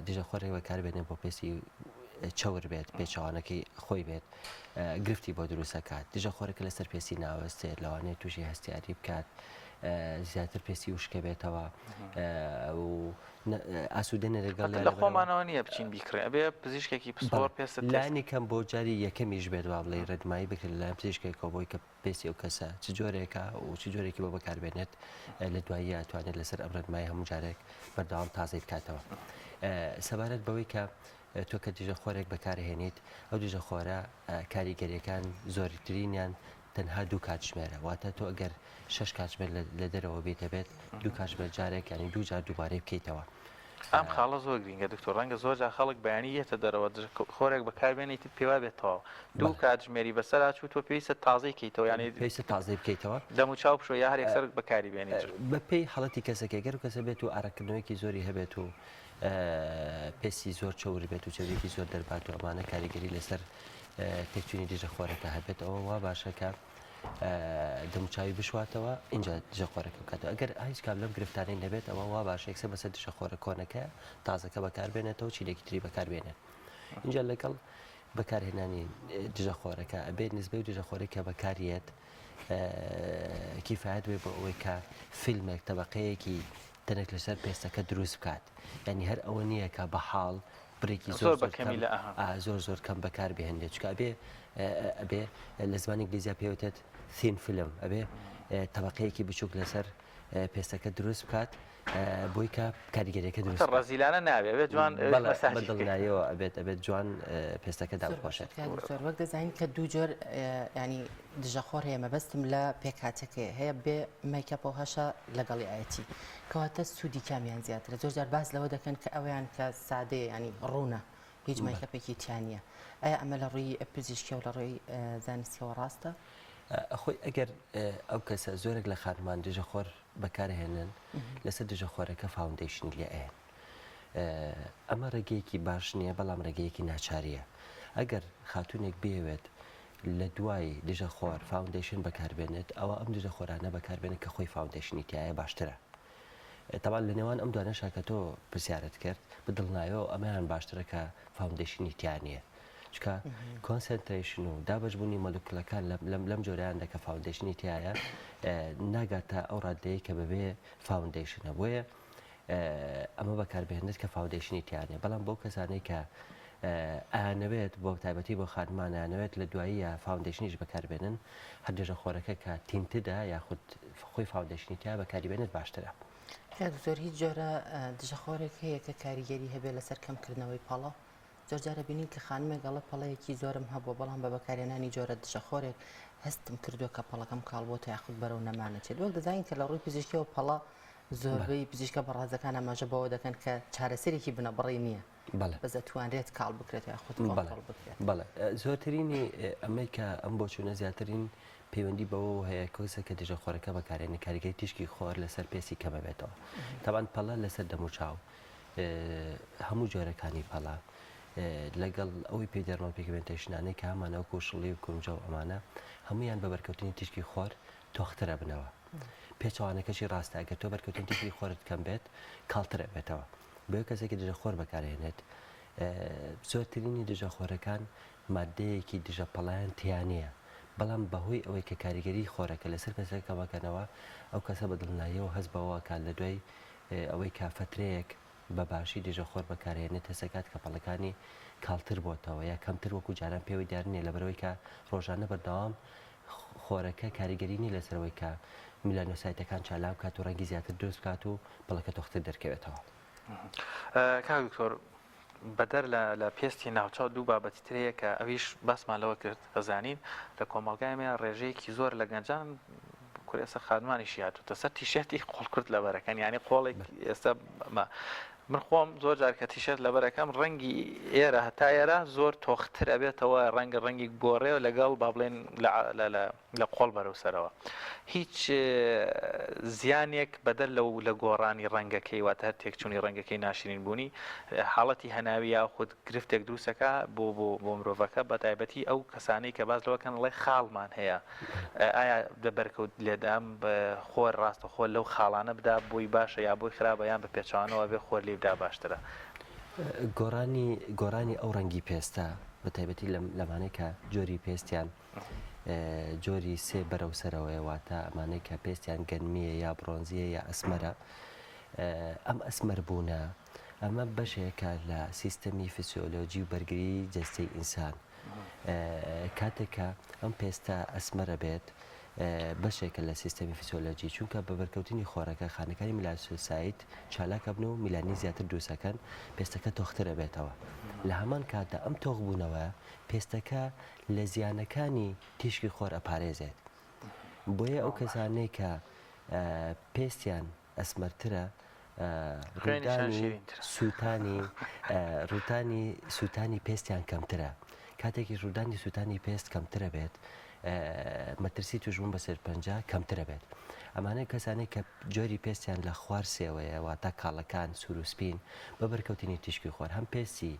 دژە خۆڕێ بەکاربێنێن بۆ پێستی چاور بێت پێچوانەکەی خۆی بێت گرفتی بۆ دروستەکات دژە خۆرەکە لەسەر پێستی ناوەستێت لەوانەیە تووشی هەستیاری بکات زیاتر پێستی وشکە بێتەوە ئاسوودێنە لەگەڵ لە خۆمانەوە نییە بچین بیکڕێ بێ پزیشکێکی پسپۆر پێست لانی کەم بۆ جاری یەکەمیش بێت با بڵێ ڕێنمایی بکرێت لەلایەن پزیشکێکەوە بۆی کە پێستی ئەو کەسە چ جۆرێکە و چ جۆرێکی بۆ بەکاربێنێت لە دوایی ئەتوانێت لەسەر ئەم ڕێنمایی هەموو جارێک بەردەوام تازەی بکاتەوە سەبارەت بەوەی کە تۆ کە دژە خۆرێک بەکارهێنیت ئەو دژە خۆرە کاریگەریەکان زۆرترینیان تەنها دوو کاتژمێرە واتە تۆ ئەگەر 6 کاتژمێر لە دەرەوە بێتە بێت دوو کاتژمێر جارێک ینی دوو جار دووبارەی بکەیتەوە ئەم خاڵە زۆر گرینگە دکتۆر ڕەنگە زۆر جا خەڵک بەیانی یەتە دەرەوە خۆرێک بەکاربێنیت پێوا بێتەوە دوو کاتژمێری بەسەرا چوو تۆ پێویستە تازەی بکەیتەوە ینی پێویستە تازەی بکەیتەوە دەموچاو بشۆ یا هەر یەکسەر بەکاری بێنیت بە پێی حەڵەتی کەسێکە گەر و کەسە بێت و ئارەکردنەوەیکی زۆری هەبێت و پێسی زۆر چەور بێت و چەورێکی زۆر دەربات و ئەمانە کاریگەری لەسەر تێکچوونی دژە خۆرەکە هەبێت ئەوە وا باشەکە دەموچاوی بشواتەوە اینجا دژە خۆرەکە بکاتەوە ئەگەر هیچ کام لەم گرفتانەی نەبێت ئەوە وا باشە یەکسەر بەسەر دژە خۆرە کۆنەکە تازەکە بەکاربێنێتەوە چیلێکی تری بەکاربێنێت اینجا لەگەڵ بەکارهێنانی دژە خۆرەکە ئەبێت نسبەی دژە خۆرەکە بەکارێت کیفایەت بێ بۆ ئەوەی کە فیلمێک تەبەقەیەکی تەنێک لەسەر پێستەکە دروست بکات یعنی هەر ئەوە نییە کە بە حاڵ برێکی زۆر زۆر کەم بەکار بهێنێت چکە ئەبێ لە زمانی ئینگلیزیا پێوتێت ثین فیلم ئەبێ تەبەقەیەکی بچووک لەسەر پێستەکە دروست بکات بۆی کە کاریگەریەکە دروست ڕزیلانە نابێت جوان بەدڵنایەوە ئەبێت جوان پێستەکە دابخۆشێت وەک دەزانین کە دوو جۆر ینی دژە خۆر هەیە مەبەستم لە پێکاتەکەی هەیە بێ مەیکەپەوە هەشە لەگەڵی ئاەتی کەواتە سوودی کامیان زیاترە زۆر جار باز لەوە دەکەن کە ئەویان کە سادەیە ینی ڕوونە هیچ مەیکەپێکی تیانە ئایا ئەمە لە ڕووی پزیشکی و لە ڕووی زانستیەوە ڕاستە؟ خۆی ئەگەر ئەو کەسە زۆرێک لە خانمان دژە خۆر بەکارهێنن لەسەر دژە خۆرەکە فاوندیشنی لێ ئەێن ئەمە ڕێگەیەکی باش نییە بەڵام ڕێگەیەکی ناچاریە ئەگەر خاتونێک بێوێت لە دوای دژە خۆر فاوندیشن بەکاربێنێت ئەوە ئەم دژە خۆرانە بەکاربێنێت کە خۆی فاوندیشنی تایە باشترە. تەبان لە نێوان ئەم دوانە شاکە تۆ پرسیارت کرد بدڵنایەوە ئەمەیان باشترە کە فاوندیشنی تیانە. چکە کۆنسنتریشن و دابشبوونی مەلوکلەکان لەم جۆرەیان دەکە فاوندیشنی تایە ناگاتە ئەو ڕادەیە کە بەبێ فاوندیشنە بۆیە ئەمە بەکاربێنێت کە فاوندیشنی تیانێ بەڵام بۆ کەسانەی کە ئەیانەوێت بۆ تایبەتی بۆ خانمانیانەوێت لە دوایی یا فاوندیشنیش بەکاربێنن هەر دێژە خۆرەکە کە تینتدا یاخود خۆی فاوندیشنی تیا بەکاریبێنێت باشترە. دکتۆر هیچ جۆرە دژەخۆرێک هەیە کە کاریگەری هەبێت لەسەر کەمکردنەوەی پەڵە جۆرجارە بینین کە خانمێک گەڵە پەڵەیەکی زۆرم هەبوو بەڵام بە بەکارێنانی جۆرە دژەخۆرێک هەستم کردووە کە پەڵەکەم کاڵبۆتە یاخود بەرەو نەمانەچێت وەک دەزانین کە لە ڕووی پزیشکیەوە پەڵە زۆربەی پزیشکە بەڕازەکان ئاماژە بەوە دەکەن کە چارەسەرێکی بنەبڕی نییە بەزە توانرێت کاڵ بکرێت یاخود بکرێت. بەڵێ زۆرترینی ئەمەی کە ئەم بۆچوونە زیاترین پەیوەندی بەوە هەیە کۆسە کە دژە خۆرەکە بەکارێنی کاریگەری تیشکی خۆر لەسەر پێسی کەمە بێتەوە. تاوان پەڵە لەسەر دەم و چاو هەموو جۆرەکانی پەڵە لەگەڵ ئەوەی پێی دەرمان پیگمنتیشنانەی کە هەمانەوە کوشڵی و کونجە و ئەمانە هەمویان بە بەرکەوتنی تیشکی خۆر تۆخترە بنەوە. پێچوانەکەشی ڕاستە ئەگەر تۆ بەرکەوتنی تیشکی خۆرت کەم بێت کاڵترە بێتەوە. بۆ کەسێکی دژە خۆر بەکارهێنێت زۆرترینی دژە خۆرەکان مادەیەکی دژە پەڵیان تیانەیە بەڵام بەهۆی ئەوەی کە کاریگەری خۆرەکە لەسەر پێسەکەمەکەنەوە ئەو کەسە بەدڵناییەوە هەست بەوە کات لە دوای ئەوەی کافەترەیەک بە باشی دژە خۆر بەکارهێنێت هەسەکات کە پەڵەکانی کاڵتر بۆتەوە یا کەمتر وەکو جاران پێوەی دارنێ لەبەرەوەی کە ڕۆژانە بەردەوام خۆرەکە کاریگەرینی لەسەرەوەی کە میلانۆسایتەکان چالاو کات و ڕەنگی زیاتر دروست کات و پڵەکە تۆختر دەرکەوێتەوە. کاک دکتۆر بەدەر لە پێستی ناوچاو دوو بابەتی ترەیە کە ئەویش باسمان لەوە کرد ئەزانین لە کۆمەڵگایمە ڕێژەیەکی زۆر لە گەنجان کورێسە خانمانیشی هاتوتە سەر تیشێتی قۆڵ کورد لەبەرەکەن یعنی قۆڵێک ئێستا من خۆم زۆر جار کە تیشێت لەبەرەکەم ڕەنگی ئێرە هەتا ئێرە زۆر تۆخترە بێتەوە ڕەنگی گۆڕێ و لەگەڵ با بڵێن لە قۆڵ بەرەوسەرەوە هیچ زیانێک بەدەر لە گۆڕانی ڕەنگەکەی واتە هەر تێکچوونی ڕەنگەکەی ناشرین بوونی حاڵەتی هەناوی یا خود گرفتێک دروستەکە بۆ مرۆڤەکە بە تایبەتی ئەو کەسانەی کە باز لەوەکەن لەڵێ خاڵمان هەیە ئایا دەبەرکەوت لێدام بە خۆر ڕاستە خۆر لەو خاڵانە بدا بۆی باشە یا بۆی خراپە یان بە پێچوانەوە بێ خۆر لێبدا باشترە. گۆڕانی ئەو ڕەنگی پێستە بە تایبەتی لەمانەی کە جۆری پێستیان جۆری سێ بەرەوسەرەوەی واتە ئەمانەی کە پێستیان گەنمیە یا بڕۆنزیە یا ئەسمەرە ئەم ئەسمەر بوونە ئەمە بەشێکە لە سیستەمی فسیۆلۆجی و بەرگری جەستەی ئینسان کاتێکە ئەم پێستە ئەسمەرە بێت بەشێکە لە سیستەمی فسیۆلۆجی چونکە بە بەرکەوتنی خۆرەکە خانەکانی میلانۆسایت چالاکە بن و میلانی زیاتر دروستەکەن پێستەکە تۆخترە بێتەوە لە هەمان کاتدا ئەم تۆغ بوونەوە پێستەکە لە زیانەکانی تیشکی خۆر ئەپارێزێت بۆیە ئەو کەسانەی کە پێستیان ئەسمەرترە ڕوتانی سووتانی پێستیان کەمترە کاتێکی ڕوودانی سووتانی پێست کەمترە بێت مەترسی توژبوون بە سەرپەنجە کەمترە بێت ئەمانەی کەسانەی کە جۆری پێستیان لە خوارسێوەیە واتە کاڵەکان سوور و سپین بە بەرکەوتنی تیشکی خۆر هەم پێستی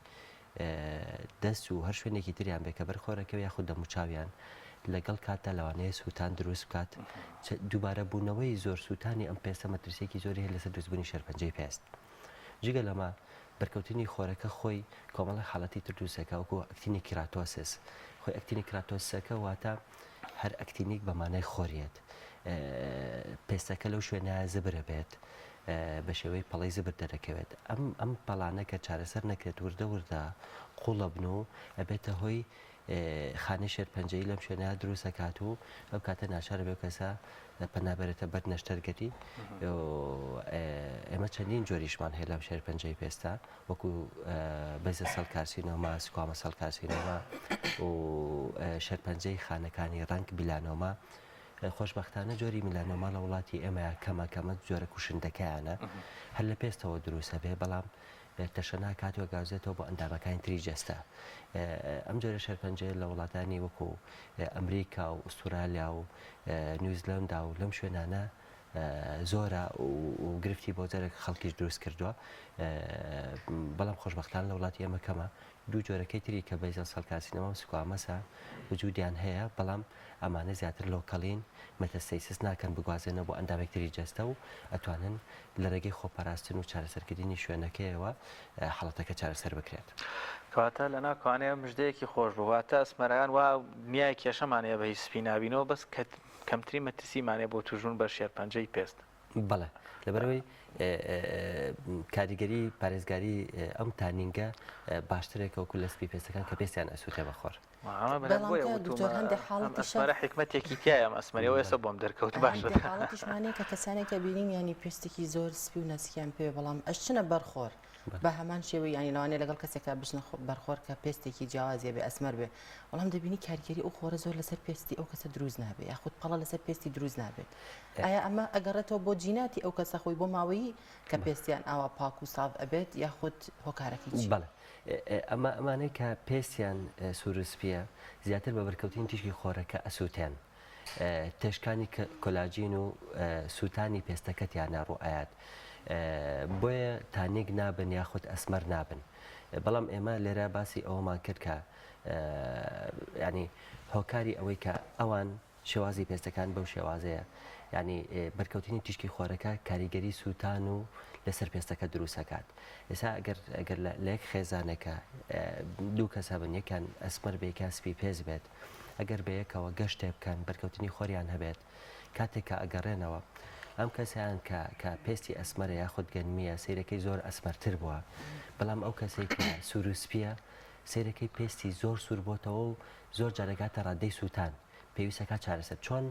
دەست و هەر شوێنێکی تریان بێ کە بەرخۆرەکەوە یاخود دەموچاویان لەگەڵ کاتە لەوانەیە سووتان دروست بکات دووبارە بوونەوەی زۆر سووتانی ئەم پێستە مەترسێکی زۆری هەیە لەسەر دروستبوونی شەرپەنجەی پێست جگە لەمە بەرکەوتنی خۆرەکە خۆی کۆمەڵە حاڵەتی تر دروستەکە وەکو ئەکتینی کراتۆسس خۆی ئەکتینی کراتۆسەکە واتە هەر ئەکتینیک بەمانای خۆریێت پێستەکە لەو شوێنە زبرە بێت بە شێوەی پەڵی زبر دەرەکەوێت ئەم پەڵانە کە چارەسەر نەکرێت وردە وردە قوڵە بن و ئەبێتە هۆی خانەی شێرپەنجەی لەم شوێنە دروستەکات و ئەو کاتە ناچارە بێ کەسە پەنابێتە بەر نەشتەرگەتی ئێمە چەندین جۆریشمان هەیە لەم شێرپەنجەی پێستا وەکو بەزە سەڵکارسینۆما سکوامە سەڵکارسینۆما و شێرپەنجەی خانەکانی ڕەنگ بیلانۆما خۆشببختانە جۆری میلانۆما لە وڵاتی ئێمە کەمە جۆرە کوشندەکەیانە هەر لە پێستەوە دروستە بێ بەڵام تەشەنا کاتوە گاوزێتەوە بۆ ئەندامەکانی تری جەستە ئەم جۆرە شەرپەنجە لە وڵاتانی وەکو ئەمریکا و ئوسترالیا و نیوزیلندا و لەم شوێنانە زۆرە و گرفتی بۆ جارێک خەڵکیش دروست کردووە بەڵام خۆشبەختان لە وڵاتی ئێمە کەمە دوو جۆرەکەی تری کە بەیزە سەڵکاسینەوە سکوامەسە وجودیان هەیە بەڵام ئەمانە زیاتر لۆکەڵین مەتەستەیسس ناکەن بگوازێنە بۆ ئەندامێکتری جەستە و ئەتوانن لە ڕێگەی خۆپاراستن و چارەسەرکردنی شوێنەکەیەوە حڵەتەکە چارەسەر بکرێت. کەواتە لە ناکوانەیە مژدەیەکی خۆش بواتە ئەسمەرەکان وا نیای کێشەمانەیە بە هیچ سپی نبینەوە بەس کەمتری مەترسیمانێ بۆ توژون بە شێرپەنجەی پێست. بەڵێ لەبەرەوەی کاریگەری پارێزگاری ئەم تانینگە باشترێکە وەکو لە سپی پێستەکان کە پێستیان ئەسووتێ بەخۆر. ئەسمەرە حکمەتێکی تایە ئەسمەریەوە ئێستا بۆم دەرکەوت باش حاڵەتیشمانەیە کە کەسانێک کە بینین ینی پێستێکی زۆر سپی و نەسییان پێ بەڵام ئەشنە بەرخۆر بە هەمان شێوەی ینی لەوانەیە لەگەڵ کەسێکە بچنە بەرخۆر کە پێستێکی جیاوازیە بێ ئەسمەر بێ بەڵام دەبینی کارگەری ئەو خۆرە زۆر لەسەر پێستی ئەو کەسە دروست نابێت یاخود پەڵە لەسەر پێستی دروست نابێت ئایا ئەمە ئەگەڕێتەوە بۆ جیناتی ئەو کەسە خۆی بۆ ماوەیی کە پێستیان ئاوا پاک و ساف ئەبێت یاخود هۆکارەکەی بەڵێ ئەمانەی کە پێستیان سوورسپیە زیاتر بە بەرکەوتین تیشکی خۆرەکە ئەسووتێن تێشکانی کۆلاژین و سووتانی پێستەکەتیان ناڕوئایات بۆیە تانیک نابن یاخود ئەسمەر نابن بەڵام ئێمە لێرە باسی ئەوەمان کرد کە ینی هۆکاری ئەوەی کە ئەوان شێوازی پێستەکان بەو شێوازەیە ینی بەرکەوتنی تیشکی خۆرەکە کاریگەری سووتان و لەسەر پێستەکە دروستەکات ئێستا ئەگەر لە یەک خێزانێکە دوو کەسە بن یەکان ئەسمەر بێ یەکان سپی پێز بێت ئەگەر بەیەکەوە گەشتێ بکەن بەرکەوتنی خۆریان هەبێت کاتێک کە ئەگەڕێنەوە ئەم کەسیان کە پێستی ئەسمەرە یاخود گەنمیە سیرەکەی زۆر ئەسمەرتر بووە بەڵام ئەو کەسێک کە سوروسپیە سیرەکەی پێستی زۆر سوور بۆتەوە و زۆر جارەگاتە ڕادەی سووتان پێویستەکە چارەسەر چۆن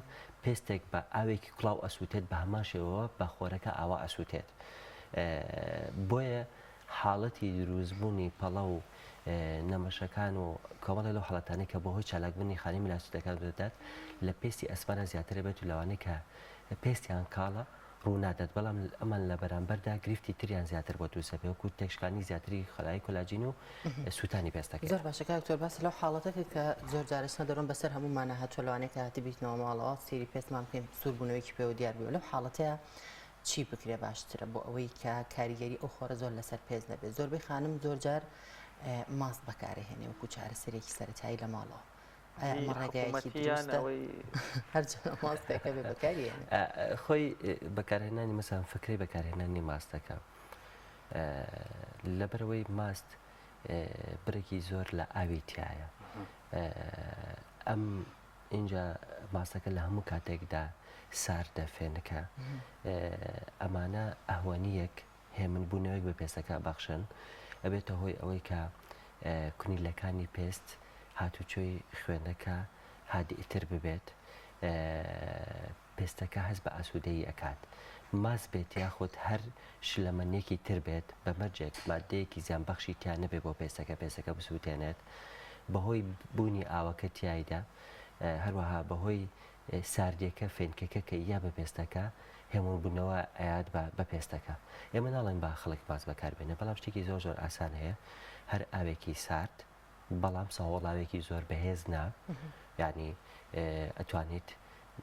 پێستێک بە ئاوێکی کڵاو ئەسووتێت بە هەمان شێوەوە بە خۆرەکە ئاوا ئەسووتێت بۆیە حاڵەتی دروستبوونی پەڵە و نەمەشەکان و کۆمەڵە لەو حڵەتانی کە بەهۆی چالاکبوونی خانی ملاسوودەکان دەدات لە پێستی ئەسمانە زیاترە بێت و لەوانەیە کە پێستیان کاڵە ڕوونادات بەڵام ئەمان لە بەرامبەردا گرفتی تریان زیاتر بۆ دووسە پێ وەکو تێشکانی زیاتری خەلای کۆلاژین و سووتانی پێستەکە زۆر باشەکە دکتۆر باس لەو حاڵەتەکە کە زۆر جارشنە دەڕۆن بەسەر هەمومانە هاتووە لەوانەیە کە هاتی بیتنەوە ماڵەوە سێری پێستمان بکەین سووربوونەوەیکی پێوە دیار بێ لەو حاڵەتەیە چی بکرێ باشترە بۆ ئەوەی کە کاریگەری ئەو خۆرە زۆر لەسەر پێز نەبێت زۆربەی خانم زۆر جار ماست بەکارهێنێ وەکو چارەسەرێکی سەرەتایی لە ماڵەوە خۆی بەکارهێنانی مەسان فکری بەکارهێنانی ماستەکە لەبەرەوەی ماست برێکی زۆر لە ئاوی تایە ئەم اینجا ماستەکە لە هەموو کاتێکدا ساردە فێنەکە ئەمانە ئەهوانیەک هێمنبوونەوەی بە پێستەکە بەخشن ئەبێتە هۆی ئەوەی کە کونیلەکانی پێست هاتوچۆی خوێنەکە هادئتر ببێت پێستەکە هەست بە ئاسوودەیی ئەکات ماس بێت یاخود هەر شلەمەنێکی تر بێت بە مەرجێک مادەیەکی زیانبەخشی تیان نەبێت بۆ پێستەکە بسووتێنێت بەهۆی بوونی ئاوەکە تایدا هەروەها بەهۆی ساردیەکە فێنکەکە کە یا بە پێستەکە هێمون بوونەوە ئايات بە پێستەکە ئێمە ناڵێن با خەڵک باز بەکاربێنێ بەڵام شتێکی زۆر زۆر ئاسان هەیە هەر ئاوێکی سارد بەڵام ساوەڵاوێکی زۆر بەهێز نا یعنی ئەتوانیت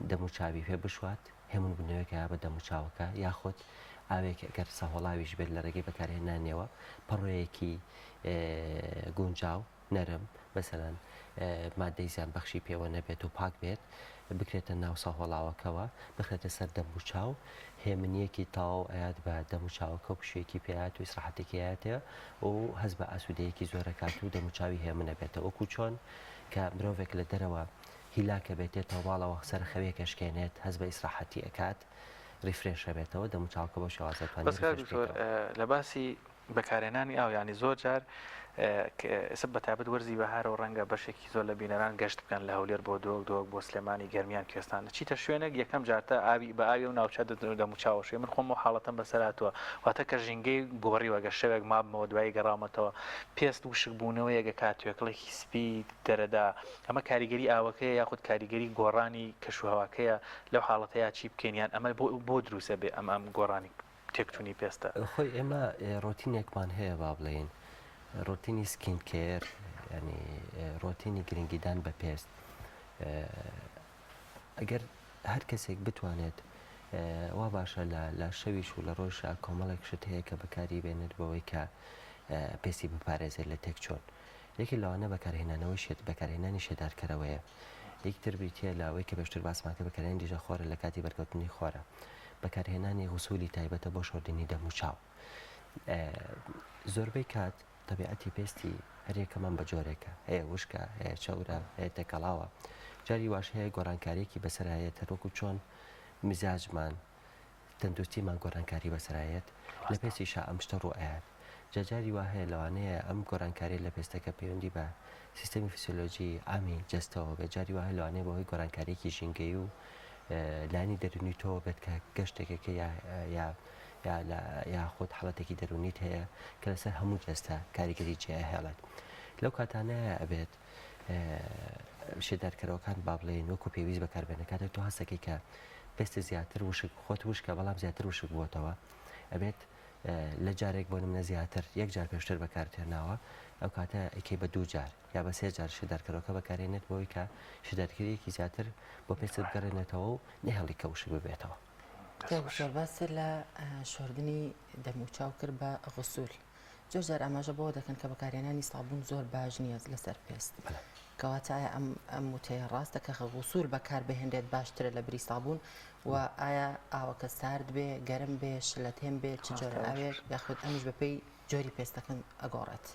دەموچاوی پێ بشوات هێمون بوونەوەیەکە بە دەموچاوەکە یاخود ئاوێک ئەگەر ساهۆڵاویش بێت لە ڕێگەی بەکارهێنانەوە پەڕۆیەکی گونجاو نەرم بەسەرەن مادەی زیانبەخشی پێوە نەبێت و پاک بێت بکرێتە ناو ساهۆڵاوەکەوە بخرێتە سەر دەموچاو هێمنیەکی تاو ئايات بە دەموچاوەکە پشوێکی پێات و ئیسراحەتێکی هەیەتەوە و هەست بە ئاسوودەیەکی زۆرەکات و دەموچاوی هێمنە بێتەوە وەکو چۆن کە مرۆڤێک لە دەرەوە هیلاکە بێتێتەوە باڵەوە سەر خەوێکە شکێنێت هەست بە ئیسراحەتی ئەکات ریفرێشە بێتەوە دەموچاوکە بۆ شێوازەتوانێت لە باسی بەکارهێنانی ئاو ینی زۆر جار بە تابەت وەرزی بەهارەوە ڕەنگە بەشێکی زۆر لە بینەران گەشت بکەن لە هەولێر بۆ دۆک بۆ سلێمانی گەرمیان کوێستان چیتە شوێنێک یەکەم جارتە ئاوی بە ئاوی و ناوچە دەموچاوەشێ من خۆم و حاڵەتەم بەسەراتوە واتە کە ژینگەی گۆڕی وەگە شەوێک مابمەوە دوایی گەڕامەتەوە پێست و شکبوونەوە یەگە کاتوێکڵێکی سپی دەرەدا ئەمە کاریگەری ئاوەکەیە یاخود کاریگەری گۆڕانی کەشوهەواکەیە لەو حاڵەتەیە چی بکەینیان ئەمە بۆ دروسە بێ ئەم گۆڕانی تێکچوونی پێستە خۆی ئێمە ڕۆتینێکمان هەیە با بڵێن ڕۆتینی سکین کێر ینی ڕۆتینی گرنگیدان بە پێست ئەگەر هەر کەسێک بتوانێت وا باشە لە شەویش و لە ڕۆژ کۆمەڵێک شت هەیە کە بەکاری بێنێت بەوەی کە پێسی بپارێزێت لە تێک چۆن یەکی لەوانە بەکارهێنانەوەی بەکارهێنانی شێدارکەرەوەیە یەکتر بریتە لاوەی کە بەشتر باسماکە بەکارهێنانی دیژە خۆرە لە کاتی بەرکەوتنی خۆرە بەکارهێنانی غوسولی تایبەتە بۆ شۆردنی دەم و چاو زۆربەی کات تەبیعەتی پێستی هەرێکەمان بە جۆرێکە هەیە وشکە هەیە چەورە هەیە تێکەڵاوە جاری واش هەیە گۆڕانکاریەکی بەسەرایەت هەروەکو چۆن مزاجمان تەندروستیمان گۆڕانکاری بەسەرایەت لە پێستیشا ئەم شتە ڕوئایەت جاجاری وا هەیە لەوانەیە ئەم گۆڕانکاری لە پێستەکە پەیوەندی بە سیستەمی فسیۆلۆژی ئامی جەستەوە بێت جاری وایە لەوانەیە بەهۆی گۆڕانکاریەکی ژینگەی و لانی دەرونی تۆ بێت کە گەشتێکەکە یا خۆت حڵەتێکی دەرونیت هەیە کە لەسەر هەموو جەستە کاریگەری جێ هێڵێت لەو کاتانەیە ئەبێت شێدارکەرەوەکان با بڵێن وەکو پێویست بەکاربێنەکاتە تۆ هەستەکەی کە پێستە زیاتر وشک خۆت وشکە بەڵام زیاتر وشک بووەتەوە ئەبێت لە جارێک بۆ نمونە زیاتر یەک جار پێشتر بەکارتێناوە ئەو کاتە ئەکەی بە دوو جار یا بە سێ جار شێدارکەرەوەکە بەکارێنێت بۆی کە شێدارکەریەکی زیاتر بۆ پێست بگەڕێنێتەوە و نەهێڵی کە وشک ببێتەوە باسی لە شۆردنی دەموچاو کرد بە غسوول جۆجار ئاماژە بۆ دەکەن کە بەکارێنانی سابوون زۆر باش نییە لەسەر پێست کەواتە ئەم وتەیە ڕاستە کە غسوول بەکار بهێنرێت باشترە لە بری سابوون و ئایا ئاوەکە سارد بێ گەرم بێ شلەتێن بێ چ جۆرە ئاوێک یاخود ئەمیش بەپێی جۆری پێستەکەن ئەگۆڕێت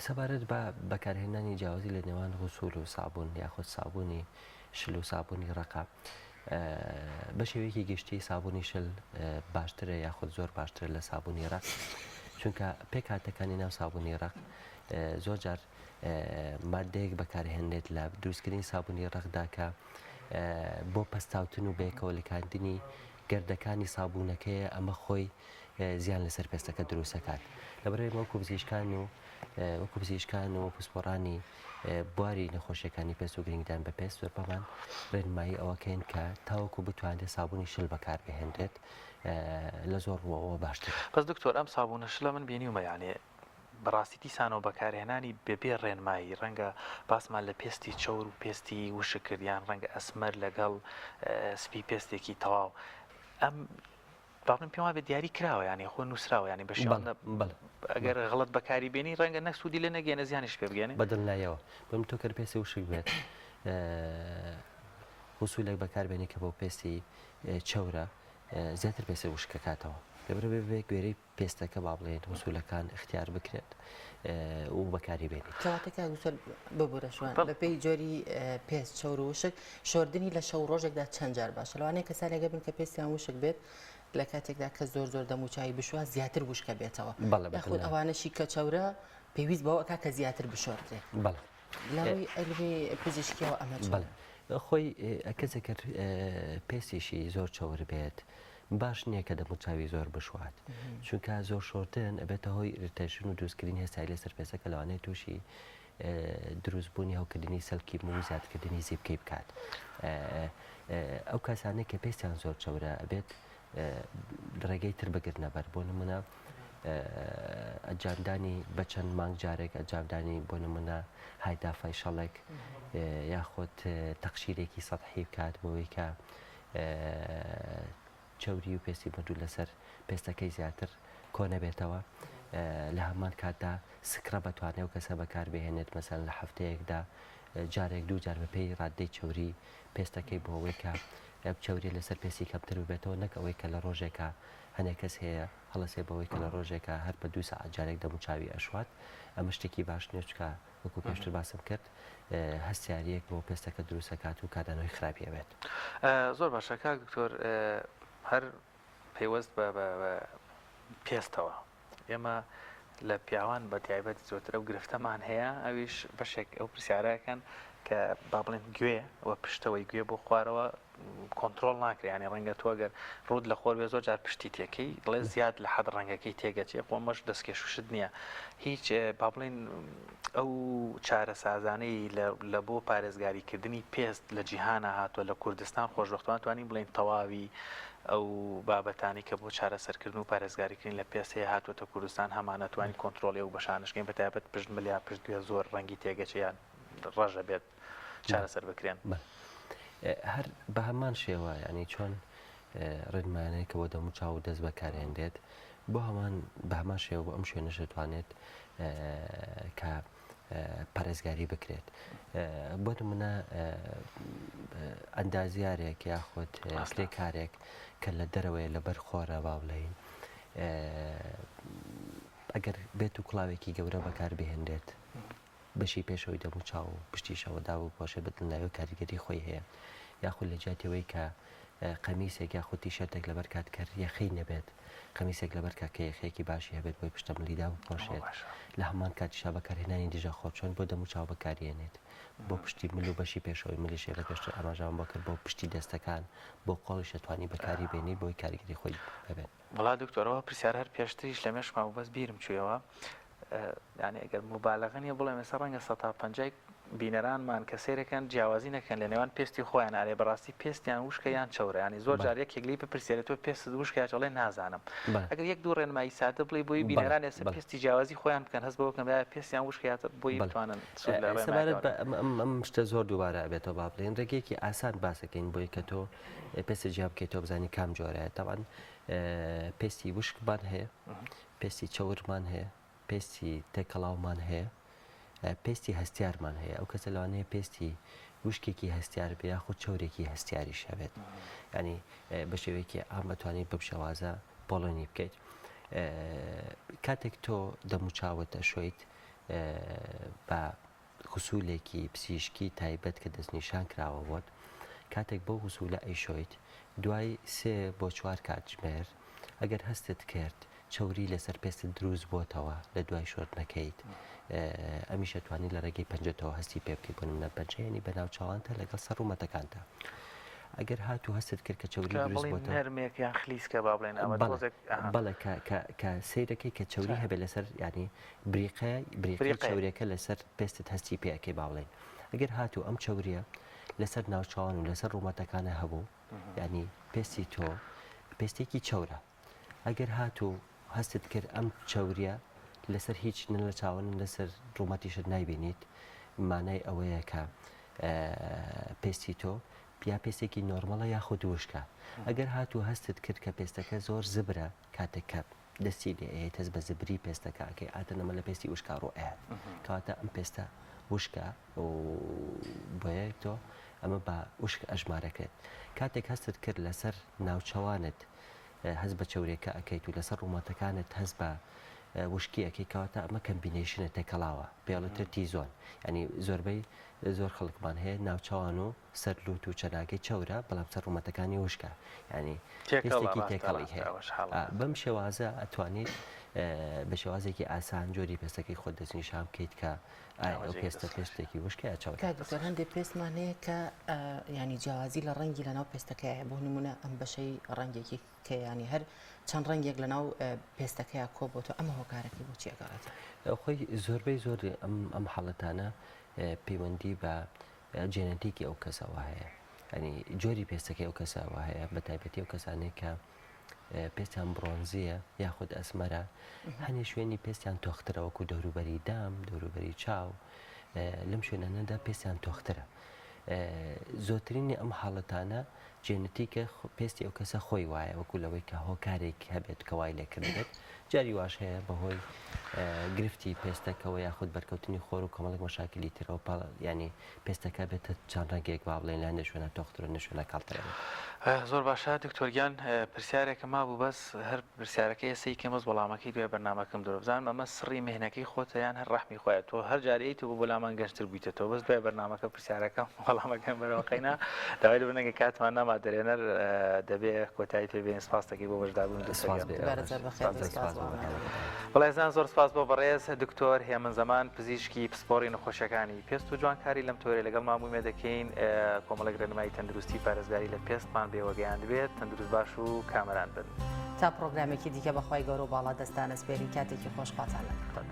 سەبارەت بە بەکارهێنانی جیاوازی لە نێوان غسوول و سابوون یاخود سابوونی شل و سابوونی ڕقا بە شێوەیەکی گشتی سابوونی شل باشترە یاخود زۆر باشترە لە سابوونی ڕق چونکە پێک هاتەکانی ناو سابوونی ڕق زۆر جار مادەیەک بەکارهێنێت لە دروستکردنی سابوونی ڕقدا کە بۆ پەستاوتن و بێکەوە لەکاندنی گەردەکانی سابوونەکەیە ئەمە خۆی زیان لەسەر پێستەکە دروستەکات لەبەرەوەی وەکو پزیشکان و پسپۆڕانی بواری نەخۆشیەکانی پێست و گرنگدان بە پێست زۆربەمان ڕێنمایی ئەوەکەین کە تاوەکو بتوانێت سابوونی شل بەکار بهێنرێت لە زۆر ڕوەوە باشتر پس دکتۆر ئەم سابوونە شلە من بینیومە یانێ بەڕاستی دیسانەوە بەکارهێنانی بێبێ ڕێنمایی ڕەنگە باسمان لە پێستی چەور و پێستی وشک کردیان ڕەنگە ئەسمەر لەگەڵ سپی پێستێکی تەواو ئەم باڵم پێم وابێت دیاری کراوە ینی خۆ نووسراوە ینی بەشێوە ئەگەر غڵەت بەکاری بێنی ڕەنگە نەسوودی لە نەگەێنە زیانش پێ بگەێنێ بەدڵنایەوە بم تۆ کرد پێسی وشک بێت وسولێک بەکاربێنی کە بۆ پێستی چەورە زیاتر پێسە وشکە کاتەوە لەبرە بێ گوێرەی پێستەکە با بڵێن وسولەکان اختیار بکرێت و بەکاری بێنی کەواتەکە ببوورە شوان بەپێی جۆری پێست چەور و وشک شۆردنی لە شەو ڕۆژێکدا چەند جار باشە لەوانەیە کەسانێگە بن کە پێستیان وشک بێت لە کاتێکدا کە زۆر دەموچایی بشوە زیاتر وشکە بێتەوە یاخود ئەوانەشی کە چەورە پێویست بەوە ئەکا کە زیاتر بشۆردرێت لەوەی ئەلوێ پزیشکیەوە ئەمە خۆی کەسێکرد پێستیشی زۆر چەور بێت باش نییە کە دەموچاوی زۆر بشوات چونکە زۆر شۆردن ئەبێتە هۆی ریتەشن و دروستکردنی هەستایی لەسەر پێستەکە لەوانەیە تووشی دروستبوونی هەوکردنی سەلکی و زیادکردنی زیبکەی بکات ئەو کەسانەی کە پێستیان زۆر چەورە ئەبێت ڕێگەی تر بگرنە بەر بۆ نمونە ئەنجامدانی بە چەند مانگ جارێک ئەنجامدانی بۆ نمونە هایدافای شەڵێک یاخۆت تەقشیرێکی سەطحی بکات بۆەوەی کە چەوری و پێستی بەردوو لەسەر پێستەکەی زیاتر کۆنە بێتەوە لە هەمان کاتدا سکرە بەتوانێت و کەسە بەکار بهێنێت مەسەن لە هەفتەیەکدا جارێک دوو جار بەپێی ڕادەی چەوری پێستەکەی بۆ ئەوەی کە چەوری لەسەر پێستی کەمتر بێتەوە نەک ئەوەی کە لە ڕۆژێکە هەنێک کەس هەیە هەڵەسێ بەوەی کە لە ڕۆژێکە هەر بە 2 ساعت جارێک دەموچاوی ئەشوات ئەمە شتێکی باش نێچکە وەکو پێشتر باسم کرد هەستیاریەک بۆ پێستەکە دروستەکات و کادانەوەی خراپی ئەبێت زۆر باشە کاک دکتۆر هەر پەیوەست بە پێستەوە ئێمە لە پیاوان بە تایبەت زۆرتر ئەو گرفتەمان هەیە ئەویش بەشێک ئەو پرسیارەکەن کە با بڵێن گوێ و پشتەوەی گوێ بۆ خوارەوە کۆنتترۆل ناکرێنی ڕەنگە تۆگەر ڕوود لە خۆر بێ زۆر جار پشتی تێکەی دڵێ زیاد لە حەد ڕەنگەکەی تێگەچێ خۆمەش دەستکێشوشت نییە هیچ با بڵێن ئەو چارە سازانەی لە بۆ پارێزگاریکردنی پێست لە جیهانە هاتووە لە کوردستان خۆشبەختانە توانین بڵێن تەواوی ئەو بابەتانی کە بۆ چارەسەرکردن و پارێزگاریکردن لە پێسەیە هاتووەتە کوردستان هەمانەتوانی کۆنتترۆلی و بەشانشکەین بەتایبەت پشت ملیا پشت گوێ زۆر ڕەنگی تێگەچیان ڕەژە بێت چارەسەر بکرێن هەر بە هەمان شێوە ینی چۆن ڕێنمایانەیە کە بۆ دەمو چاو دەست بەکارێندێت بۆ هەمان بە هەمان شێوە بۆ ئەم شوێنەش دەتوانێت کە پارێزگاری بکرێت بۆ نمونە ئەندازیارێک یاخود کرێکارێک کە لە دەرەوەی لەبەر خۆرە با بڵێین ئەگەر بێت و کڵاوێکی گەورە بەکار بهێنرێت بەشی پێشەوەی دەمو چاو پشتیشەوە دا و پۆشە بدڵناوی کاریگەری خۆی هەیە یاخود لە جاتەوەی کە قەمیسێک یاخود تیشەرتێک لەبەر کات کرد یەخی نەبێت قەمیسێک لەبەر کاکە یەخێکی باشی هەبێت بۆی پشتەمەلیدا و پۆشێت لە هەمان کاتیشا بەکارهێنانی دژە خۆ چۆن بۆ دەمو چاو بەکارێنێت بۆ پشتی مل و بەشی پێشەوەی ملیشێ لە پێشتر ئاماژان بۆ کرد بۆ پشتی دەستەکان بۆ قۆڵی شەتوانی بەکاری بێنی بۆی کاریگەری خۆی ببێت وڵا دکتۆرەوە پرسیار هەر پێشتریش لە مێشما و بەس بیرم چوویەوە یعنی ئەگەر مبالغە نیە بڵێ مەسە ڕەنگە 150 بینەرانمان کە سێرەکەن جیاوازی نەکەن لە نێوان پێستی خۆیان ئارێ بەڕاستی پێستیان وشکە یان چەورە ینی زۆر جارێک یەکلی بپرسێتەوە پێست وشکە چڵێ نازانم ئەگەر یەک دوو ڕێنمایی سادە بڵێ بۆی بینەران ێستا پێستی جیاوازی خۆیان بکەن هەست بەوەکەم پێستیان وشکیاتە بۆی بتوانن ئەم شتە زۆر دووبارە بێتەوە با بڵێن ڕێگەیەکی ئاسان باسەکەین بۆی کە تۆ پێستی جیاب بکەیتەوە بزانی کام جۆرەیە تاوان پێستی وشکمان هەیە پێستی چەورمان هەیە پێستی تێکەڵاومان هەیە پێستی هەستیارمان هەیە ئەو کەسە لەوانەیە پێستی وشکێکی هەستیار بێ یاخود چەورێکی هەستیاریش هەبێت ینی بە شێوەیەکی ئام بەتوانیت بەم شێوازە پۆڵۆنی بکەیت کاتێک تۆ دەموچاوت ئەشۆیت بە خسوولێکی پزیشکی تایبەت کە دەستنیشان کراوە بۆت کاتێک بۆ خسوولە ئەیشۆیت دوای 3 بۆ 4 کاتژمێر ئەگەر هەستت کرد چەوری لەسەر پێستت دروست بۆتەوە لە دوای شۆردنەکەیت ئەمیشە توانی لە ڕێگەی پەنجەتەوە هەستی پێ بکەیت بۆ نمونە پەنجەیەنی بەناو چاوانتە لەگەڵ سەر ڕوومەتەکانتە ئەگەر هاتوو هەستت کرد کە چەوری دروست بۆتەوە نەرمێک یان خلیسکە با بڵێن بەڵێ کە سیرەکەی کە چەوری هەبێت لەسەر ینی بریقی چەورێکە لەسەر پێستت هەستی پێەکەی با بڵێن ئەگەر هاتوو ئەم چەوریە لەسەر ناوچوان و لەسەر ڕوومەتەکانە هەبوو ینی پێستی تۆ پێستێکی چەورە ئەگەر هاتوو هەستت کرد ئەم چەوریە لەسەر هیچ نە لە چاوەن لەسەر ڕوومەتیشت نایبینیت مانای ئەوەیە کە پێستی تۆ یا پێستێکی نۆرمەڵە یاخود وشکە ئەگەر هاتوو هەستت کرد کە پێستەکە زۆر زبرە کاتێک کە دەستی لێ هەست بە زبری پێستەکەکەی ئاتە نەمە لە پێستی وشکا ڕۆئە کەواتە ئەم پێستە وشکە بۆیە تۆ ئەمە بە وشک ئەژمارەکرێت کاتێک هەستت کرد لەسەر ناوچەوانت هەست بە چەورێکە ئەەکەیت و لەسەر ڕوومەتەکانت هەست بە وشکی ئەەکەی کەواتە ئەمە کەمبینێشنە تێکەڵاوە پێڵتر تیزۆن ینی زۆربەی زۆر خەڵکمان هەیە ناوچەوان و سەرلووت و چەناگەی چەورە بەڵام سەر ڕوومەتەکانی وشکە ینی پێستێکی تێکەڵی هەیە بەم شێوازە ئەتوانیت بە شێوازێکی ئاسان جۆری پێستەکەی خۆت دەستنیشان بکەیت کە ئەو پێستە پێستێکی وشکە چاوەکە هەندێک پێستمان هەیە کە ینی جیاوازی لە ڕەنگی لەناو پێستەکەیە بۆ نمونە ئەم بەشەی ڕەنگێکی کە ینی هەر چەند ڕەنگێک لەناو پێستەکەیە کۆ بۆ تۆ ئەمە هۆکارەکەی بۆ چیەگەڕێتە خۆی زۆربەی زۆر ئەم حاڵەتانە پەیوەندی بە جێنەتیکی ئەو کەسەوە هەیە ینی جۆری پێستەکەی ئەو کەسەوە هەیە بە تایبەتی ئەو کەسانەی کە پێستیان برۆنزیە یاخود ئەسمەرە هەنێ شوێنی پێستیان تۆخترە وەکو دەوروبەری دام دەوروبەری چاو لەم شوێنانەدا پێستیان تۆخترە زۆترینی ئەم حاڵەتانە جێنەتیکە پێستی ئەو کەسە خۆی وایە وەکو لەوەی کە هۆکارێک هەبێت کەوای لێکردێت جاری واش هەیە بەهۆی گرفتی پێستەکەەوە یاخود بەرکەوتنی خۆر و کۆمەڵک مەشاکلی ترەوە ینی پێستەکە بێتە چەند ڕەنگێک با بڵێن لە نەشوێنە تۆخترە نەشوێنە کاڵترێت زۆر باشە دکتۆرگیان پرسیارێکە ما بوو بەس هەر پرسیارەکەی ئێسەی کەمەز وەڵامەکەی دوێ بەرنامەکەم درۆبزان ئەمە سڕی مهنەکەی خۆتەیان هەر ڕەحمی خۆیە تۆ هەر جارەیەی بۆ بەلامان گەشتتر بوویتەوە بەس دوێ بەرنامەکە پرسیارەکەم وەڵامەکەم بەرەوەقەینا داوای بنەگە کاتمان ناما دەرێنەر دەبێ کۆتایی پێبێن سپاس دەکەی بۆ بەشدابوون بەڵێزان زۆر سپاس بۆ بەڕێز دکتۆر هێمن زەمان پزیشکی پسپۆڕی نەخۆشیەکانی پێست و جوانکاری لەم تۆرە لەگەڵ ماموومێ دەکەین کۆمەڵک ڕێنمایی تەندروستی پارێزگاری لە پێستمان بێوەگەیان دەبێت تەندروست باش و کامەران بن تا پرۆگرامێکی دیکە بەخوای گەورە و باڵا دەستانە سپێری کاتێکی خۆشپاتان لەکڕێت.